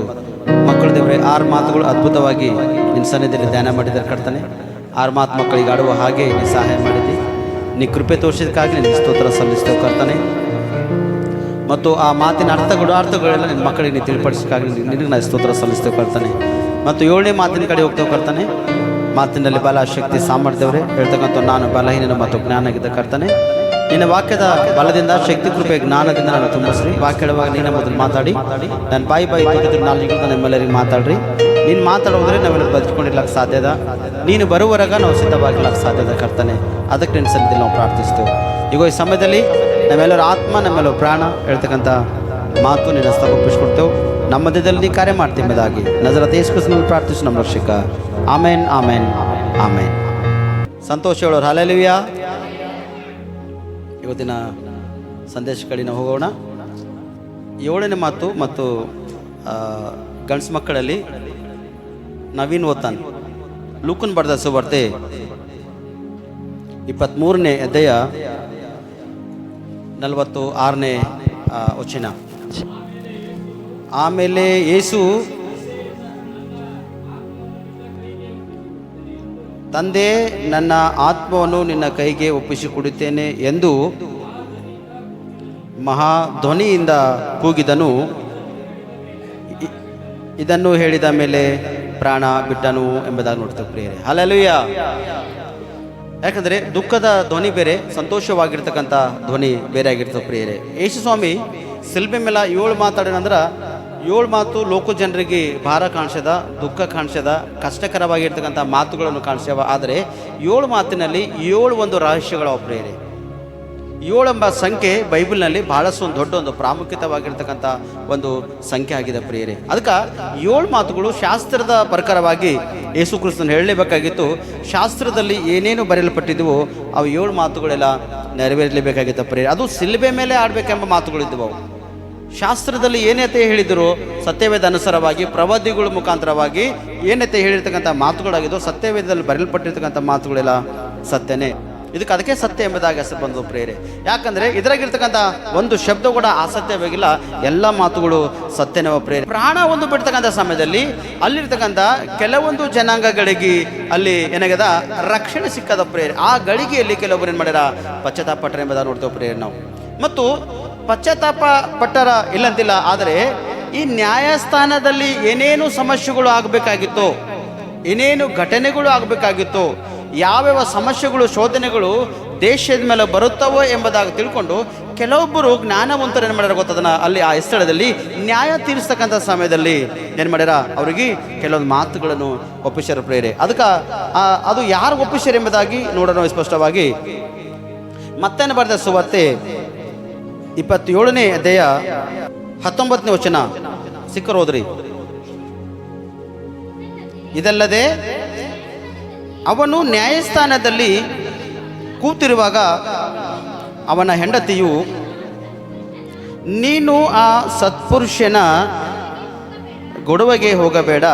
ಮಕ್ಕಳ ದೇವರೇ 6 ಮಾತುಗಳು ಅದ್ಭುತವಾಗಿ ನಿನ್ನ ಸನ್ನಿಧಿಯಲ್ಲಿ ಧ್ಯಾನ ಮಾಡಿದ್ದಾರೆ ಕರ್ತನೆ. 6 ಮಾತು ಮಕ್ಕಳಿಗೆ ಆಡುವ ಹಾಗೆ ನೀ ಸಹಾಯ ಮಾಡಿದ್ದಿ. ನೀ ಕೃಪೆ ತೋರಿಸಿದಕ್ಕಾಗಿ ನಿನ್ನ ಸ್ತೋತ್ರ ಸಲ್ಲಿಸ್ತೇವೆ ಕರ್ತನೆ. ಮತ್ತು ಆ ಮಾತಿನ ಅರ್ಥಗಳೆಲ್ಲ ನಿನ್ನ ಮಕ್ಕಳಿಗೆ ನೀ ತಿಳಿಪಡಿಸೋಕ್ಕಾಗಿ ನಿನಗೆ ನಾನು ಸ್ತೋತ್ರ ಸಲ್ಲಿಸ್ತೇವೆ ಕರ್ತನೆ. ಮತ್ತು 7ನೇ ಮಾತಿನ ಕಡೆ ಹೋಗ್ತೇವೆ ಕರ್ತನೆ. ಮಾತಿನಲ್ಲಿ ಬಲ, ಶಕ್ತಿ, ಸಾಮರ್ಥ್ಯವರೇ ಹೇಳ್ತಕ್ಕಂಥ ನಾನು ಬಲಹೀನ ಮತ್ತು ಜ್ಞಾನಾಗಿದ್ದ ಕರ್ತನೆ. ನಿನ್ನ ವಾಕ್ಯದ ಬಲದಿಂದ, ಶಕ್ತಿ, ಕೃಪೆ, ಜ್ಞಾನದಿಂದ ನಾನು ತುಂಬಿಸ್ರಿ. ವಾಕ್ಯ ಹೇಳುವಾಗ ನೀನ ಮೊದಲು ಮಾತಾಡಿ, ನನ್ನ ಬಾಯಿ ತೊಗೆದು ನಾಲ್ಕು ನಮ್ಮೆಲ್ಲರಿಗೆ ಮಾತಾಡ್ರಿ. ನೀನು ಮಾತಾಡೋದ್ರೆ ನಾವೆಲ್ಲ ಬದುಕೊಂಡಿರ್ಲಕ್ಕೆ ಸಾಧ್ಯದ. ನೀನು ಬರುವವರೆಗ ನಾವು ಸಿದ್ಧವಾಗಿರ್ಲಕ್ಕೆ ಸಾಧ್ಯದ ಕರ್ತನೆ. ಅದಕ್ಕೆ ನಿನ್ನ ಸನ್ನಿಧಿಯಲ್ಲಿ ನಾವು ಪ್ರಾರ್ಥಿಸ್ತೇವೆ. ಈಗ ಈ ಸಮಯದಲ್ಲಿ ನಮ್ಮೆಲ್ಲರ ಆತ್ಮ, ನಮ್ಮೆಲ್ಲರ ಪ್ರಾಣ ಹೇಳ್ತಕ್ಕಂಥ ಮಾತು ನಿನ್ನ ಹಸ್ತಕ್ಕೆ ಒಪ್ಪಿಸ್ಕೊಡ್ತೇವೆ. ನಮ್ಮ ಮಧ್ಯದಲ್ಲಿ ನೀ ಕಾರ್ಯ ಮಾಡ್ತೀವಿ ಎಂಬುದಾಗಿ ನಜರತ್ ಯೇಸು ಕ್ರಿಸ್ತನಲ್ಲಿ ಪ್ರಾರ್ಥಿಸು ನಮ್ಮ ರಕ್ಷಕ. ಆಮೇನ್, ಆಮೇನ್, ಆಮೇನ್. ಸಂತೋಷ ಹೇಳೋರು ಹಲ್ಲೆಲೂಯಾ. ಇವತ್ತಿನ ಸಂದೇಶ ಕಡೆ ನಾವು ಹೋಗೋಣ. 7ನೇ ಮಾತು ಮತ್ತು ಗಂಡ್ಸು ಮಕ್ಕಳಲ್ಲಿ ನವೀನ್ ಓದ್ತಾನೆ. ಲೂಕನ್ ಬರೆದ ಸುವಾರ್ತೆ 23ನೇ ಅಧ್ಯಾಯ 46ನೇ ವಚನ. ಆಮೇಲೆ ಯೇಸು ತಂದೆ, ನನ್ನ ಆತ್ಮವನ್ನು ನಿನ್ನ ಕೈಗೆ ಒಪ್ಪಿಸಿಕೊಡುತ್ತೇನೆ ಎಂದು ಮಹಾಧ್ವನಿಯಿಂದ ಕೂಗಿದನು. ಇದನ್ನು ಹೇಳಿದ ಮೇಲೆ ಪ್ರಾಣ ಬಿಟ್ಟನು ಎಂಬುದಾಗಿ ನೋಡ್ತೇವೆ ಪ್ರಿಯರೇ. ಹಲ್ಲೆಲೂಯಾ. ಯಾಕಂದರೆ ದುಃಖದ ಧ್ವನಿ ಬೇರೆ, ಸಂತೋಷವಾಗಿರ್ತಕ್ಕಂಥ ಧ್ವನಿ ಬೇರೆ ಆಗಿರ್ತವೆ ಪ್ರಿಯರೇ. ಯೇಸು ಸ್ವಾಮಿ ಶಿಲ್ಬೆ ಮೇಲೆ 7 ಮಾತಾಡೋಣಂದ್ರೆ 7 ಮಾತು ಲೋಕ ಜನರಿಗೆ ಭಾರ ಕಾಣಿಸ್ಯದ, ದುಃಖ ಕಾಣಿಸ್ಯದ, ಕಷ್ಟಕರವಾಗಿರ್ತಕ್ಕಂಥ ಮಾತುಗಳನ್ನು ಕಾಣಿಸ್ಯವ. ಆದರೆ 7 ಮಾತಿನಲ್ಲಿ 7 ಒಂದು ರಹಸ್ಯಗಳವ ಪ್ರಿಯರೇ. 7 ಎಂಬ ಸಂಖ್ಯೆ ಬೈಬಲ್ನಲ್ಲಿ ಬಹಳಷ್ಟು ಒಂದು ದೊಡ್ಡ ಒಂದು ಪ್ರಾಮುಖ್ಯವಾಗಿರ್ತಕ್ಕಂಥ ಒಂದು ಸಂಖ್ಯೆ ಆಗಿದೆ ಪ್ರಿಯರೇ. ಅದಕ್ಕೆ 7 ಮಾತುಗಳು ಶಾಸ್ತ್ರದ ಪ್ರಕಾರವಾಗಿ ಯೇಸು ಕ್ರಿಸ್ತನ ಹೇಳಲೇಬೇಕಾಗಿತ್ತು. ಶಾಸ್ತ್ರದಲ್ಲಿ ಏನೇನು ಬರೆಯಲ್ಪಟ್ಟಿದ್ವು ಅವು 7 ಮಾತುಗಳೆಲ್ಲ ನೆರವೇರಲೇಬೇಕಾಗಿತ್ತು ಪ್ರಿಯರೇ. ಅದು ಶಿಲ್ಬೆ ಮೇಲೆ ಆಡಬೇಕೆಂಬ ಮಾತುಗಳಿದ್ದವು. ಶಾಸ್ತ್ರದಲ್ಲಿ ಏನೈತೆ ಹೇಳಿದ್ರು ಸತ್ಯವೇದ ಅನುಸಾರವಾಗಿ ಪ್ರವಾದಿಗಳ ಮುಖಾಂತರವಾಗಿ ಏನೈತೆ ಹೇಳಿರ್ತಕ್ಕಂಥ ಮಾತುಗಳಾಗಿದ್ದು ಸತ್ಯವೇದದಲ್ಲಿ ಬರೆಯಲ್ಪಟ್ಟಿರ್ತಕ್ಕಂಥ ಮಾತುಗಳೆಲ್ಲ ಸತ್ಯನೇ. ಅದಕ್ಕೆ ಸತ್ಯ ಎಂಬುದಾಗಿ ಹೆಸರು ಬಂದು ಪ್ರೇರೆ. ಯಾಕಂದರೆ ಇದ್ರಾಗಿರ್ತಕ್ಕಂಥ ಒಂದು ಶಬ್ದ ಕೂಡ ಅಸತ್ಯವಾಗಿಲ್ಲ, ಎಲ್ಲ ಮಾತುಗಳು ಸತ್ಯನವ ಪ್ರೇರೆ. ಪ್ರಾಣ ಒಂದು ಬಿಡ್ತಕ್ಕಂಥ ಸಮಯದಲ್ಲಿ ಅಲ್ಲಿರ್ತಕ್ಕಂಥ ಕೆಲವೊಂದು ಜನಾಂಗಗಳಿಗೆ ಅಲ್ಲಿ ಏನಾಗ್ಯದ ರಕ್ಷಣೆ ಸಿಕ್ಕದ ಪ್ರೇರೆ. ಆ ಗಳಿಗೆಯಲ್ಲಿ ಕೆಲವೊಬ್ಬರು ಏನು ಮಾಡ್ಯಾರ ಪಶ್ಚಾತ್ತಾಪ ಪಟ್ಟರೆ ಎಂಬುದಾಗಿ ನೋಡ್ತೇವೆ ಪ್ರೇರೆ ನಾವು. ಮತ್ತು ಪಶ್ಚಾತ್ತಾಪ ಪಟ್ಟರ ಇಲ್ಲಂತಿಲ್ಲ, ಆದರೆ ಈ ನ್ಯಾಯಸ್ಥಾನದಲ್ಲಿ ಏನೇನು ಸಮಸ್ಯೆಗಳು ಆಗಬೇಕಾಗಿತ್ತು, ಏನೇನು ಘಟನೆಗಳು ಆಗಬೇಕಾಗಿತ್ತು, ಯಾವ್ಯಾವ ಸಮಸ್ಯೆಗಳು ಶೋಧನೆಗಳು ದೇಶದ ಮೇಲೆ ಬರುತ್ತವೋ ಎಂಬುದಾಗಿ ತಿಳ್ಕೊಂಡು ಕೆಲವೊಬ್ಬರು ಜ್ಞಾನವಂತರು ಏನು ಮಾಡ್ಯಾರ ಗೊತ್ತದನ್ನ ಅಲ್ಲಿ ಆ ಸ್ಥಳದಲ್ಲಿ ನ್ಯಾಯ ತೀರಿಸ್ತಕ್ಕಂಥ ಸಮಯದಲ್ಲಿ ಏನು ಮಾಡ್ಯಾರ ಅವರಿಗೆ ಕೆಲವೊಂದು ಮಾತುಗಳನ್ನು ಒಪ್ಪಿಸ್ಯಾರ ಪ್ರೇರೆ. ಅದಕ್ಕೆ ಅದು ಯಾರು ಒಪ್ಪಿಸ್ಯಾರ ಎಂಬುದಾಗಿ ನೋಡೋಣ ಸ್ಪಷ್ಟವಾಗಿ. ಮತ್ತೇನು ಬರೆದ ಸುವಾರ್ತೆ 27ನೇ ಅಧ್ಯಾಯ 19ನೇ ವಚನ ಸಿಕ್ಕರೋದ್ರಿ. ಇದಲ್ಲದೆ ಅವನು ನ್ಯಾಯಸ್ಥಾನದಲ್ಲಿ ಕೂತಿರುವಾಗ ಅವನ ಹೆಂಡತಿಯು, ನೀನು ಆ ಸತ್ಪುರುಷನ ಗೊಡವೆಗೆ ಹೋಗಬೇಡ,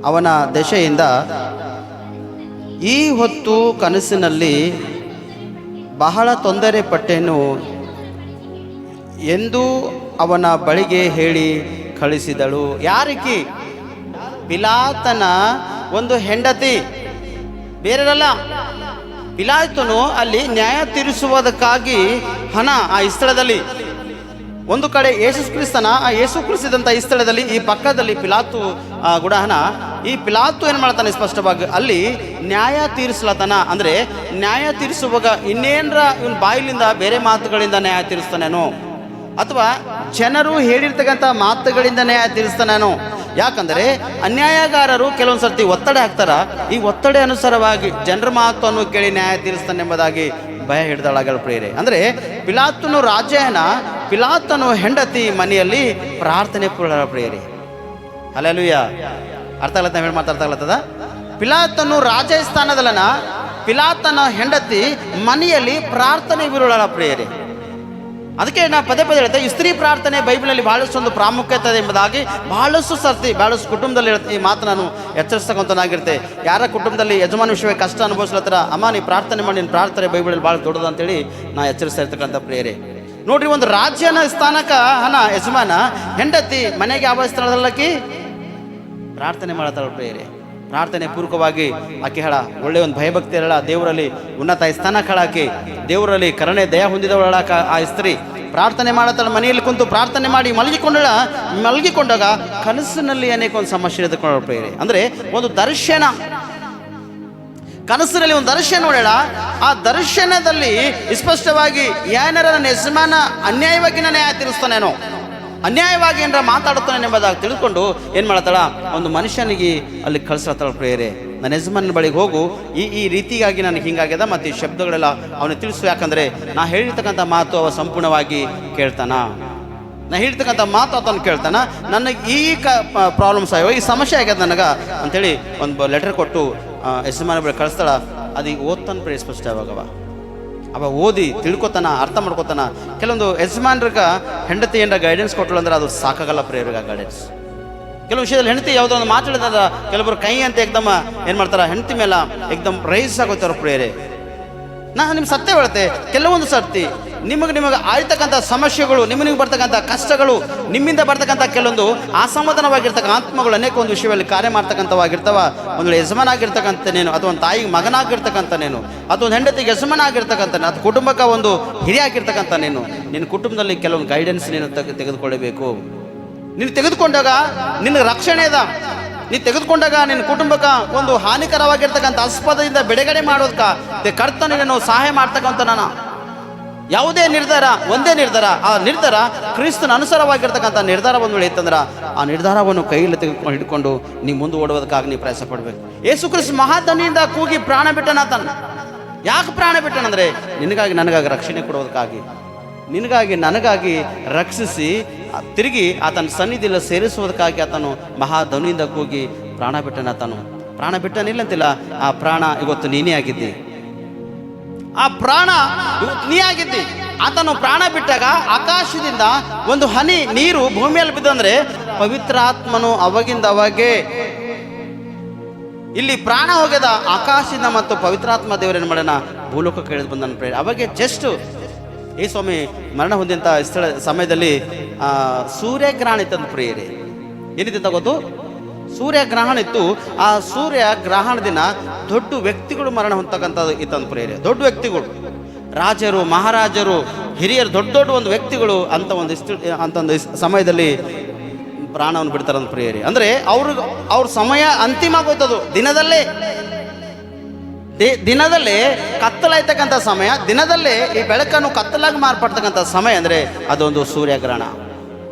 ಅವನ ದೆಸೆಯಿಂದ ಈ ಹೊತ್ತು ಕನಸಿನಲ್ಲಿ ಬಹಳ ತೊಂದರೆ ಪಟ್ಟೆನು ಎಂದು ಅವನ ಬಳಿಗೆ ಹೇಳಿ ಕಳಿಸಿದಳು. ಯಾರಿಕಿ? ಪಿಲಾತನ ಒಂದು ಹೆಂಡತಿ, ಬೇರೆಲ್ಲ. ಪಿಲಾತನು ಅಲ್ಲಿ ನ್ಯಾಯ ತೀರಿಸುವುದಕ್ಕಾಗಿ ಹಣ ಆ ಸ್ಥಳದಲ್ಲಿ ಒಂದು ಕಡೆ ಯೇಸು ಕ್ರಿಸ್ತನ ಆ ಯೇಸು ಕ್ರಿಸ್ತಿದಂಥ ಈ ಸ್ಥಳದಲ್ಲಿ ಈ ಪಕ್ಕದಲ್ಲಿ ಪಿಲಾತು ಗುಡಹನ. ಈ ಪಿಲಾತು ಏನು ಮಾಡ್ತಾನೆ ಸ್ಪಷ್ಟವಾಗಿ ಅಲ್ಲಿ ನ್ಯಾಯ ತೀರಿಸ್ಲತನ. ಅಂದರೆ ನ್ಯಾಯ ತೀರಿಸುವಾಗ ಇನ್ನೇನರ ಇವನು ಬಾಯಿಲಿಂದ ಬೇರೆ ಮಾತುಗಳಿಂದ ನ್ಯಾಯ ತೀರಿಸ್ತಾನೇನೋ, ಅಥವಾ ಜನರು ಹೇಳಿರ್ತಕ್ಕಂಥ ಮಾತುಗಳಿಂದ ನ್ಯಾಯ ತೀರಿಸ್ತಾನೇನೋ. ಯಾಕಂದರೆ ಅನ್ಯಾಯಗಾರರು ಕೆಲವೊಂದು ಸರ್ತಿ ಒತ್ತಡ ಹಾಕ್ತಾರ. ಈ ಒತ್ತಡ ಅನುಸಾರವಾಗಿ ಜನರ ಮಾತನ್ನು ಕೇಳಿ ನ್ಯಾಯ ತೀರಿಸ್ತಾನೆ ಎಂಬುದಾಗಿ ಭಯ ಹಿಡಿದಳಾಗಲು ಪ್ರೇರೆ. ಅಂದರೆ ಪಿಲಾತನು ರಾಜನ, ಪಿಲಾತನು ಹೆಂಡತಿ ಮನೆಯಲ್ಲಿ ಪ್ರಾರ್ಥನೆ ಪೂರ್ಣ ಪ್ರೇರೆ. ಹಲ್ಲೆಲೂಯಾ. ಅರ್ಥ ಆಗ್ಲತ್ತ ಹೇಳಿ ಮಾತಾಡ್ತಾಗ್ಲತ್ತದ. ಪಿಲಾತನು ರಾಜ ಸ್ಥಾನದಲ್ಲನ, ಪಿಲಾತನ ಹೆಂಡತಿ ಮನೆಯಲ್ಲಿ ಪ್ರಾರ್ಥನೆ ಬಿರುಳ ಪ್ರೇರೆ. ಅದಕ್ಕೆ ನಾ ಪದೇ ಪದೇ ಹೇಳ್ತೆ, ಈ ಸ್ತ್ರೀ ಪ್ರಾರ್ಥನೆ ಬೈಬಲಲ್ಲಿ ಬಹಳಷ್ಟು ಒಂದು ಪ್ರಾಮುಖ್ಯತೆ ಇದೆ ಎಂಬುದಾಗಿ ಬಹಳಷ್ಟು ಸರ್ತಿ ಬಹಳಷ್ಟು ಕುಟುಂಬದಲ್ಲಿ ಹೇಳ್ತೆ. ಈ ಮಾತು ನಾನು ಎಚ್ಚರಿಸ್ತಕ್ಕಂಥನಾಗಿರ್ತೆ. ಯಾರ ಕುಟುಂಬದಲ್ಲಿ ಯಜಮಾನ ವಿಷಯವೇ ಕಷ್ಟ ಅನುಭವಿಸ್ಲತ್ತರ, ಅಮ್ಮ ನೀ ಪ್ರಾರ್ಥನೆ ಮಾಡಿ, ನಿನ್ನ ಪ್ರಾರ್ಥನೆ ಬೈಬಲಲ್ಲಿ ಭಾಳ ದೊಡ್ಡದು ಅಂತೇಳಿ ನಾ ಎಚ್ಚರಿಸ್ತಾ ಇರ್ತಕ್ಕಂಥ ಪ್ರೇರೆ. ನೋಡ್ರಿ, ಒಂದು ರಾಜ್ಯನ ಸ್ಥಾನಕ್ಕೆ ಯಜಮಾನ ಹೆಂಡತಿ ಮನೆಗೆ ಯಾವ ಸ್ಥಳದಲ್ಲಕಿ ಪ್ರಾರ್ಥನೆ ಮಾಡತ್ತಾಳ ಪ್ರಿಯರೇ. ಪ್ರಾರ್ಥನೆ ಪೂರ್ವಕವಾಗಿ ಆಕೆ ಹೇಳ ಒಳ್ಳೆಯ ಒಂದು ಭಯಭಕ್ತಿ ಹೇಳ, ದೇವರಲ್ಲಿ ಉನ್ನತ ಸ್ಥಾನ ಹೇಳಾಕಿ, ದೇವರಲ್ಲಿ ಕರುಣೆ ದಯ ಹೊಂದಿದವಳ ಆ ಸ್ತ್ರೀ ಪ್ರಾರ್ಥನೆ ಮಾಡತ್ತಾಳ. ಮನೆಯಲ್ಲಿ ಕುಂತು ಪ್ರಾರ್ಥನೆ ಮಾಡಿ ಮಲಗಿಕೊಂಡಾಗ ಕನಸಿನಲ್ಲಿ ಅನೇಕ ಒಂದು ಸಮಸ್ಯೆ ಎದುರ್ಕೊಂಡ ಪ್ರಿಯರೇ. ಅಂದರೆ ಒಂದು ದರ್ಶನ, ಕನಸಿನಲ್ಲಿ ಒಂದು ದರ್ಶನ ನೋಡೋಣ. ಆ ದರ್ಶನದಲ್ಲಿ ಸ್ಪಷ್ಟವಾಗಿ ಏನಾರ ನನ್ನ ಯಜಮಾನ ಅನ್ಯಾಯವಾಗಿ ನನ್ನ ನ್ಯಾಯ ತೀರಿಸ್ತಾನೇನೋ, ಅನ್ಯಾಯವಾಗಿ ಏನಾರ ಮಾತಾಡುತ್ತಾನೆ ಎಂಬುದಾಗಿ ತಿಳ್ಕೊಂಡು ಏನು ಮಾಡತ್ತಾಳ, ಒಂದು ಮನುಷ್ಯನಿಗೆ ಅಲ್ಲಿ ಕಳಿಸ್ತಾಳ ಪ್ರಿಯರೇ, ನನ್ನ ಯಜಮಾನ ಬಳಿಗೆ ಹೋಗು, ಈ ರೀತಿಯಾಗಿ ನನಗೆ ಹಿಂಗಾಗ್ಯದ ಮತ್ತು ಈ ಶಬ್ದಗಳೆಲ್ಲ ಅವನಿಗೆ ತಿಳಿಸು. ಯಾಕಂದರೆ ನಾ ಹೇಳಿರ್ತಕ್ಕಂಥ ಮಾತು ಅವ ಸಂಪೂರ್ಣವಾಗಿ ಕೇಳ್ತಾನ, ನಾ ಹೇಳ್ತಕ್ಕಂಥ ಮಾತು ಆತನು ಕೇಳ್ತಾನ, ನನಗೆ ಈ ಪ್ರಾಬ್ಲಮ್ಸ್ ಆಗ್ಯಾವ, ಈ ಸಮಸ್ಯೆ ಆಗ್ಯದ ನನಗೆ ಅಂಥೇಳಿ ಒಂದು ಲೆಟರ್ ಕೊಟ್ಟು ಯಜಮಾನ ಬಳಿ ಕಳಿಸ್ತಾಳ. ಅದೀಗ ಓದ್ತಾನೆ ಪ್ರಿಯ ಸ್ಪಷ್ಟ ಅವ ಓದಿ ತಿಳ್ಕೊತಾನ, ಅರ್ಥ ಮಾಡ್ಕೊತಾನ. ಕೆಲವೊಂದು ಯಜಮಾನ್ರಿಗೆ ಹೆಂಡತಿ ಏನಾರ ಗೈಡೆನ್ಸ್ ಕೊಟ್ಟಳು ಅಂದ್ರೆ ಅದು ಸಾಕಾಗಲ್ಲ ಪ್ರಿಯರಿಗೆ ಗೈಡೆನ್ಸ್. ಕೆಲವು ವಿಷಯದಲ್ಲಿ ಹೆಂಡತಿ ಯಾವುದೋ ಒಂದು ಮಾತಾಡಿದಾಗ ಕೆಲವರು ಕೈ ಅಂತ ಏಕ್ದಮ್ ಏನು ಮಾಡ್ತಾರೆ, ಹೆಂಡತಿ ಮೇಲೆ ಏಕ್ದಮ್ ರೈಸ್ ಆಗೋತಾರ ಪ್ರಿಯರೇ. ನಾನು ನಿಮ್ಮ ಸತ್ಯ ಹೇಳ್ತೆ, ಕೆಲವೊಂದು ಸರ್ತಿ ನಿಮಗೆ ಆಯ್ತಕ್ಕಂಥ ಸಮಸ್ಯೆಗಳು, ನಿಮಗೆ ಬರ್ತಕ್ಕಂಥ ಕಷ್ಟಗಳು, ನಿಮ್ಮಿಂದ ಬರ್ತಕ್ಕಂಥ ಕೆಲವೊಂದು ಅಸಮಾಧಾನವಾಗಿರ್ತಕ್ಕ ಆತ್ಮಗಳು ಅನೇಕ ಒಂದು ವಿಷಯದಲ್ಲಿ ಕಾರ್ಯ ಮಾಡ್ತಕ್ಕಂಥವಾಗಿರ್ತಾವ. ಒಂದು ಯಜಮಾನ ಆಗಿರ್ತಕ್ಕಂಥ ನೀನು, ಅಥವಾ ಒಂದು ತಾಯಿಗೆ ಮಗನಾಗಿರ್ತಕ್ಕಂಥ ನೀನು, ಅಥವಾ ಒಂದು ಹೆಂಡತಿಗೆ ಯಜಮಾನ ಆಗಿರ್ತಕ್ಕಂಥ, ಅಥವಾ ಕುಟುಂಬಕ್ಕೆ ಒಂದು ಹಿರಿಯ ಆಗಿರ್ತಕ್ಕಂಥ ನೀನು, ನಿನ್ನ ಕುಟುಂಬದಲ್ಲಿ ಕೆಲವೊಂದು ಗೈಡೆನ್ಸ್ ನೀನು ತೆಗೆದುಕೊಳ್ಳಬೇಕು. ನೀನು ತೆಗೆದುಕೊಂಡಾಗ ನಿನಗೆ ರಕ್ಷಣೆ ಅದ. ನೀನು ತೆಗೆದುಕೊಂಡಾಗ ನಿನ್ನ ಕುಟುಂಬಕ್ಕೆ ಒಂದು ಹಾನಿಕರವಾಗಿರ್ತಕ್ಕಂಥ ಆಸ್ಪದದಿಂದ ಬಿಡುಗಡೆ ಮಾಡೋದಕ್ಕೆ ಕರ್ತನಿಗೆ ಸಹಾಯ ಮಾಡ್ತಕ್ಕಂಥ ನಾನು ಯಾವುದೇ ನಿರ್ಧಾರ, ಒಂದೇ ನಿರ್ಧಾರ, ಆ ನಿರ್ಧಾರ ಕ್ರಿಸ್ತನ ಅನುಸಾರವಾಗಿರ್ತಕ್ಕಂಥ ನಿರ್ಧಾರ ಒಂದು ವೇಳೆ ಇತ್ತಂದ್ರೆ ಆ ನಿರ್ಧಾರವನ್ನು ಕೈಯಲ್ಲಿ ತೆಗೆದುಕೊಂಡು ಹಿಡ್ಕೊಂಡು ನೀವು ಮುಂದೆ ಓಡುವುದಕ್ಕಾಗಿ ನೀವು ಪ್ರಯಾಸ ಪಡಬೇಕು. ಯೇಸು ಕ್ರಿಸ್ತ ಮಹಾಧನಿಯಿಂದ ಕೂಗಿ ಪ್ರಾಣ ಬಿಟ್ಟನಾತನ. ಯಾಕೆ ಪ್ರಾಣ ಬಿಟ್ಟನಂದರೆ ನಿನಗಾಗಿ ನನಗಾಗಿ ರಕ್ಷಣೆ ಕೊಡುವುದಕ್ಕಾಗಿ, ನಿನಗಾಗಿ ನನಗಾಗಿ ರಕ್ಷಿಸಿ ತಿರುಗಿ ಆತನ ಸನ್ನಿಧಿಯಲ್ಲಿ ಸೇರಿಸುವುದಕ್ಕಾಗಿ ಆತನು ಮಹಾಧನಿಯಿಂದ ಕೂಗಿ ಪ್ರಾಣ ಬಿಟ್ಟನಾತನು. ಪ್ರಾಣ ಬಿಟ್ಟನಿಲ್ಲಂತಿಲ್ಲ, ಆ ಪ್ರಾಣ ಇವತ್ತು ನೀನೇ ಆಗಿದ್ದಿ, ಆ ಪ್ರಾಣ ನೀ ಆಗಿದ್ದಿ. ಆತನು ಪ್ರಾಣ ಬಿಟ್ಟಾಗ ಆಕಾಶದಿಂದ ಒಂದು ಹನಿ ನೀರು ಭೂಮಿಯಲ್ಲಿ ಬಿದ್ದಂದ್ರೆ ಪವಿತ್ರ ಆತ್ಮನು ಅವಾಗಿಂದ ಅವಾಗೇ ಇಲ್ಲಿ ಪ್ರಾಣ ಹೋಗ್ಯದ ಆಕಾಶದಿಂದ ಮತ್ತು ಪವಿತ್ರಾತ್ಮ ದೇವರೇನು ಮಾಡೋಣ ಭೂಲೋಕಕ್ಕೆ ಇಳಿದು ಬಂದನು ಪ್ರೇರಣೆ. ಅವಾಗೆ ಜಸ್ಟ್ ಈ ಸ್ವಾಮಿ ಮರಣ ಹೊಂದಿದಂಥ ಸ್ಥಳ ಸಮಯದಲ್ಲಿ ಸೂರ್ಯಗ್ರಹಣ ಇತ್ತಂತ ಪ್ರಿಯರೇ. ಏನಿತ್ತು ಗೊತ್ತು? ಸೂರ್ಯಗ್ರಹಣ ಇತ್ತು. ಆ ಸೂರ್ಯಗ್ರಹಣ ದಿನ ದೊಡ್ಡ ವ್ಯಕ್ತಿಗಳು ಮರಣ ಹೊಂದತಕ್ಕಂಥದ್ದು ಇತ್ತಂತ ಪ್ರಿಯರೇ. ದೊಡ್ಡ ವ್ಯಕ್ತಿಗಳು, ರಾಜರು, ಮಹಾರಾಜರು, ಹಿರಿಯರು, ದೊಡ್ಡ ದೊಡ್ಡ ಒಂದು ವ್ಯಕ್ತಿಗಳು ಅಂತ ಒಂದು ಸಮಯದಲ್ಲಿ ಪ್ರಾಣವನ್ನು ಬಿಡ್ತಾರಂತ ಪ್ರಿಯರೇ. ಅಂದರೆ ಅವ್ರ ಸಮಯ ಅಂತಿಮ ಆಗೋಯ್ತದು. ದಿನದಲ್ಲೇ ಕತ್ತಲಾಯ್ತಕ್ಕಂಥ ಸಮಯ, ದಿನದಲ್ಲೇ ಈ ಬೆಳಕನ್ನು ಕತ್ತಲಾಗಿ ಮಾರ್ಪಡ್ತಕ್ಕಂಥ ಸಮಯ ಅಂದರೆ ಅದೊಂದು ಸೂರ್ಯಗ್ರಹಣ.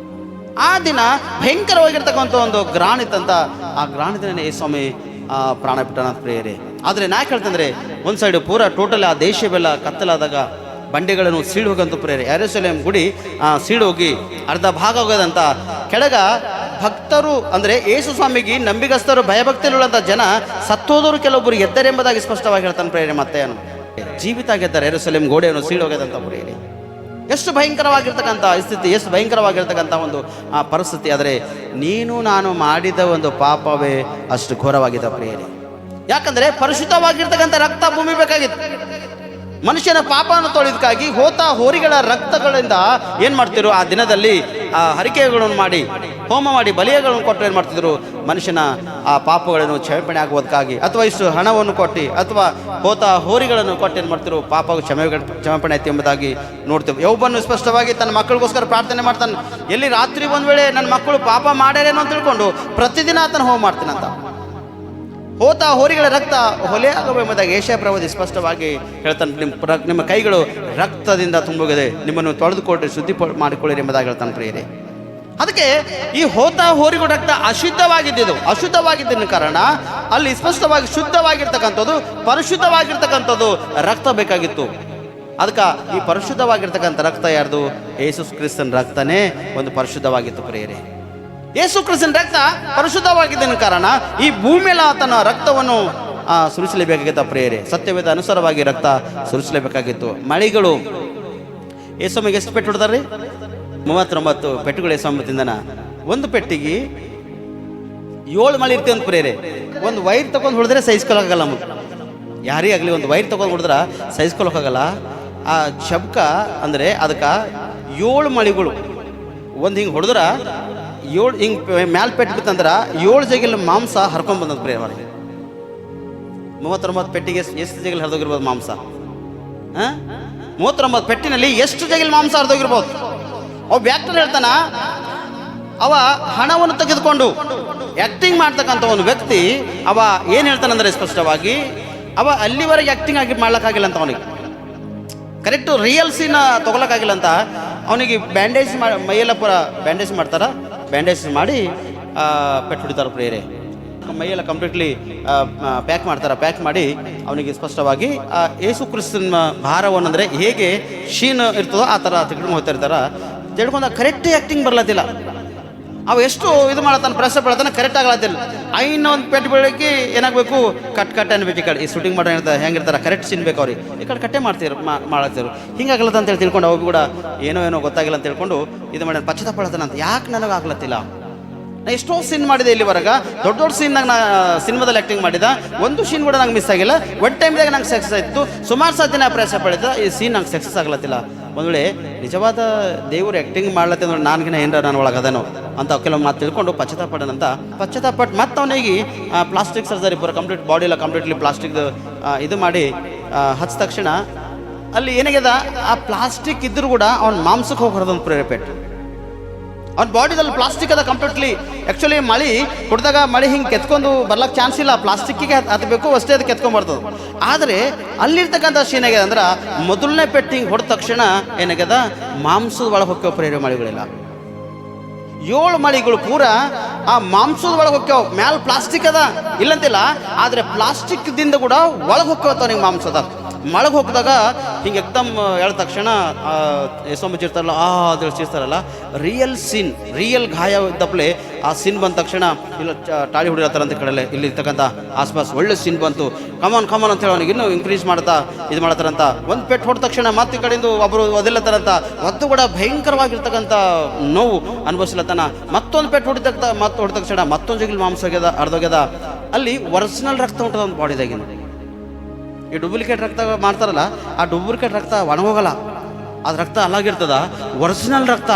ಆ ದಿನ ಭಯಂಕರವಾಗಿರ್ತಕ್ಕಂಥ ಒಂದು ಗ್ರಹಣ ಇತ್ತಂತ. ಆ ಗ್ರಹಣದಿಂದ ಈ ಸ್ವಾಮಿ ಪ್ರಾಣ ಬಿಟ್ಟನ ಪ್ರಿಯರೇ. ಆದರೆ ನಾ ಹೇಳ್ತಂದ್ರೆ ಒಂದು ಸೈಡು ಪೂರ ಟೋಟಲ್ ಆ ದೇಶವೆಲ್ಲ ಕತ್ತಲಾದಾಗ ಬಂಡೆಗಳನ್ನು ಸೀಳು ಹೋಗಂತ ಪ್ರಿಯರೇ. ಯೆರೂಸಲೇಮ್ ಗುಡಿ ಸೀಳು ಹೋಗಿ ಅರ್ಧ ಭಾಗ ಹೋಗೋದಂತ. ಕೆಳಗ ಭಕ್ತರು ಅಂದರೆ ಯೇಸು ಸ್ವಾಮಿಗೆ ನಂಬಿಗಸ್ತರು, ಭಯಭಕ್ತಿಯುಳ್ಳಂಥ ಜನ ಸತ್ತೋದವರು ಕೆಲವೊಬ್ಬರು ಎದ್ದರೆಂಬುದಾಗಿ ಸ್ಪಷ್ಟವಾಗಿ ಹೇಳ್ತಾನೆ ಪ್ರಿಯರೇ. ಮತ್ತೆ ಜೀವಿತ ಆಗಿದ್ದಾರೆ. ಯೆರೂಸಲೇಮ್ ಗೋಡೆಯನ್ನು ಸೀಳು ಹೋಗೋದಂತ ಪ್ರಿಯರೇ. ಎಷ್ಟು ಭಯಂಕರವಾಗಿರ್ತಕ್ಕಂಥ ಸ್ಥಿತಿ, ಎಷ್ಟು ಭಯಂಕರವಾಗಿರ್ತಕ್ಕಂಥ ಒಂದು ಪರಿಸ್ಥಿತಿ. ಆದರೆ ನೀನು ನಾನು ಮಾಡಿದ ಒಂದು ಪಾಪವೇ ಅಷ್ಟು ಘೋರವಾಗಿದೆ ಪ್ರಿಯರೇ. ಯಾಕಂದರೆ ಪರಿಶುದ್ಧವಾಗಿರ್ತಕ್ಕಂಥ ರಕ್ತ ಭೂಮಿ ಬೇಕಾಗಿತ್ತು. ಮನುಷ್ಯನ ಪಾಪವನ್ನು ತೊಳೆದಕ್ಕಾಗಿ ಹೋರಿಗಳ ರಕ್ತಗಳಿಂದ ಏನು ಮಾಡ್ತಿದ್ರು, ಆ ದಿನದಲ್ಲಿ ಆ ಹರಿಕೆಗಳನ್ನು ಮಾಡಿ, ಹೋಮ ಮಾಡಿ, ಬಲಿಯಗಳನ್ನು ಕೊಟ್ಟು ಏನು ಮಾಡ್ತಿದ್ರು, ಮನುಷ್ಯನ ಆ ಪಾಪಗಳನ್ನು ಕ್ಷಮೆಪಣೆ ಆಗುವುದಕ್ಕಾಗಿ, ಅಥವಾ ಇಷ್ಟು ಹಣವನ್ನು ಕೊಟ್ಟು ಅಥವಾ ಹೋರಿಗಳನ್ನು ಕೊಟ್ಟು ಏನು ಮಾಡ್ತಿದ್ರು, ಪಾಪ ಕ್ಷಮೆಪಣೆ ಆಯ್ತು ಎಂಬುದಾಗಿ ನೋಡ್ತೇವೆ. ಒಬ್ಬನು ಸ್ಪಷ್ಟವಾಗಿ ತನ್ನ ಮಕ್ಕಳಿಗೋಸ್ಕರ ಪ್ರಾರ್ಥನೆ ಮಾಡ್ತಾನೆ. ಎಲ್ಲಿ ರಾತ್ರಿ ಒಂದು ವೇಳೆ ನನ್ನ ಮಕ್ಕಳು ಪಾಪ ಮಾಡ್ಯಾರೇನೋ ಅಂತ ತಿಳ್ಕೊಂಡು ಪ್ರತಿದಿನ ಆತನ ಹೋಮ ಮಾಡ್ತೀನಂತ. ಹೋರಿಗಳ ರಕ್ತ ಹೊಲೆ ಆಗಬೇಕೆಂಬುದಾಗಿ ಯೆಶಾಯ ಪ್ರವಾದಿ ಸ್ಪಷ್ಟವಾಗಿ ಹೇಳ್ತಾನೆ. ನಿಮ್ಮ ಕೈಗಳು ರಕ್ತದಿಂದ ತುಂಬೋಗಿದೆ, ನಿಮ್ಮನ್ನು ತೊಳೆದುಕೊಳ್ಳಿ, ಶುದ್ಧಿ ಮಾಡಿಕೊಳ್ಳಿರಿ ಎಂಬುದಾಗಿ ಹೇಳ್ತಾನೆ ಪ್ರಿಯರೇ. ಅದಕ್ಕೆ ಈ ಹೋರಿಗಳ ರಕ್ತ ಅಶುದ್ಧವಾಗಿದ್ದ ಕಾರಣ ಅಲ್ಲಿ ಸ್ಪಷ್ಟವಾಗಿ ಶುದ್ಧವಾಗಿರ್ತಕ್ಕಂಥದ್ದು, ಪರಿಶುದ್ಧವಾಗಿರ್ತಕ್ಕಂಥದ್ದು ರಕ್ತ ಬೇಕಾಗಿತ್ತು. ಅದಕ್ಕೆ ಈ ಪರಿಶುದ್ಧವಾಗಿರ್ತಕ್ಕಂಥ ರಕ್ತ ಯಾರ್ದು? ಯೇಸು ಕ್ರಿಸ್ತನ ರಕ್ತನೇ ಒಂದು ಪರಿಶುದ್ಧವಾಗಿತ್ತು ಪ್ರಿಯರೇ. ಯೇಸು ಕ್ರಿಸ್ತನ ರಕ್ತ ಪರಿಶುದ್ಧವಾಗಿದ್ದ ಕಾರಣ ಈ ಭೂಮಿಯಲ್ಲಿ ಆತನ ರಕ್ತವನ್ನು ಸುರಿಸಲೇಬೇಕಾಗಿತ್ತು ಪ್ರಿಯರೇ. ಸತ್ಯವೇದ ಅನುಸಾರವಾಗಿ ರಕ್ತ ಸುರಿಸಲೇಬೇಕಾಗಿತ್ತು. ಮಳೆಗಳು ಯೇಸುವಿಗೆ ಎಷ್ಟು ಪೆಟ್ಟು ಹೊಡೆದಾರ್ರಿ? 39 ಪೆಟ್ಟುಗಳು ಯೇಸುವಿಂದನ. ಒಂದು ಪೆಟ್ಟಿಗೆ 7 ಮಳೆ ಇರ್ತೀವಿ ಅಂತ ಪ್ರಿಯರೇ. ಒಂದು ವೈರ್ ತಗೊಂಡು ಹೊಡೆದ್ರೆ ಸಹಿಸ್ಕೊಳಕ್ಕಾಗಲ್ಲ. ಯಾರೇ ಆಗಲಿ ಒಂದು ವೈರ್ ತಗೊಂಡು ಹೊಡೆದ್ರೆ ಸಹಿಸ್ಕೊಳಕ್ಕಾಗಲ್ಲ. ಆ ಶಬ್ಕ ಅಂದರೆ ಅದಕ್ಕೆ 7 ಮಳಿಗಳು ಒಂದು ಹಿಂಗೆ ಹೊಡೆದ್ರ 7 ಹಿಂಗೆ ಮ್ಯಾಲ್ ಪೆಟ್ಟು ಬಿತ್ತಂದ್ರೆ 7 ಜಗಿಲ್ ಮಾಂಸ ಹರ್ಕೊಂಡ್ ಬಂದದ ಪ್ರಿಯವಾಗಿ. 39 ಪೆಟ್ಟಿಗೆ ಎಷ್ಟು ಜಗಿಲ್ ಹರಿದೋಗಿರ್ಬೋದು ಮಾಂಸ? 39 ಪೆಟ್ಟಿನಲ್ಲಿ ಎಷ್ಟು ಜಗಿಲ್ ಮಾಂಸ ಹರಿದೋಗಿರ್ಬೋದು? ಅವ ವ್ಯಾಕ್ಟರ್ ಹೇಳ್ತಾನ, ಅವ ಹಣವನ್ನು ತೆಗೆದುಕೊಂಡು ಆ್ಯಕ್ಟಿಂಗ್ ಮಾಡ್ತಕ್ಕಂಥ ಒಂದು ವ್ಯಕ್ತಿ ಅವ ಏನು ಹೇಳ್ತಾನಂದ್ರೆ ಸ್ಪಷ್ಟವಾಗಿ, ಅವ ಅಲ್ಲಿವರೆಗೆ ಆ್ಯಕ್ಟಿಂಗ್ ಆಗಿ ಮಾಡ್ಲಿಕ್ಕಾಗಿಲ್ಲ ಅಂತ ಅವನಿಗೆ, ಕರೆಕ್ಟು ರಿಯಲ್ ಸೀನ್ ತೊಗೊಳಕ್ಕಾಗಿಲ್ಲ ಅಂತ ಅವನಿಗೆ ಬ್ಯಾಂಡೇಜ್ ಮಾಡಿ ಮೈಯೆಲ್ಲ ಪೂರ ಬ್ಯಾಂಡೇಜ್ ಮಾಡ್ತಾರೆ, ಬ್ಯಾಂಡೇಜ್ ಮಾಡಿ ಪೆಟ್ಟು ಹೊಡಿತಾರೆ ಪ್ರೇರೆ, ಮೈಯೆಲ್ಲ ಕಂಪ್ಲೀಟ್ಲಿ ಪ್ಯಾಕ್ ಮಾಡ್ತಾರೆ. ಪ್ಯಾಕ್ ಮಾಡಿ ಅವನಿಗೆ ಸ್ಪಷ್ಟವಾಗಿ ಯೇಸು ಕ್ರಿಸ್ತನ ಭಾರವನ್ನು ಅಂದರೆ ಹೇಗೆ ಶೀನ್ ಇರ್ತದೋ ಆ ಥರ ತಿಳ್ಕೊಂಡು ಹೋಗ್ತಾ ಇರ್ತಾರೆ. ತಿಳ್ಕೊಂಡ ಕರೆಕ್ಟ್ ಆ್ಯಕ್ಟಿಂಗ್ ಬರ್ಲತ್ತಿಲ್ಲ, ಅವ ಎಷ್ಟು ಇದು ಮಾಡತ್ತಾನೆ, ಪ್ರೆಸ್ ಪಡ್ತಾನೆ, ಕರೆಕ್ಟ್ ಆಗ್ಲತ್ತಿಲ್ಲ. ಇನ್ನೊಂದು ಪೆಟ್ಟು ಬೆಳಗ್ಗೆ ಏನಾಗಬೇಕು, ಕಟ್ ಅನ್ಬೇಕು. ಈ ಕಡೆ ಈ ಶೂಟಿಂಗ್ ಮಾಡೋ ಹೆಂಗಿರ್ತಾರೆ, ಕರೆಕ್ಟ್ ಸೀನ್ ಬೇಕು ಅವ್ರಿಗೆ, ಈ ಕಡೆ ಕಟ್ಟೆ ಮಾಡತ್ತೀರು ಹಿಂಗಾಗಲತ್ತ ಅಂತೇಳಿ ತಿಳ್ಕೊಂಡು ಅವಾಗ ಕೂಡ ಏನೋ ಗೊತ್ತಾಗಿಲ್ಲ ಅಂತ ತಿಳ್ಕೊಂಡು ಇದು ಮಾಡಿ ಪಶ್ಚಾತ್ತಾಪ ಪಡ್ತಾನೆ ಅಂತ. ಯಾಕೆ ನನಗೆ ಆಗ್ಲತ್ತಿಲ್ಲ? ನಾ ಎಷ್ಟೋ ಸೀನ್ ಮಾಡಿದೆ ಇಲ್ಲಿವರೆಗೆ, ದೊಡ್ಡ ಸೀನ್ನಾಗ ನಾ ಸಿನಿಮಾದಲ್ಲಿ ಆ್ಯಕ್ಟಿಂಗ್ ಮಾಡಿದ, ಒಂದು ಸೀನ್ ಕೂಡ ನಂಗೆ ಮಿಸ್ ಆಗಿಲ್ಲ. ಒನ್ ಟೈಮ್ದಾಗ ನಂಗೆ ಸಕ್ಸಸ್ ಆಯಿತು. ಸುಮಾರು ಸಾತಿ ನಾ ಪ್ರಯಾಸ ಪಡಿದ, ಈ ಸೀನ್ ನಂಗೆ ಸಕ್ಸಸ್ ಆಗ್ಲತ್ತಿಲ್ಲ. ಒಂದು ವೇಳೆ ನಿಜವಾದ ದೇವರು ಆ್ಯಕ್ಟಿಂಗ್ ಮಾಡ್ಲತ್ತೆ ಅಂದ್ರೆ ನಾನ್ಗಿನ ಏನಾರ ನಾನು ಒಳಗೆ ಅದೇನೋ ಅಂತ ಕೆಲವು ಮಾತು ತಿಳ್ಕೊಂಡು ಪಶ್ಚಾತ್ತಾಪಡನಂತ ಪಶ್ಚಾತ್ತಾಪಟ್ಟು ಮತ್ತು ಅವನಿಗೆ ಪ್ಲಾಸ್ಟಿಕ್ ಸರ್ಜರಿ ಪೂರ ಕಂಪ್ಲೀಟ್ ಬಾಡಿ ಎಲ್ಲ ಕಂಪ್ಲೀಟ್ಲಿ ಪ್ಲಾಸ್ಟಿಕ್ದು ಇದು ಮಾಡಿ ಹಚ್ಚ ತಕ್ಷಣ ಅಲ್ಲಿ ಏನಾಗ್ಯದ, ಆ ಪ್ಲಾಸ್ಟಿಕ್ ಇದ್ದರೂ ಕೂಡ ಅವ್ನ ಮಾಂಸಕ್ಕೆ ಹೋಗಿ ಹೊರದೊಂದು ಪ್ರೇರೇಪೇಟ್. ಅವ್ನ ಬಾಡಿದಲ್ಲಿ ಪ್ಲಾಸ್ಟಿಕ್ ಅದ ಕಂಪ್ಲೀಟ್ಲಿ. ಆ್ಯಕ್ಚುಲಿ ಮಳೆ ಕುಡ್ದಾಗ ಮಳೆ ಹಿಂಗೆ ಕೆತ್ಕೊಂಡು ಬರ್ಲಕ್ಕೆ ಚಾನ್ಸ್ ಇಲ್ಲ, ಪ್ಲಾಸ್ಟಿಕ್ಕಿಗೆ ಹತ್ತಬೇಕು ಅಷ್ಟೇ, ಅದು ಕೆತ್ಕೊಂಡು ಬರ್ತದೆ. ಆದರೆ ಅಲ್ಲಿರ್ತಕ್ಕಂಥ ಸೀನ್ ಆಗ್ಯದ ಅಂದ್ರೆ ಮೊದಲನೇ ಪೆಟ್ಟು ಹಿಂಗೆ ಹೊಡೆದ ತಕ್ಷಣ ಏನಾಗ್ಯದ, ಮಾಂಸದ ಒಳಗೆ ಹೋಗ್ಯವ ಪ್ರೇರೆ ಮಳೆಗಳೆಲ್ಲ. 7 ಮಳಿಗಳು ಪೂರ ಆ ಮಾಂಸದ ಒಳಗೆ ಹೋಗ್ಯಾವ. ಮ್ಯಾಲ ಪ್ಲಾಸ್ಟಿಕ್ ಅದ ಇಲ್ಲಂತಿಲ್ಲ, ಆದರೆ ಪ್ಲಾಸ್ಟಿಕ್ದಿಂದ ಕೂಡ ಒಳಗೆ ಹೋಗ್ಯಾವತ್ತ ನಿಂಗೆ ಮಾಂಸದ. ಮಳಗೆ ಹೋಗಿದಾಗ ಹಿಂಗೆ ಎಕ್ದಮ್ ಹೇಳಿದ ತಕ್ಷಣ ಎಸೊಂಬಿರ್ತಾರಲ್ಲ ಅದು ಚಿರ್ತಾರಲ್ಲ, ರಿಯಲ್ ಸೀನ್, ರಿಯಲ್ ಗಾಯ ಇದ್ದಪ್ಪಲೆ ಆ ಸೀನ್ ಬಂದ ತಕ್ಷಣ ಇಲ್ಲ ಟಾಳಿ ಹೊಡಿರತ್ತಾರಂತ ಕಡೆಯಲ್ಲೇ ಇಲ್ಲಿ ಇರ್ತಕ್ಕಂಥ ಆಸ್ಪಾಸ್ ಒಳ್ಳೆ ಸೀನ್ ಬಂತು. ಕಮಾನ್ ಅಂತ ಹೇಳಿ ಅವನಿಗೆ ಇನ್ನೂ ಇನ್ಕ್ರೀಸ್ ಮಾಡ್ತಾ ಇದು ಮಾಡ್ತಾರಂತ. ಒಂದು ಪೆಟ್ಟು ಹೊಡೆದ ತಕ್ಷಣ ಮತ್ತೆ ಈ ಕಡೆಯಿಂದ ಒಬ್ಬರು ಒದಿಲ್ಲತ್ತಾರಂತ, ಒದ್ದು ಕೂಡ ಭಯಂಕರವಾಗಿರ್ತಕ್ಕಂಥ ನೋವು ಅನುಭವಿಸ್ಲತ್ತಾನ. ಮತ್ತೊಂದು ಪೆಟ್ಟು ಹೊಡಿದ ತಕ್ಷಣ ಮತ್ತೊಂದು ಜಗಿಲ್ ಮಾಂಸ ಆಗ್ಯದ, ಅರ್ಧೋಗ್ಯದ. ಅಲ್ಲಿ ಒರಿಜಿನಲ್ ರಕ್ತ ಉಂಟದ ಒಂದು ಬಾಡಿದಾಗಿನ. ಈ ಡೂಪ್ಲಿಕೇಟ್ ರಕ್ತ ಮಾಡ್ತಾರಲ್ಲ, ಆ ಡೂಪ್ಲಿಕೇಟ್ ರಕ್ತ ಒಣಗೋಗಲ್ಲ, ಅದು ರಕ್ತ ಅಲ್ಲಾಗಿರ್ತದ. ಒರಿಜಿನಲ್ ರಕ್ತ,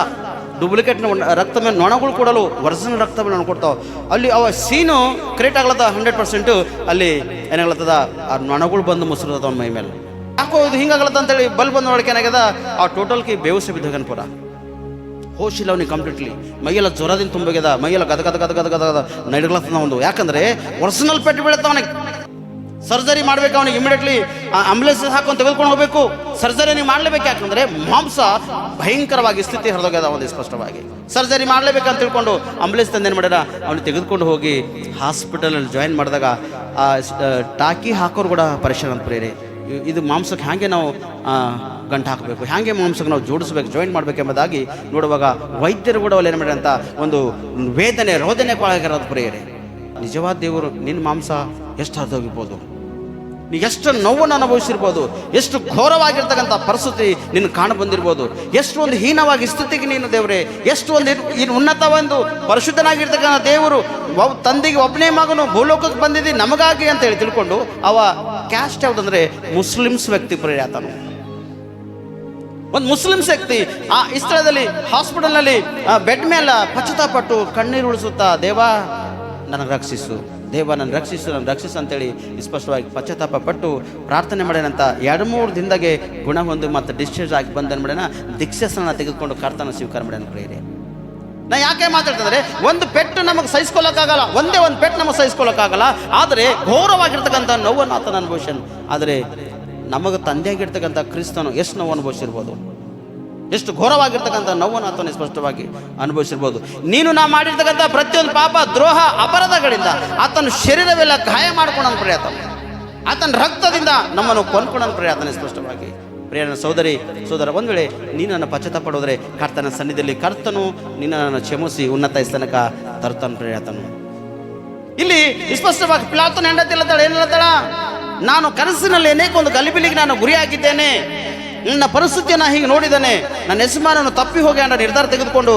ಡೂಪ್ಲಿಕೇಟ್ ರಕ್ತ ಮೇಲೆ ನೊಣಗಳು ಕೊಡಲು ಒರಿಜಿನಲ್ ರಕ್ತ ಮೇಲೆ ಕೊಡ್ತಾವೆ. ಅಲ್ಲಿ ಅವ ಸೀನು ಕರೆಕ್ಟ್ ಆಗ್ಲತ್ತ 100%. ಅಲ್ಲಿ ಏನಾಗ್ಲತ್ತದ, ಆ ನೊಣಗಳು ಬಂದು ಮುಸುರದ ಅವನ ಮೈ ಮೇಲೆ. ಯಾಕೋ ಇದು ಹಿಂಗಾಗ್ಲತ್ತ ಅಂತೇಳಿ ಬಲ್ ಬಂದು ನೋಡಕ್ಕೆ ಏನಾಗ್ಯದ, ಆ ಟೋಟಲ್ಗೆ ಬೇವಸೆ ಬಿದ್ದೋಗನ್ ಪೂರ ಹೋಶಿಲ್ಲ ಅವನಿಗೆ ಕಂಪ್ಲೀಟ್ಲಿ. ಮೈಯೆಲ್ಲ ಜ್ವರದಿಂದ ತುಂಬೋಗ್ಯದ, ಮೈಯೆಲ್ಲ ಗದ ನಡಿಗ್ಲತ್ತದ ಒಂದು. ಯಾಕಂದ್ರೆ ಒರಿಜಿನಲ್ ಪೆಟ್ಟು ಬೀಳುತ್ತ ಅವನಿಗೆ. ಸರ್ಜರಿ ಮಾಡ್ಬೇಕು ಅವನಿಗೆ, ಇಮಿಡಿಯೇಟ್ಲಿ ಆಂಬುಲೆನ್ಸ್ ಹಾಕೊಂಡು ತೆಗೆದುಕೊಂಡು ಹೋಗ್ಬೇಕು. ಸರ್ಜರಿ ನೀವು ಮಾಡಲೇಬೇಕು, ಯಾಕಂದ್ರೆ ಮಾಂಸ ಭಯಂಕರವಾಗಿ ಸ್ಥಿತಿ ಹರಿದೋಗ್ಯದ ಅವನಿಗೆ ಸ್ಪಷ್ಟವಾಗಿ. ಸರ್ಜರಿ ಮಾಡ್ಲೇಬೇಕಂತ ತಿಳ್ಕೊಂಡು ಆಂಬುಲೆನ್ಸ್ ತಂದೇನು ಮಾಡ್ಯಾರ, ಅವನಿಗೆ ತೆಗೆದುಕೊಂಡು ಹೋಗಿ ಹಾಸ್ಪಿಟಲಲ್ಲಿ ಜಾಯಿನ್ ಮಾಡಿದಾಗ ಆ ಟಾಕಿ ಹಾಕೋರು ಕೂಡ ಪರೀಕ್ಷೆ ಅಂತ ಪ್ರೇರೆ. ಇದು ಮಾಂಸಕ್ಕೆ ಹೇಗೆ ನಾವು ಗಂಟು ಹಾಕಬೇಕು, ಹೇಗೆ ಮಾಂಸಕ್ಕೆ ನಾವು ಜೋಡಿಸ್ಬೇಕು, ಜಾಯಿನ್ ಮಾಡಬೇಕೆಂಬುದಾಗಿ ನೋಡುವಾಗ ವೈದ್ಯರು ಕೂಡ ಅಲ್ಲಿ ಏನು ಮಾಡ್ಯಾರ ಅಂತ ಒಂದು ವೇದನೆ ರೋದನೆ ಒಳಗಿರೋದು ಪ್ರೇರೆ. ನಿಜವಾದ ದೇವರು ನಿನ್ನ ಮಾಂಸ ಎಷ್ಟು ಹರಿದೋಗಿರ್ಬೋದು, ನೀ ಎಷ್ಟು ನೋವನ್ನು ಅನುಭವಿಸಿರ್ಬೋದು, ಎಷ್ಟು ಘೋರವಾಗಿರ್ತಕ್ಕಂಥ ಪರಿಸ್ಥಿತಿ ನಿನ್ನ ಕಾಣ ಬಂದಿರ್ಬೋದು, ಎಷ್ಟು ಒಂದು ಹೀನವಾಗಿ ಸ್ಥಿತಿಗೆ ನೀನು ದೇವರೇ, ಎಷ್ಟು ಒಂದು ಉನ್ನತ ಒಂದು ಪರಿಶುದ್ಧನಾಗಿರ್ತಕ್ಕಂಥ ದೇವರು ತಂದೆಗೆ ಒಬ್ಬನೇ ಮಗನು ಭೂಲೋಕಕ್ಕೆ ಬಂದಿದ್ದು ನಮಗಾಗಿ ಅಂತ ಹೇಳಿ ತಿಳ್ಕೊಂಡು ಅವ ಕ್ಯಾಸ್ಟ್ ಯಾವುದಂದ್ರೆ ಮುಸ್ಲಿಮ್ಸ್ ವ್ಯಕ್ತಿ ಪ್ರೇರಾತನು. ಒಂದು ಮುಸ್ಲಿಮ್ಸ್ ವ್ಯಕ್ತಿ ಆ ಈ ಸ್ಥಳದಲ್ಲಿ ಹಾಸ್ಪಿಟಲ್ನಲ್ಲಿ ಬೆಡ್ ಮೇಲೆ ಪಶ್ಚಾತ್ತಾಪಟ್ಟು ಕಣ್ಣೀರು ಉಳಿಸುತ್ತಾ, ದೇವ ನನಗೆ ರಕ್ಷಿಸು, ದೇವ ನನ್ನ ರಕ್ಷಿಸು ಅಂತೇಳಿ ಸ್ಪಷ್ಟವಾಗಿ ಪಶ್ಚಾತ್ತಾಪ ಪಟ್ಟು ಪ್ರಾರ್ಥನೆ ಮಾಡ್ಯಾನಂತ. 2-3 ದಿನದಾಗೆ ಗುಣ ಹೊಂದಿ ಮತ್ತು ಡಿಸ್ಚಾರ್ಜ್ ಆಗಿ ಬಂದನ್ ಮಾಡ್ಯಾನ. ದೀಕ್ಷಾಸನ ತೆಗೆದುಕೊಂಡು ಕರ್ತನ ಸ್ವೀಕಾರ ಮಾಡ್ಯಾನ ಪ್ರೇರೆ. ನಾ ಯಾಕೆ ಮಾತಾಡ್ತಂದ್ರೆ, ಒಂದು ಪೆಟ್ಟು ನಮಗೆ ಸಹಿಸ್ಕೊಳ್ಳೋಕ್ಕಾಗಲ್ಲ, ಒಂದೇ ಒಂದು ಪೆಟ್ಟು ನಮಗೆ ಸಹಿಸ್ಕೊಳ್ಳೋಕ್ಕಾಗಲ್ಲ. ಆದರೆ ಘೋರವಾಗಿರ್ತಕ್ಕಂಥ ನೋವನ್ನು ಆತನ ಅನುಭವಿಸ್ಯಾನ. ಆದರೆ ನಮಗೆ ತಂದೆಯಾಗಿರ್ತಕ್ಕಂಥ ಕ್ರಿಸ್ತನು ಎಷ್ಟು ನೋವು ಅನುಭವಿಸಿರ್ಬೋದು, ಎಷ್ಟು ಘೋರವಾಗಿರ್ತಕ್ಕಂಥ ನೋವನ್ನು ಆತನ ಸ್ಪಷ್ಟವಾಗಿ ಅನುಭವಿಸಿರ್ಬೋದು. ನೀನು ನಾ ಮಾಡಿರ್ತಕ್ಕಂಥ ಪ್ರತಿಯೊಂದು ಪಾಪ ದ್ರೋಹ ಅಪರಾಧಗಳಿಂದ ಆತನ ಶರೀರವೆಲ್ಲ ಗಾಯ ಮಾಡ್ಕೊಂಡನು ಪ್ರಿಯಾತನ. ಆತನ ರಕ್ತದಿಂದ ನಮ್ಮನ್ನು ಕೊಂಡ್ಕೊಂಡನು ಪ್ರಿಯಾತನ ಸ್ಪಷ್ಟವಾಗಿ. ಪ್ರಿಯನ ಸೋದರ, ಒಂದು ವೇಳೆ ನೀನನ್ನು ಪಶ್ಚಾತ್ತಾಪ ಪಡೋದ್ರೆ ಕರ್ತನ ಸನ್ನಿಧಿಯಲ್ಲಿ ಕರ್ತನು ನಿನ್ನನ್ನು ಕ್ಷಮಿಸಿ ಉನ್ನತ ಸ್ಥಾನಕ ತರ್ತಾನ ಪ್ರಿಯಾತನು. ಇಲ್ಲಿ ಸ್ಪಷ್ಟವಾಗಿ ಪಿಲಾತನ ಹೆಂಡತಿ ಏನ್ ಹೇಳ್ತಾಳ, ನಾನು ಕನಸಿನಲ್ಲಿ ಅನೇಕ ಒಂದು ಗಲಿಬಿಲಿಗೆ ನಾನು ಗುರಿಯಾಗಿದ್ದೇನೆ, ನನ್ನ ಪರಿಸ್ಥಿತಿಯನ್ನು ಹೀಗೆ ನೋಡಿದ್ದಾನೆ, ನನ್ನ ಯಜಮಾನನು ತಪ್ಪಿ ಹೋಗಿ ಅನ್ನೋ ನಿರ್ಧಾರ ತೆಗೆದುಕೊಂಡು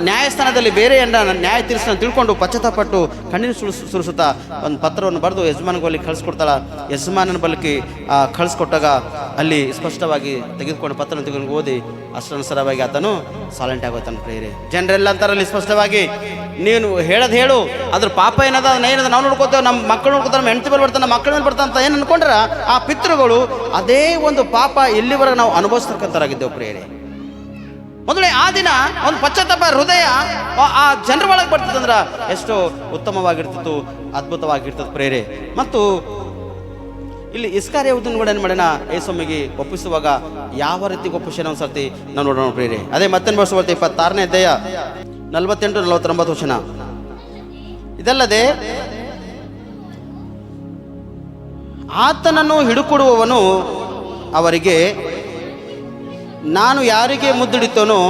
ನ್ಯಾಯಸ್ಥಾನದಲ್ಲಿ ಬೇರೆ ನನ್ನ ನ್ಯಾಯ ತೀರಿಸನ್ನು ತಿಳ್ಕೊಂಡು ಪಶ್ಚಾತ್ತಾಪಟ್ಟು ಕಣ್ಣೀರು ಸುರಿಸುತ್ತಾ ಒಂದು ಪತ್ರವನ್ನು ಬರೆದು ಯಜಮಾನ ಬಳಿ ಕಳಿಸ್ಕೊಡ್ತಾಳ. ಯಜಮಾನನ ಬಳಿಗೆ ಕಳಿಸ್ಕೊಟ್ಟಾಗ ಅಲ್ಲಿ ಸ್ಪಷ್ಟವಾಗಿ ತೆಗೆದುಕೊಂಡು ಪತ್ರವನ್ನು ತೆಗೆದುಕೊಂಡು ಓದಿ ಅಷ್ಟನುಸಾರವಾಗಿ ಆತನು ಸೈಲೆಂಟ್ ಆಗೋತಾನೆ. ಪ್ರೇರೆ ಜನರೆಲ್ಲ ಅಂತಾರಲ್ಲಿ ಸ್ಪಷ್ಟವಾಗಿ, ನೀನು ಹೇಳೋದು ಹೇಳು, ಅದ್ರ ಪಾಪ ಏನದ ಏನದ ನಾವು ನೋಡ್ಕೋತೇವೆ, ನಮ್ಮ ಮಕ್ಕಳು ನೋಡ್ಕೋತಾರೆ, ನಮ್ಮ ಹೆಂಡತಿ ಮೇಲೆ ಬರ್ತಾನೆ, ನಮ್ಮ ಮಕ್ಕಳ ಮೇಲೆ ಬರ್ತಾನೆ ಅಂತ ಏನು ಅನ್ಕೊಂಡ್ರ ಆ ಪಿತೃಗಳು ಅದೇ ಒಂದು ಪಾಪ ಇಲ್ಲಿವರೆಗೆ ನಾವು ಅನುಭವಿಸ್ತಕ್ಕಂಥರಾಗಿದ್ದೇವೆ. ಪ್ರೇರೆ ಮೊದಲೇ ಆ ದಿನ ಒಂದು ಪಶ್ಚಾತ್ತಾಪ ಹೃದಯ ಆ ಜನರ ಒಳಗೆ ಬರ್ತಿತ್ತಂದ್ರೆ ಎಷ್ಟೋ ಉತ್ತಮವಾಗಿರ್ತಿತ್ತು, ಅದ್ಭುತವಾಗಿರ್ತದೆ. ಪ್ರೇರೆ ಮತ್ತು ಇಲ್ಲಿ ಇಸ್ಕಾರಿಯೋತನ ಕೂಡ ಏನು ಮಾಡೋಣ, ಯೇಸುವಿಗೆ ಒಪ್ಪಿಸುವಾಗ ಯಾವ ರೀತಿ ಒಪ್ಪಿಸೋಣ ಒಂದು ಸರ್ತಿ ನಾವು ನೋಡೋಣ. ಪ್ರೇರೆ ಅದೇ ಮತ್ತೆ ವರ್ಷ 26ನೇ ಅಧ್ಯಾಯ 48-49 ವಚನ. ಇದಲ್ಲದೆ ಆತನನ್ನು ಹಿಡುಕೊಡುವವನು ಅವರಿಗೆ, ನಾನು ಯಾರಿಗೆ ಮುದ್ದಿಡುತ್ತೇನೋ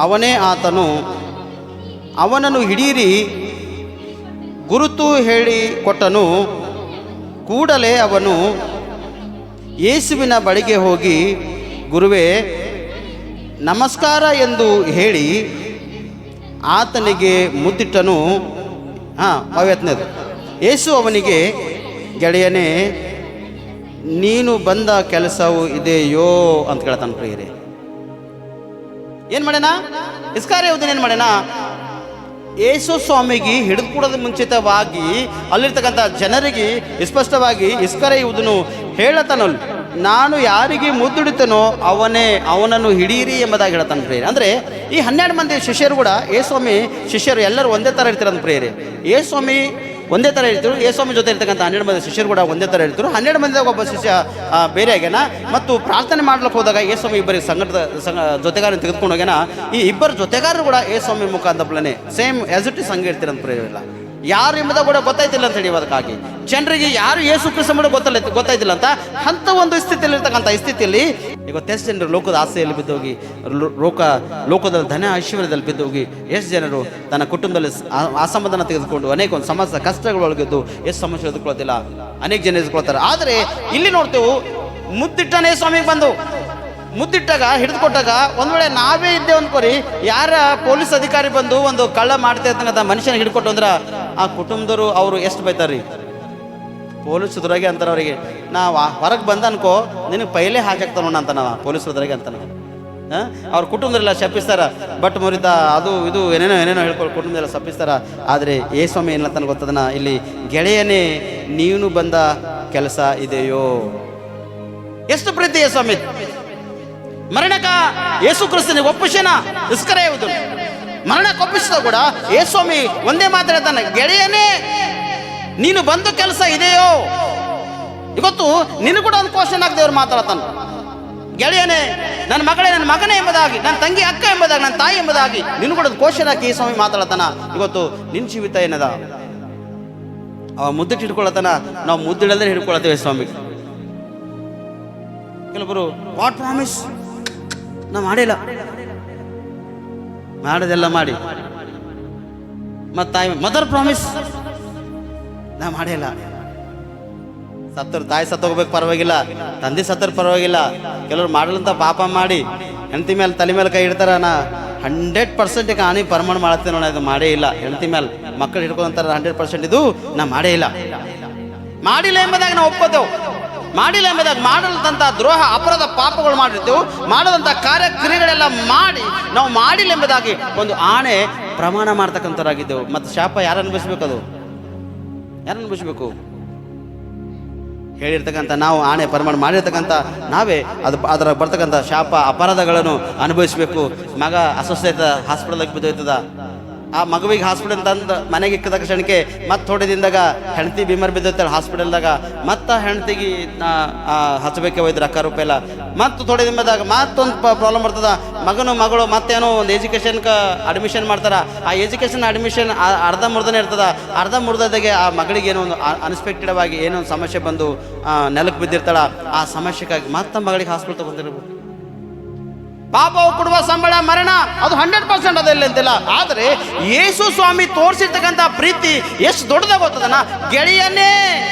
ಅವನೇ ಆತನು, ಅವನನ್ನು ಹಿಡೀರಿ ಗುರುತು ಹೇಳಿ ಕೊಟ್ಟನು. ಕೂಡಲೇ ಅವನು ಯೇಸುವಿನ ಬಳಿಗೆ ಹೋಗಿ, ಗುರುವೇ ನಮಸ್ಕಾರ ಎಂದು ಹೇಳಿ ಆತನಿಗೆ ಮುದ್ದಿಟ್ಟನು. 50ನೇದು. ಯೇಸು ಅವನಿಗೆ, ಗೆಳೆಯನೇ, ನೀನು ಬಂದ ಕೆಲಸವು ಇದೆಯೋ ಅಂತ ಕೇಳ್ತಾನೆ. ಪ್ರಿಯರೇ ಏನು ಮಾಡೋಣ, ಇಸ್ಕಾರಿಯೋತನ ಏನು ಮಾಡೋಣ, ಯೇಸು ಸ್ವಾಮಿಗೆ ಹಿಡಿದುಕೊಡೋದ ಮುಂಚಿತವಾಗಿ ಅಲ್ಲಿರ್ತಕ್ಕಂಥ ಜನರಿಗೆ ಸ್ಪಷ್ಟವಾಗಿ ಇಸ್ಕಾರಿಯೋತನು ಹೇಳತಾನಲ್ಲ, ನಾನು ಯಾರಿಗೆ ಮುದ್ದಿಡುತ್ತೇನೋ ಅವನನ್ನು ಹಿಡೀರಿ ಎಂಬುದಾಗಿ ಹೇಳ್ತಾನೆ. ಪ್ರೇರೆ ಅಂದರೆ ಈ 12 ಮಂದಿ ಶಿಷ್ಯರು ಕೂಡ ಯೇಸ್ವಾಮಿ ಶಿಷ್ಯರು ಎಲ್ಲರೂ ಒಂದೇ ಥರ ಇರ್ತಾರಂತ. ಪ್ರೇರೆ ಯೇಸ್ವಾಮಿ ಒಂದೇ ಥರ ಇರ್ತಾರೆ, ಯೇಸ್ವಾಮಿ ಜೊತೆ ಇರ್ತಕ್ಕಂಥ 12 ಮಂದಿ ಶಿಷ್ಯರು ಕೂಡ ಒಂದೇ ಥರ ಇರ್ತಾರೆ. 12 ಮಂದಿದಾಗ ಒಬ್ಬ ಶಿಷ್ಯ ಬೇರೆ ಆಗ್ಯಾನ. ಮತ್ತು ಪ್ರಾರ್ಥನೆ ಮಾಡ್ಲಿಕ್ಕೆ ಹೋದಾಗ ಯೇಸ್ವಾಮಿ ಇಬ್ಬರಿಗೆ ಜೊತೆಗಾರನ ತೆಗೆದುಕೊಂಡು ಹೋಗ್ಯಾನ. ಈ ಇಬ್ಬರು ಜೊತೆಗಾರರು ಕೂಡ ಯೇಸ್ವಾಮಿ ಮುಖಾಂತರನೇ ಸೇಮ್ ಆಸ್ ಇಟ್ ಇಸ್ ಹಂಗೆ ಇರ್ತೀರಂತ. ಪ್ರೇರೆ ಇಲ್ಲ ಯಾರು ಎಂಬುದಾಗ ಕೂಡ ಗೊತ್ತಾಯ್ತಿಲ್ಲ ಅಂತ ಹೇಳಿ ಅದಕ್ಕಾಗಿ ಜನರಿಗೆ ಯಾರು ಯೇಸು ಕ್ರಿಸ್ತ ಮಾಡೋದು ಗೊತ್ತಾಯ್ತಿಲ್ಲ ಅಂತ ಒಂದು ಸ್ಥಿತಿಯಲ್ಲಿ ಇರ್ತಕ್ಕಂಥ ಸ್ಥಿತಿಯಲ್ಲಿ ಇವತ್ತು ಎಷ್ಟು ಜನರು ಲೋಕದ ಆಸೆಯಲ್ಲಿ ಬಿದ್ದೋಗಿ, ಲೋಕದ ಧನ ಐಶ್ವರ್ಯದಲ್ಲಿ ಬಿದ್ದೋಗಿ ಎಷ್ಟು ಜನರು ತನ್ನ ಕುಟುಂಬದಲ್ಲಿ ಅಸಮಾಧಾನ ತೆಗೆದುಕೊಂಡು ಅನೇಕ ಒಂದು ಸಮಸ್ಯೆ ಕಷ್ಟಗಳೊಳಗಿದ್ದು ಎಷ್ಟು ಸಮಸ್ಯೆ ಎದುರ್ಕೊಳ್ತಿಲ್ಲ, ಅನೇಕ ಜನ ಎದುರ್ಕೊಳ್ತಾರೆ. ಆದರೆ ಇಲ್ಲಿ ನೋಡ್ತೇವೆ, ಮುದ್ದಿಟ್ಟನೇ ಸ್ವಾಮಿಗೆ ಬಂದು ಮುದ್ದಿಟ್ಟಾಗ ಹಿಡಿದುಕೊಟ್ಟಾಗ ಒಂದು ವೇಳೆ ನಾವೇ ಇದ್ದೇವೆ ಅಂದ್ಕೋರಿ, ಯಾರ ಪೊಲೀಸ್ ಅಧಿಕಾರಿ ಬಂದು ಒಂದು ಕಳ್ಳ ಮಾಡ್ತಾ ಇರ್ತಕ್ಕಂಥ ಮನುಷ್ಯನ ಹಿಡ್ಕೊಟ್ಟು ಅಂದ್ರೆ ಆ ಕುಟುಂಬದವರು ಅವರು ಎಷ್ಟು ಬೈತಾರ್ರಿ. ಪೊಲೀಸ್ ಎದುರಾಗೆ ಅಂತಾರೆ ಅವರಿಗೆ, ನಾವು ಹೊರಗೆ ಬಂದ ಅನ್ಕೋ ನಿನಗೆ ಪೈಲೇ ಹಾಕಾಕ್ತಾನ ನೋಡ ಅಂತ ನಾವು ಪೊಲೀಸ್ ಎದುರಾಗೆ ಅಂತಾನೆ. ಅವ್ರ ಕುಟುಂಬದಲ್ಲ ಶಪಿಸ್ತಾರ, ಬಟ್ ಮುರಿತ ಅದು ಇದು ಏನೇನೋ ಹೇಳ್ಕೊಂಡು ಕುಟುಂಬದಲ್ಲ ಶಪಿಸ್ತಾರ. ಆದರೆ ಯೇಸ್ವಾಮಿ ಏನಂತಾನೆ ಗೊತ್ತದನ, ಇಲ್ಲಿ ಗೆಳೆಯನೇ ನೀನು ಬಂದ ಕೆಲಸ ಇದೆಯೋ. ಎಷ್ಟು ಪ್ರೀತಿ ಯೇಸ್ವಾಮಿ, ಮರಣಕ ಯೇಸು ಕ್ರಿಸ್ತನಿಗೆ ಒಪ್ಪಿಸೇನ ಇಸ್ಕಾರಿಯೋತನು ಮರಣಕ್ಕೆ ಒಪ್ಪಿಸಿದ ಕೂಡ ಯೇಸ್ವಾಮಿ ಒಂದೇ ಮಾತಾಡ್ತಾನೆ, ಗೆಳೆಯನೇ ನೀನು ಬಂದ ಕೆಲಸ ಇದೆಯೋ. ಇವತ್ತು ನಿನ್ನ ಕೂಡ ಒಂದು ಕ್ವಶನ್ ಆಗಿ ದೇವ್ರು ಮಾತಾಡ್ತಾನೆ, ಗೆಳೆಯನೇ, ನನ್ನ ಮಗಳೇ, ನನ್ನ ಮಗನೇ ಎಂಬುದಾಗಿ, ನನ್ನ ತಂಗಿ ಅಕ್ಕ ಎಂಬುದಾಗಿ, ನನ್ನ ತಾಯಿ ಎಂಬುದಾಗಿ ನಿನ್ನ ಕೂಡ ಒಂದು ಕ್ವಶನ್ ಹಾಕಿ ಯೇಸ್ವಾಮಿ ಮಾತಾಡ್ತಾನ. ಇವತ್ತು ನಿನ್ನ ಜೀವಿತ ಏನದ, ಅವ ಮುದ್ದಿಟ್ಟು ಹಿಡ್ಕೊಳತಾನ, ನಾವು ಮುದ್ದಿಡಲ್ಲೇ ಹಿಡ್ಕೊಳತ್ತೇವೆ ಸ್ವಾಮಿಗೆ. ಕೆಲವರು ವಾಟ್ ಪ್ರಾಮಿಸ್ ನಾವು ಮಾಡಿಲ್ಲ, ಮಾಡೋದೆಲ್ಲ ಮಾಡಿ. ಮತ್ತು ತಾಯಿ ಮದರ್ ಪ್ರಾಮಿಸ್ ನಾ ಮಾಡಿಲ್ಲ. ಸತ್ತರು ತಾಯಿ ಸತ್ತೋಗ್ಬೇಕು ಪರವಾಗಿಲ್ಲ, ತಂದೆ ಸತ್ತರು ಪರವಾಗಿಲ್ಲ. ಕೆಲವರು ಮಾಡಲಂತ ಪಾಪ ಮಾಡಿ ಹೆಂಡತಿ ಮೇಲೆ ತಲೆ ಮೇಲೆ ಕೈ ಇಡ್ತಾರ. ನಾ 100% ಕಾಣಿ ಪರಮಾಣ ಮಾಡತ್ತೇನೆ ನೋಡ, ಇದು ಮಾಡೇ ಇಲ್ಲ. ಹೆಂಡತಿ ಮೇಲೆ ಮಕ್ಕಳು ಹಿಡ್ಕೊಂತಾರೆ 100% ಇದು ನಾ ಮಾಡೇ ಇಲ್ಲ. ಮಾಡಿಲ್ಲ ಎಂಬುದಾಗಿ ನಾವು ಒಪ್ಕೋತೇವೆ. ಮಾಡಿಲ್ಲ ಎಂಬುದಾಗ ಮಾಡದಂಥ ದ್ರೋಹ ಅಪರಾಧ ಪಾಪಗಳು ಮಾಡಿರ್ತೇವೆ, ಮಾಡದಂಥ ಕಾರ್ಯಕ್ರಿಯೆಗಳೆಲ್ಲ ಮಾಡಿ ನಾವು ಮಾಡಿಲ್ಲ ಎಂಬುದಾಗಿ ಒಂದು ಆಣೆ ಪ್ರಮಾಣ ಮಾಡ್ತಕ್ಕಂಥವರಾಗಿದ್ದೆವು. ಮತ್ತು ಶಾಪ ಯಾರು ಅನುಭವಿಸ್ಬೇಕು, ಅದು ಯಾರು ಅನುಭವಿಸ್ಬೇಕು? ಹೇಳಿರ್ತಕ್ಕಂಥ ನಾವು ಆಣೆ ಪ್ರಮಾಣ ಮಾಡಿರ್ತಕ್ಕಂಥ ನಾವೇ ಅದರ ಬರ್ತಕ್ಕಂಥ ಶಾಪ ಅಪರಾಧಗಳನ್ನು ಅನುಭವಿಸಬೇಕು. ಮಗ ಅಸ್ವಸ್ಥತೆ ಹಾಸ್ಪಿಟಲ್ಗೆ ಬಿದ್ದೋಯ್ತದ, ಆ ಮಗುವಿಗೆ ಹಾಸ್ಪಿಟಲ್ ತಂದು ಮನೆಗೆ ಇಕ್ಕದ ಕ್ಷಣಕ್ಕೆ ಮತ್ತೆ ಥೋಡೆ ದಿನದಾಗ ಹೆಂಡತಿ ಬಿಮಾರ್ ಬಿದ್ದೈತಾಳೆ ಹಾಸ್ಪಿಟಲ್ದಾಗ. ಮತ್ತು ಹೆಂಡತಿಗೆ ಹಚ್ಚಬೇಕೆ ಹೋಯ್ತು ರೊಕ್ಕ ರೂಪಾಯಿ ಎಲ್ಲ. ಮತ್ತು ಥೋಡೆ ದಿನದಾಗ ಮತ್ತೊಂದು ಪ್ರಾಬ್ಲಮ್ ಬರ್ತದೆ. ಮಗನು ಮಗಳು ಮತ್ತೇನೋ ಒಂದು ಎಜುಕೇಷನ್ಗೆ ಅಡ್ಮಿಷನ್ ಮಾಡ್ತಾರೆ. ಆ ಎಜುಕೇಷನ್ ಅಡ್ಮಿಷನ್ ಅರ್ಧ ಮುರ್ದನೇ ಇರ್ತದೆ. ಅರ್ಧ ಮುರ್ದಾಗೆ ಆ ಮಗಳಿಗೆ ಏನೋ ಒಂದು ಅನ್ಎಕ್ಸ್ಪೆಕ್ಟೆಡ್ ಆಗಿ ಏನೋ ಒಂದು ಸಮಸ್ಯೆ ಬಂದು ನೆಲಕ್ಕೆ ಬಿದ್ದಿರ್ತಾಳೆ. ಆ ಸಮಸ್ಯೆಗಾಗಿ ಮತ್ತೆ ಮಗಳಿಗೆ ಹಾಸ್ಪಿಟಲ್ ತಗೊಂಡಿರ್ಬೇಕು. ಪಾಪವು ಕೊಡುವ ಸಂಬಳ ಮರಣ, ಅದು 100% ಅದೆಲ್ಲ ಅಂತಿಲ್ಲ. ಆದರೆ ಯೇಸು ಸ್ವಾಮಿ ತೋರಿಸಿರ್ತಕ್ಕಂಥ ಪ್ರೀತಿ ಎಷ್ಟು ದೊಡ್ಡದಾಗ ಗೊತ್ತದನ, ಗೆಳೆಯನೇ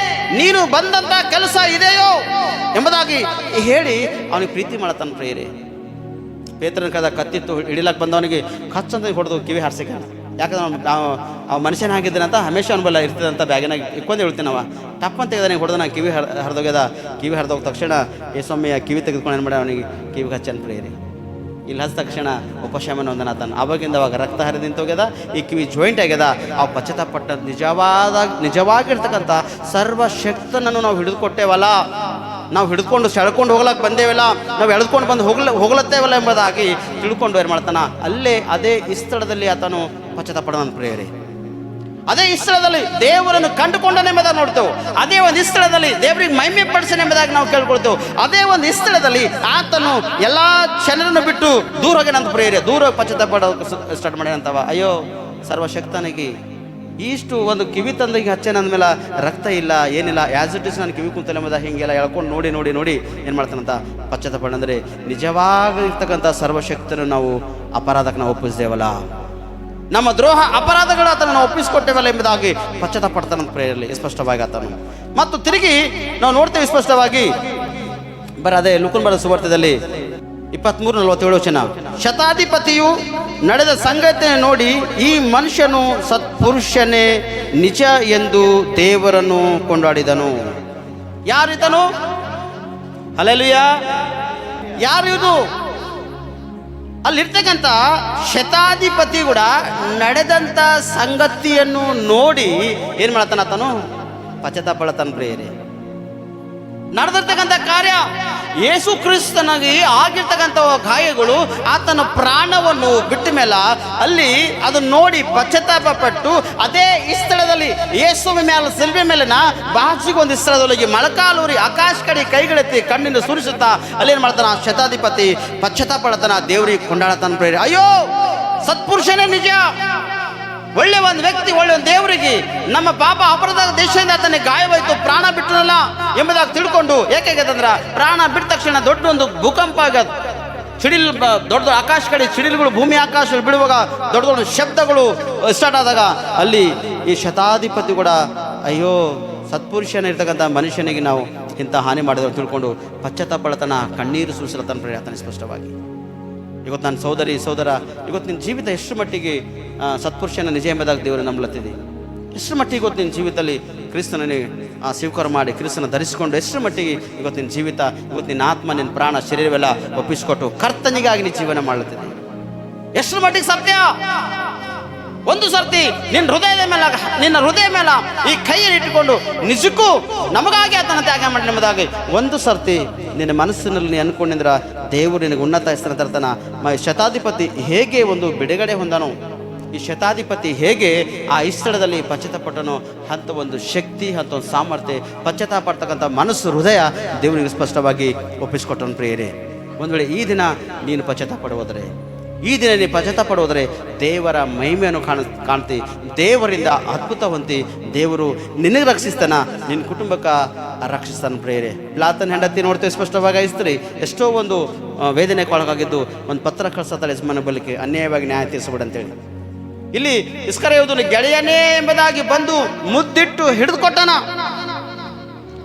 ನೀನು ಬಂದಂಥ ಕೆಲಸ ಇದೆಯೋ ಎಂಬುದಾಗಿ ಹೇಳಿ ಅವನಿಗೆ ಪ್ರೀತಿ ಮಾಡತಾನ ಪ್ರಿಯರೇ. ಪೇತ್ರನ ಕದ ಕತ್ತಿತ್ತು ಹಿಡಿಲಕ್ಕೆ ಬಂದವನಿಗೆ ಕಚ್ಚಂತ ಹೊಡೆದು ಕಿವಿ ಹಾರಿಸಿಕ. ಯಾಕಂದ್ರೆ ನಾವು ಆ ಮನುಷ್ಯನ ಹಾಕಿದ್ದೇನೆ ಅಂತ ಹಮೇಶ ಅನುಬಲ ಇರ್ತದಂತ ಬ್ಯಾಗಿನಾಗ ಇಕ್ಕೊಂಡೆ ಹೇಳ್ತೀನಿ ನಾವು. ಟಪ್ಪಂತ ತೆಗೆದಾನೆ ಹೊಡೆದ ನಾನು ಕಿವಿ ಹರಿದೋಗ್ಯದ. ಕಿವಿ ಹರಿದೋಗ ತಕ್ಷಣ ಸ್ವಾಮಿ ಆ ಕಿವಿ ತೆಗೆದುಕೊಂಡು ಏನು ಮಾಡಿ ಅವನಿಗೆ ಕಿವಿಗೆ ಹಚ್ಚನ ಪ್ರಿಯರಿ. ಇಲ್ಲಿ ಹಚ್ಚ ತಕ್ಷಣ ಉಪಶಮನ ಹೊಂದನ ತಾನು. ಅವಾಗ ರಕ್ತ ಹರಿದು ನಿಂತೋಗ್ಯದ, ಈ ಕಿವಿ ಜಾಯಿಂಟ್ ಆಗ್ಯದ. ಆ ಪಶ್ಚಾತ್ತಾಪಟ್ಟ ನಿಜವಾಗಿರ್ತಕ್ಕಂಥ ಸರ್ವಶಕ್ತನನ್ನು ನಾವು ಹಿಡಿದುಕೊಟ್ಟೇವಲ್ಲ, ನಾವು ಹಿಡ್ಕೊಂಡು ಸೆಳ್ಕೊಂಡು ಹೋಗ್ಲಕ್ಕೆ ಬಂದೇವಲ್ಲ, ನಾವು ಎಳೆದುಕೊಂಡು ಬಂದು ಹೋಗ್ಲತ್ತೇವಲ್ಲ ಎಂಬುದಾಗಿ ತಿಳ್ಕೊಂಡು ಏನು ಮಾಡ್ತಾನ, ಅಲ್ಲೇ ಅದೇ ಈ ಸ್ಥಳದಲ್ಲಿ ಆತನು ಪಶ್ಚಾತ್ತಾಪಡೋಣ ಪ್ರಿಯರೇ. ಅದೇ ಈ ಸ್ಥಳದಲ್ಲಿ ದೇವರನ್ನು ಕಂಡುಕೊಂಡನೆಂಬುದಾಗಿ ನೋಡ್ತೇವೆ. ಅದೇ ಒಂದು ಸ್ಥಳದಲ್ಲಿ ದೇವರಿಗೆ ಮಹಿಮೆ ಪಡಿಸನೆ ಎಂಬುದಾಗಿ ನಾವು ಕೇಳ್ಕೊಳ್ತೇವೆ. ಅದೇ ಒಂದು ಸ್ಥಳದಲ್ಲಿ ಆತನು ಎಲ್ಲ ಜನರನ್ನು ಬಿಟ್ಟು ದೂರ ಹೋಗ್ಯಾನಂತ ಪ್ರಿಯರೇ. ದೂರ ಪಶ್ಚಾತ್ತಾಪಡೋಕೆ ಸ್ಟಾರ್ಟ್ ಮಾಡ್ಯಾನಂತವ. ಅಯ್ಯೋ ಸರ್ವಶಕ್ತನಿಗೆ ಇಷ್ಟು ಒಂದು ಕಿವಿ ತಂದಿಗೆ ಹಚ್ಚೇನಂದ್ಮೇಲೆ ರಕ್ತ ಇಲ್ಲ ಏನಿಲ್ಲ, ಆ್ಯಸ್ ಇಟ್ ಇಸ್ ನಾನು ಕಿವಿ ಕುಂತಲ್ಲ ಎಂಬುದಾಗಿ ಹಿಂಗೆಲ್ಲ ಎಳ್ಕೊಂಡು ನೋಡಿ ಏನು ಮಾಡ್ತಾನಂತ ಪಶ್ಚಾತ್ತಾಪ. ಅಂದರೆ ನಿಜವಾಗಿರ್ತಕ್ಕಂಥ ಸರ್ವಶಕ್ತನು ನಾವು ಅಪರಾಧಕ್ಕೆ ನಾವು ಒಪ್ಪಿಸ್ತೇವಲ್ಲ, ನಮ್ಮ ದ್ರೋಹ ಅಪರಾಧಗಳು ಆತನ ನಾವು ಒಪ್ಪಿಸಿಕೊಟ್ಟೇವಲ್ಲ ಎಂಬುದಾಗಿ ಪಶ್ಚಾತ್ತಾಪ ಪಡ್ತಾನಂತ ಪ್ರೇಯರಲ್ಲಿ ಸ್ಪಷ್ಟವಾಗಿ ಆತನು. ಮತ್ತು ತಿರುಗಿ ನಾವು ನೋಡ್ತೇವೆ ಸ್ಪಷ್ಟವಾಗಿ ಅದೇ ಲೂಕನ್ ಬರೆದ ಸುವಾರ್ತೆಯಲ್ಲಿ 23:47 ಶತಾಧಿಪತಿಯು ನಡೆದ ಸಂಗತಿಯನ್ನು ನೋಡಿ ಈ ಮನುಷ್ಯನು ಸತ್ಪುರುಷನೇ ನಿಜ ಎಂದು ದೇವರನ್ನು ಕೊಂಡಾಡಿದನು. ಯಾರಿದನು? ಹಲ್ಲೆಲೂಯಾ. ಯಾರು ಇದು? ಅಲ್ಲಿರ್ತಕ್ಕಂಥ ಶತಾಧಿಪತಿ ಕೂಡ ನಡೆದಂಥ ಸಂಗತಿಯನ್ನು ನೋಡಿ ಏನು ಮಾಡ್ತಾನ ಆತನು? ಪಶ್ಚಾತ್ತಾಪಡ್ತಾನ ಪ್ರಿಯರೇ. ನಡೆದಿರ್ತಕ್ಕಂಥ ಕಾರ್ಯ ಯೇಸು ಕ್ರಿಸ್ತನಿಗೆ ಆಗಿರ್ತಕ್ಕಂಥ ಗಾಯಗಳು ಆತನ ಪ್ರಾಣವನ್ನು ಬಿಟ್ಟ ಮೇಲೆ ಅಲ್ಲಿ ಅದನ್ನು ನೋಡಿ ಪಶ್ಚಾತ್ತಾಪ ಪಟ್ಟು ಅದೇ ಈ ಸ್ಥಳದಲ್ಲಿ ಯೇಸುವಿನ ಮೇಲೆ ಸಿಲ್ವೆ ಮೇಲಿನ ಬಾಜಿಗೊಂದು ಸ್ಥಳದೊಳಗೆ ಮೊಳಕಾಲೂರಿ ಆಕಾಶ ಕಡೆ ಕೈಗಳೆತ್ತಿ ಕಣ್ಣಿಂದ ಸುರಿಸುತ್ತಾ ಅಲ್ಲೇನು ಮಾಡ್ತಾನ ಶತಾಧಿಪತಿ ಪಶ್ಚಾತ್ತಾಪ ಪಡ್ತಾನ, ದೇವರಿಗೆ ಕೊಂಡಾಡತಾನ ಪ್ರೇರೆ. ಅಯ್ಯೋ ಸತ್ಪುರುಷನೇ ನಿಜ, ಒಳ್ಳೆ ಒಂದು ವ್ಯಕ್ತಿ, ಒಳ್ಳೆ ಒಂದು ದೇವರಿಗೆ ನಮ್ಮ ಪಾಪ ಅಪರಾಧ ದೇಶದಿಂದ ಆತನಿಗೆ ಗಾಯವಾಯಿತು, ಪ್ರಾಣ ಬಿಟ್ಟನಲ್ಲ ಎಂಬುದಾಗಿ ತಿಳ್ಕೊಂಡು ಏಕಾಗದಂದ್ರೆ ಪ್ರಾಣ ಬಿಟ್ಟ ತಕ್ಷಣ ದೊಡ್ಡ ಒಂದು ಭೂಕಂಪ ಆಗದು. ಸಿಡಿಲ್ ದೊಡ್ಡ ಆಕಾಶ ಕಡೆ ಸಿಡಿಲುಗಳು ಭೂಮಿ ಆಕಾಶ ಬಿಡುವಾಗ ದೊಡ್ಡ ದೊಡ್ಡ ಶಬ್ದಗಳು ಸ್ಟಾರ್ಟ್ ಆದಾಗ ಅಲ್ಲಿ ಈ ಶತಾಧಿಪತಿ ಕೂಡ ಅಯ್ಯೋ ಸತ್ಪುರುಷನ ಇರ್ತಕ್ಕಂಥ ಮನುಷ್ಯನಿಗೆ ನಾವು ಇಂಥ ಹಾನಿ ಮಾಡಿದ್ರು ತಿಳ್ಕೊಂಡು ಪಶ್ಚಾತ್ತಾಪಳತನ ಕಣ್ಣೀರು ಸುರಿಸಲತನ ಪ್ರಯತ್ನ ಸ್ಪಷ್ಟವಾಗಿ. ಇವತ್ತು ನನ್ನ ಸೋದರ, ಇವತ್ತು ನಿನ್ನ ಜೀವಿತ ಎಷ್ಟು ಮಟ್ಟಿಗೆ ಸತ್ಪುರುಷನ ನಿಜ ಎಂಬುದಾಗಿ ದೇವರು ನಂಬಲತ್ತಿದೆ? ಎಷ್ಟು ಮಟ್ಟಿಗೆ ಇವತ್ತು ನಿನ್ನ ಜೀವಿತದಲ್ಲಿ ಕ್ರಿಸ್ತನೇ ಸ್ವೀಕಾರ ಮಾಡಿ ಕ್ರಿಸ್ತನ ಧರಿಸಿಕೊಂಡು ಎಷ್ಟು ಮಟ್ಟಿಗೆ ಇವತ್ತು ನಿನ್ನ ಜೀವಿತ, ಇವತ್ತು ನಿನ್ನ ಆತ್ಮ, ನಿನ್ನ ಪ್ರಾಣ, ಶರೀರವೆಲ್ಲ ಒಪ್ಪಿಸಿಕೊಟ್ಟು ಕರ್ತನಿಗಾಗಿ ನೀನು ಜೀವನ ಮಾಡ್ಲತ್ತಿದೆ? ಎಷ್ಟು ಮಟ್ಟಿಗೆ ಸತ್ಯ? ಒಂದು ಸರ್ತಿ ನಿನ್ನ ಹೃದಯ ಮೇಲೆ ಈ ಕೈಯನ್ನು ಇಟ್ಟುಕೊಂಡು ನಿಜಕ್ಕೂ ನಮಗಾಗಿ ಆತನ ತ್ಯಾಗ ಮಾಡಿ ಎಂಬುದಾಗಿ ಒಂದು ಸರ್ತಿ ನಿನ್ನ ಮನಸ್ಸಿನಲ್ಲಿ ನೀ ಅನ್ಕೊಂಡಿದ್ರ ದೇವರು ನಿನಗೆ ಉನ್ನತ ಹೆಸರನ್ನು ತರ್ತಾನ. ಶತಾಧಿಪತಿ ಹೇಗೆ ಒಂದು ಬಿಡುಗಡೆ ಹೊಂದನು, ಈ ಶತಾಧಿಪತಿ ಹೇಗೆ ಆ ಸ್ಥಳದಲ್ಲಿ ಪಶ್ಚಾತ್ತಾಪಟ್ಟನು ಅಂತ ಒಂದು ಶಕ್ತಿ, ಅಂತ ಒಂದು ಸಾಮರ್ಥ್ಯ, ಪಶ್ಚಾತ್ತಾಪ ಪಡ್ತಕ್ಕಂಥ ಮನಸ್ಸು, ಹೃದಯ ದೇವರಿಗೆ ಸ್ಪಷ್ಟವಾಗಿ ಒಪ್ಪಿಸಿಕೊಟ್ಟನು ಪ್ರಿಯರೇ. ಒಂದು ವೇಳೆ ಈ ದಿನ ನೀನು ಪಶ್ಚಾತ್ತಾಪ ಪಡುವುದರೆ, ಈ ದಿನ ನೀನು ಪಶ್ಚಾತ್ತಾಪ ಪಡುವುದರೆ ದೇವರ ಮಹಿಮೆಯನ್ನು ಕಾಣ್ತಿ, ದೇವರಿಂದ ಅದ್ಭುತ ಹೊಂದಿ ದೇವರು ನಿನಗೆ ರಕ್ಷಿಸ್ತಾನ, ನಿನ್ನ ಕುಟುಂಬಕ್ಕೆ ರಕ್ಷಿಸ್ತಾನ ಪ್ರಿಯರೇ. ಲಾತನ ಹೆಂಡತಿ ನೋಡ್ತೇವೆ ಸ್ಪಷ್ಟವಾಗಿ ಸ್ತ್ರೀ ಎಷ್ಟೋ ಒಂದು ವೇದನೆಗೆ ಒಳಗಾಗಿದ್ದು ಒಂದು ಪತ್ರ ಕಳಿಸತ್ತಾಳೆ ಯಜಮಾನ ಬಲಿಕೆ ಅನ್ಯಾಯವಾಗಿ ನ್ಯಾಯ ತೀರಿಸಬೇಡ ಅಂತೇಳಿ. ಇಲ್ಲಿ ಇಸ್ಕರಿಯೋತನು ಗೆಳೆಯನೇ ಎಂಬುದಾಗಿ ಬಂದು ಮುದ್ದಿಟ್ಟು ಹಿಡಿದುಕೊಟ್ಟನ.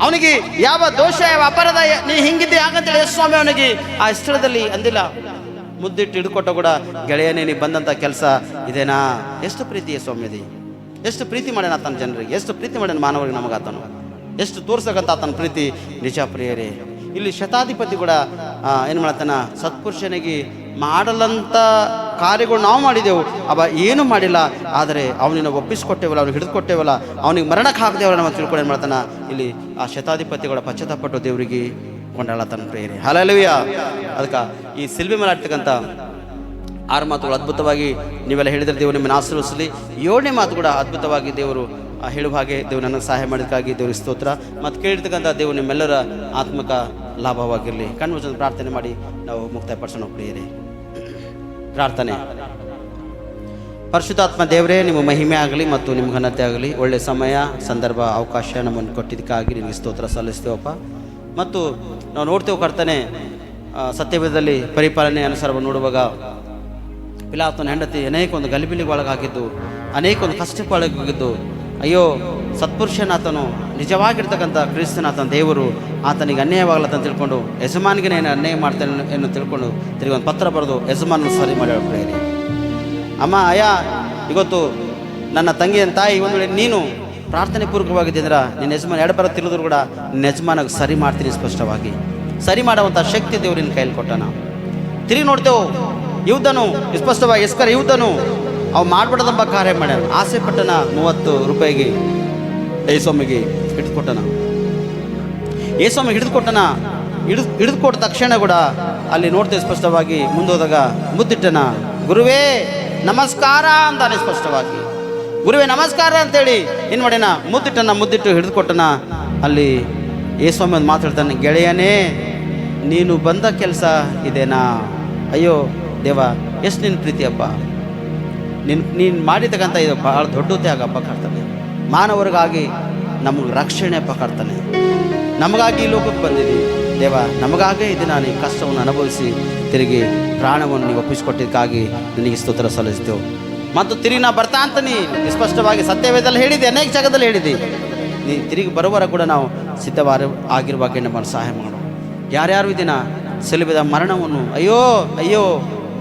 ಅವನಿಗೆ ಯಾವ ದೋಷ, ಯಾವ ಅಪರಾಧ, ನೀ ಹಿಂಗಿದ್ದೆ ಹಾಗಂತೇಳಿ ಸ್ವಾಮಿ ಅವನಿಗೆ ಆ ಸ್ಥಳದಲ್ಲಿ ಅಂದಿಲ್ಲ. ಮುದ್ದಿಟ್ಟು ಹಿಡ್ಕೊಟ್ಟ ಕೂಡ ಗೆಳೆಯನೇ ನೀ ಬಂದಂಥ ಕೆಲಸ ಇದೇನಾ? ಎಷ್ಟು ಪ್ರೀತಿಯ ಸ್ವಾಮಿದಿ, ಎಷ್ಟು ಪ್ರೀತಿ ಮಾಡ್ಯಾನ ಆತನ ಜನರಿಗೆ, ಎಷ್ಟು ಪ್ರೀತಿ ಮಾಡ್ಯಾನ ಮಾನವರಿಗೆ, ನಮಗಾತನು ಎಷ್ಟು ತೋರ್ಸಕ್ಕಂತ ಆತನ ಪ್ರೀತಿ ನಿಜ ಪ್ರಿಯರೇ. ಇಲ್ಲಿ ಶತಾಧಿಪತಿ ಕೂಡ ಏನು ಮಾಡ್ತಾನ, ಸತ್ಪುರುಷನಿಗೆ ಮಾಡಲಂಥ ಕಾರ್ಯಗಳು ನಾವು ಮಾಡಿದೆವು, ಏನೂ ಮಾಡಿಲ್ಲ, ಆದರೆ ಅವನಿನ ಒಪ್ಪಿಸಿಕೊಟ್ಟೇವಲ್ಲ, ಅವ್ನಿಗೆ ಹಿಡಿದುಕೊಟ್ಟೇವಲ್ಲ, ಅವನಿಗೆ ಮರಣಕ್ಕೆ ಹಾಕದೇವಲ್ಲ ನಾವು ತಿಳ್ಕೊಂಡು ಏನು ಮಾಡ್ತಾನ. ಇಲ್ಲಿ ಆ ಶತಾಧಿಪತಿಗಳ ಪಶ್ಚಾತ್ತಾಪಟ್ಟು ದೇವರಿಗೆ ಕೊಂಡಾಳತನ ಪ್ರಿಯರೇ. ಹಲ್ಲೆಲೂಯಾ. ಅದಕ್ಕೆ ಈ ಸಿಲ್ವೆ ಮೇಲೆ ಆಡ್ತಕ್ಕಂಥ 6 ಮಾತುಗಳು ಅದ್ಭುತವಾಗಿ ನೀವೆಲ್ಲ ಹೇಳಿದರೆ ದೇವರು ನಿಮ್ಮನ್ನು ಆಶೀರ್ವದಿಸಲಿ. 7ನೇ ಮಾತು ಕೂಡ ಅದ್ಭುತವಾಗಿ ದೇವರು ಹೇಳುವ ಹಾಗೆ ದೇವರು ನನಗೆ ಸಹಾಯ ಮಾಡೋದಕ್ಕಾಗಿ ದೇವರಿಗೆ ಸ್ತೋತ್ರ. ಮತ್ತು ಕೇಳಿರ್ತಕ್ಕಂಥ ದೇವರು ನಿಮ್ಮೆಲ್ಲರ ಆತ್ಮಕ ಲಾಭವಾಗಿರಲಿ. ಕಣ್ಣು ಪ್ರಾರ್ಥನೆ ಮಾಡಿ ನಾವು ಮುಕ್ತಾಯಪಡಿಸೋಣ ಪ್ರಿಯರೇ. ಪ್ರಾರ್ಥನೆ. ಪರಿಶುದ್ಧಾತ್ಮ ದೇವರೇ, ನಿಮ್ಮ ಮಹಿಮೆ ಆಗಲಿ ಮತ್ತು ನಿಮ್ಮ ಘನತೆ ಆಗಲಿ. ಒಳ್ಳೆಯ ಸಮಯ, ಸಂದರ್ಭ, ಅವಕಾಶ ನಮ್ಮನ್ನು ಕೊಟ್ಟಿದ್ದಕ್ಕಾಗಿ ನಿಮಗೆ ಸ್ತೋತ್ರ ಸಲ್ಲಿಸ್ತೇವಪ್ಪ. ಮತ್ತು ನಾವು ನೋಡ್ತೇವೆ ಕರ್ತನೆ, ಸತ್ಯವೇದದಲ್ಲಿ ಪರಿಪಾಲನೆ ಅನುಸಾರವನ್ನು ನೋಡುವಾಗ ಪಿಲಾತನ ಹೆಂಡತಿ ಅನೇಕ ಒಂದು ಗಲಿಬಿಲಿಗೆ ಒಳಗಾಗಿದ್ದು, ಅನೇಕ ಒಂದು ಕಷ್ಟಕ್ಕೆ ಒಳಗಾಗಿದ್ದು, ಅಯ್ಯೋ ಸತ್ಪುರುಷನಾತನು ನಿಜವಾಗಿರ್ತಕ್ಕಂಥ ಕ್ರಿಸ್ತನಾತನ ದೇವರು ಆತನಿಗೆ ಅನ್ಯಾಯವಾಗಲತ್ತ ತಿಳ್ಕೊಂಡು ಯಜಮಾನಿಗೆ ನಾನು ಅನ್ಯಾಯ ಮಾಡ್ತೇನೆ ಎಂದು ತಿಳ್ಕೊಂಡು ತಿರುಗಿ ಒಂದು ಪತ್ರ ಬರೆದು ಯಜಮಾನನ ಸರಿ ಮಾಡಿ ಹೇಳ್ಬಿಡಿ. ಅಮ್ಮ ಅಯ್ಯ, ಇವತ್ತು ನನ್ನ ತಂಗಿಯ ತಾಯಿ ಒಂದು ವೇಳೆ ನೀನು ಪ್ರಾರ್ಥನೆ ಪೂರ್ವಕವಾಗಿದ್ದಂದ್ರೆ ನಿನ್ನ ಯಜಮಾನ ಎಡಬರ ತಿರುದ್ರು ಕೂಡ ನಿನ್ನ ಯಜಮಾನಿಗೆ ಸರಿ ಮಾಡ್ತೀನಿ. ಸ್ಪಷ್ಟವಾಗಿ ಸರಿ ಮಾಡುವಂಥ ಶಕ್ತಿ ದೇವರು ನಿನ್ನ ಕೈಯಲ್ಲಿ ಕೊಟ್ಟನ. ತಿರುಗಿ ನೋಡ್ತೇವೆ ಯುದ್ಧನು ಸ್ಪಷ್ಟವಾಗಿ ಎಸ್ಕರ ಯುದ್ಧನು ಅವು ಮಾಡ್ಬಿಡದಂಬ ಕಾರ್ಯ ಮಾಡ್ಯಾನ. ಆಸೆ ಪಟ್ಟನ 30 ರೂಪಾಯಿಗೆ ಏಸೊಮ್ಮಿಗೆ ಹಿಡಿದುಕೊಟ್ಟನ. ಏಸೊಮ್ಮಿಗೆ ಹಿಡಿದುಕೊಟ್ಟನ. ಹಿಡಿದುಕೊಟ್ಟ ತಕ್ಷಣ ಕೂಡ ಅಲ್ಲಿ ನೋಡ್ತೇವೆ ಸ್ಪಷ್ಟವಾಗಿ ಮುಂದೋದಾಗ ಮುದ್ದಿಟ್ಟನ. ಗುರುವೇ ನಮಸ್ಕಾರ ಅಂತಾನೆ ಸ್ಪಷ್ಟವಾಗಿ. ಗುರುವೇ ನಮಸ್ಕಾರ ಅಂತೇಳಿ ಏನು ಮಾಡ್ಯಾನ, ಮುದ್ದಿಟ್ಟು ಹಿಡಿದುಕೊಟ್ಟನ. ಅಲ್ಲಿ ಏಸ್ವಾಮಿ ಒಂದು ಮಾತಾಡ್ತಾನೆ, ಗೆಳೆಯನೇ ನೀನು ಬಂದ ಕೆಲಸ ಇದೇನಾ? ಅಯ್ಯೋ ದೇವ, ಎಷ್ಟು ನಿನ್ನ ಪ್ರೀತಿಯಪ್ಪ, ನೀನು ಮಾಡಿರ್ತಕ್ಕಂಥ ಇದು ಭಾಳ ದೊಡ್ಡ ತ್ಯಾಗ ಹಬ್ಬ ಕಾಡ್ತಾನೆ. ಮಾನವರಿಗಾಗಿ ನಮಗೆ ರಕ್ಷಣೆ ಹಬ್ಬ ಕಾಡ್ತಾನೆ. ನಮಗಾಗಿ ಈ ಲೋಕಕ್ಕೆ ಬಂದಿದ್ದೀವಿ ದೇವ, ನಮಗಾಗೇ ಇದು ನಾನು ಈ ಕಷ್ಟವನ್ನು ಅನುಭವಿಸಿ ತಿರುಗಿ ಪ್ರಾಣವನ್ನು ನೀವು ಒಪ್ಪಿಸಿಕೊಟ್ಟಿದ್ದಕ್ಕಾಗಿ ನಿನಗೆ ಸ್ತೋತ್ರ ಸಲ್ಲಿಸ್ತೇವೆ. ಮತ್ತು ತಿರುಗಿ ನಾ ಬರ್ತಾ ಅಂತ ನೀ ಸ್ಪಷ್ಟವಾಗಿ ಸತ್ಯವೇದಲ್ಲಿ ಹೇಳಿದೆ, ಅನೇಕ ಜಾಗದಲ್ಲಿ ಹೇಳಿದೆ. ನೀ ತಿರುಗಿ ಬರುವರ ಕೂಡ ನಾವು ಆಗಿರುವಾಗ ನಮ್ಮನ್ನು ಸಹಾಯ ಮಾಡು. ಯಾರ್ಯಾರು ಇದನ್ನ ಸಿಲುಬೆದ ಮರಣವನ್ನು ಅಯ್ಯೋ ಅಯ್ಯೋ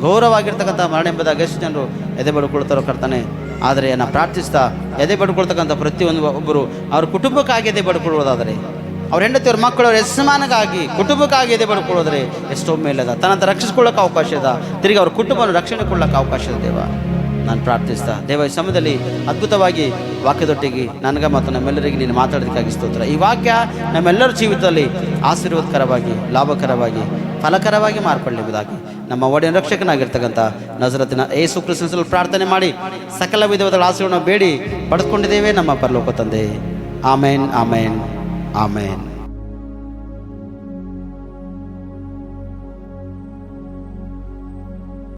ಘೋರವಾಗಿರ್ತಕ್ಕಂಥ ಮರಣ ಎಂಬುದಾಗಿ ಎಷ್ಟು ಜನರು ಎದೆ ಬಡ್ಕೊಳ್ತಾರೋ ಕರ್ತಾನೆ. ಆದರೆ ನಾ ಪ್ರಾರ್ಥಿಸ್ತಾ ಎದೆ ಬಡ್ಕೊಳ್ತಕ್ಕಂಥ ಪ್ರತಿಯೊಂದು ಒಬ್ಬರು ಅವ್ರ ಕುಟುಂಬಕ್ಕಾಗಿ ಎದೆ ಬಡ್ಕೊಳ್ಳೋದಾದರೆ, ಅವ್ರ ಹೆಂಡತಿಯವ್ರ ಮಕ್ಕಳವ್ರ ಯಜಮಾನಕ್ಕಾಗಿ ಕುಟುಂಬಕ್ಕಾಗಿ ಎದೆ ಬಡ್ಕೊಳ್ಳೋದ್ರೆ ಎಷ್ಟೋ ಮೇಲದ ತನ್ನಂತ ರಕ್ಷಿಸ್ಕೊಳ್ಳೋಕೆ ಅವಕಾಶ ಇದೆ. ತಿರುಗಿ ಅವ್ರ ಕುಟುಂಬವನ್ನು ರಕ್ಷಣೆ ಕೊಡ್ಲಿಕ್ಕೆ ಅವಕಾಶ ಇದೆ ದೇವ. ನಾನು ಪ್ರಾರ್ಥಿಸ್ತಾ ದೇವ ಈ ಸಮಯದಲ್ಲಿ ಅದ್ಭುತವಾಗಿ ವಾಕ್ಯದೊಟ್ಟಿಗೆ ನನಗೆ ಮತ್ತು ನಮ್ಮೆಲ್ಲರಿಗೆ ನೀನು ಮಾತಾಡೋದಕ್ಕಾಗಿ ಸ್ತೋತ್ರ. ಈ ವಾಕ್ಯ ನಮ್ಮೆಲ್ಲರ ಜೀವಿತದಲ್ಲಿ ಆಶೀರ್ವಾದಕರವಾಗಿ, ಲಾಭಕರವಾಗಿ, ಫಲಕರವಾಗಿ ಮಾರ್ಪಡಲಿರುವುದಾಗಿ ನಮ್ಮ ಒಡೆಯ ರಕ್ಷಕನಾಗಿರ್ತಕ್ಕಂಥ ನಜರತಿನ ಯೇಸು ಕ್ರಿಸ್ತನಲ್ಲಿ ಪ್ರಾರ್ಥನೆ ಮಾಡಿ ಸಕಲ ವಿಧವಾದ ಆಶೀರ್ವಾದವನ್ನು ಬೇಡಿ ಪಡೆದುಕೊಂಡಿದ್ದೇವೆ ನಮ್ಮ ಪರಲೋಕ ತಂದೆ. ಆಮೇನ್, ಆಮೇನ್, ಆಮೇನ್.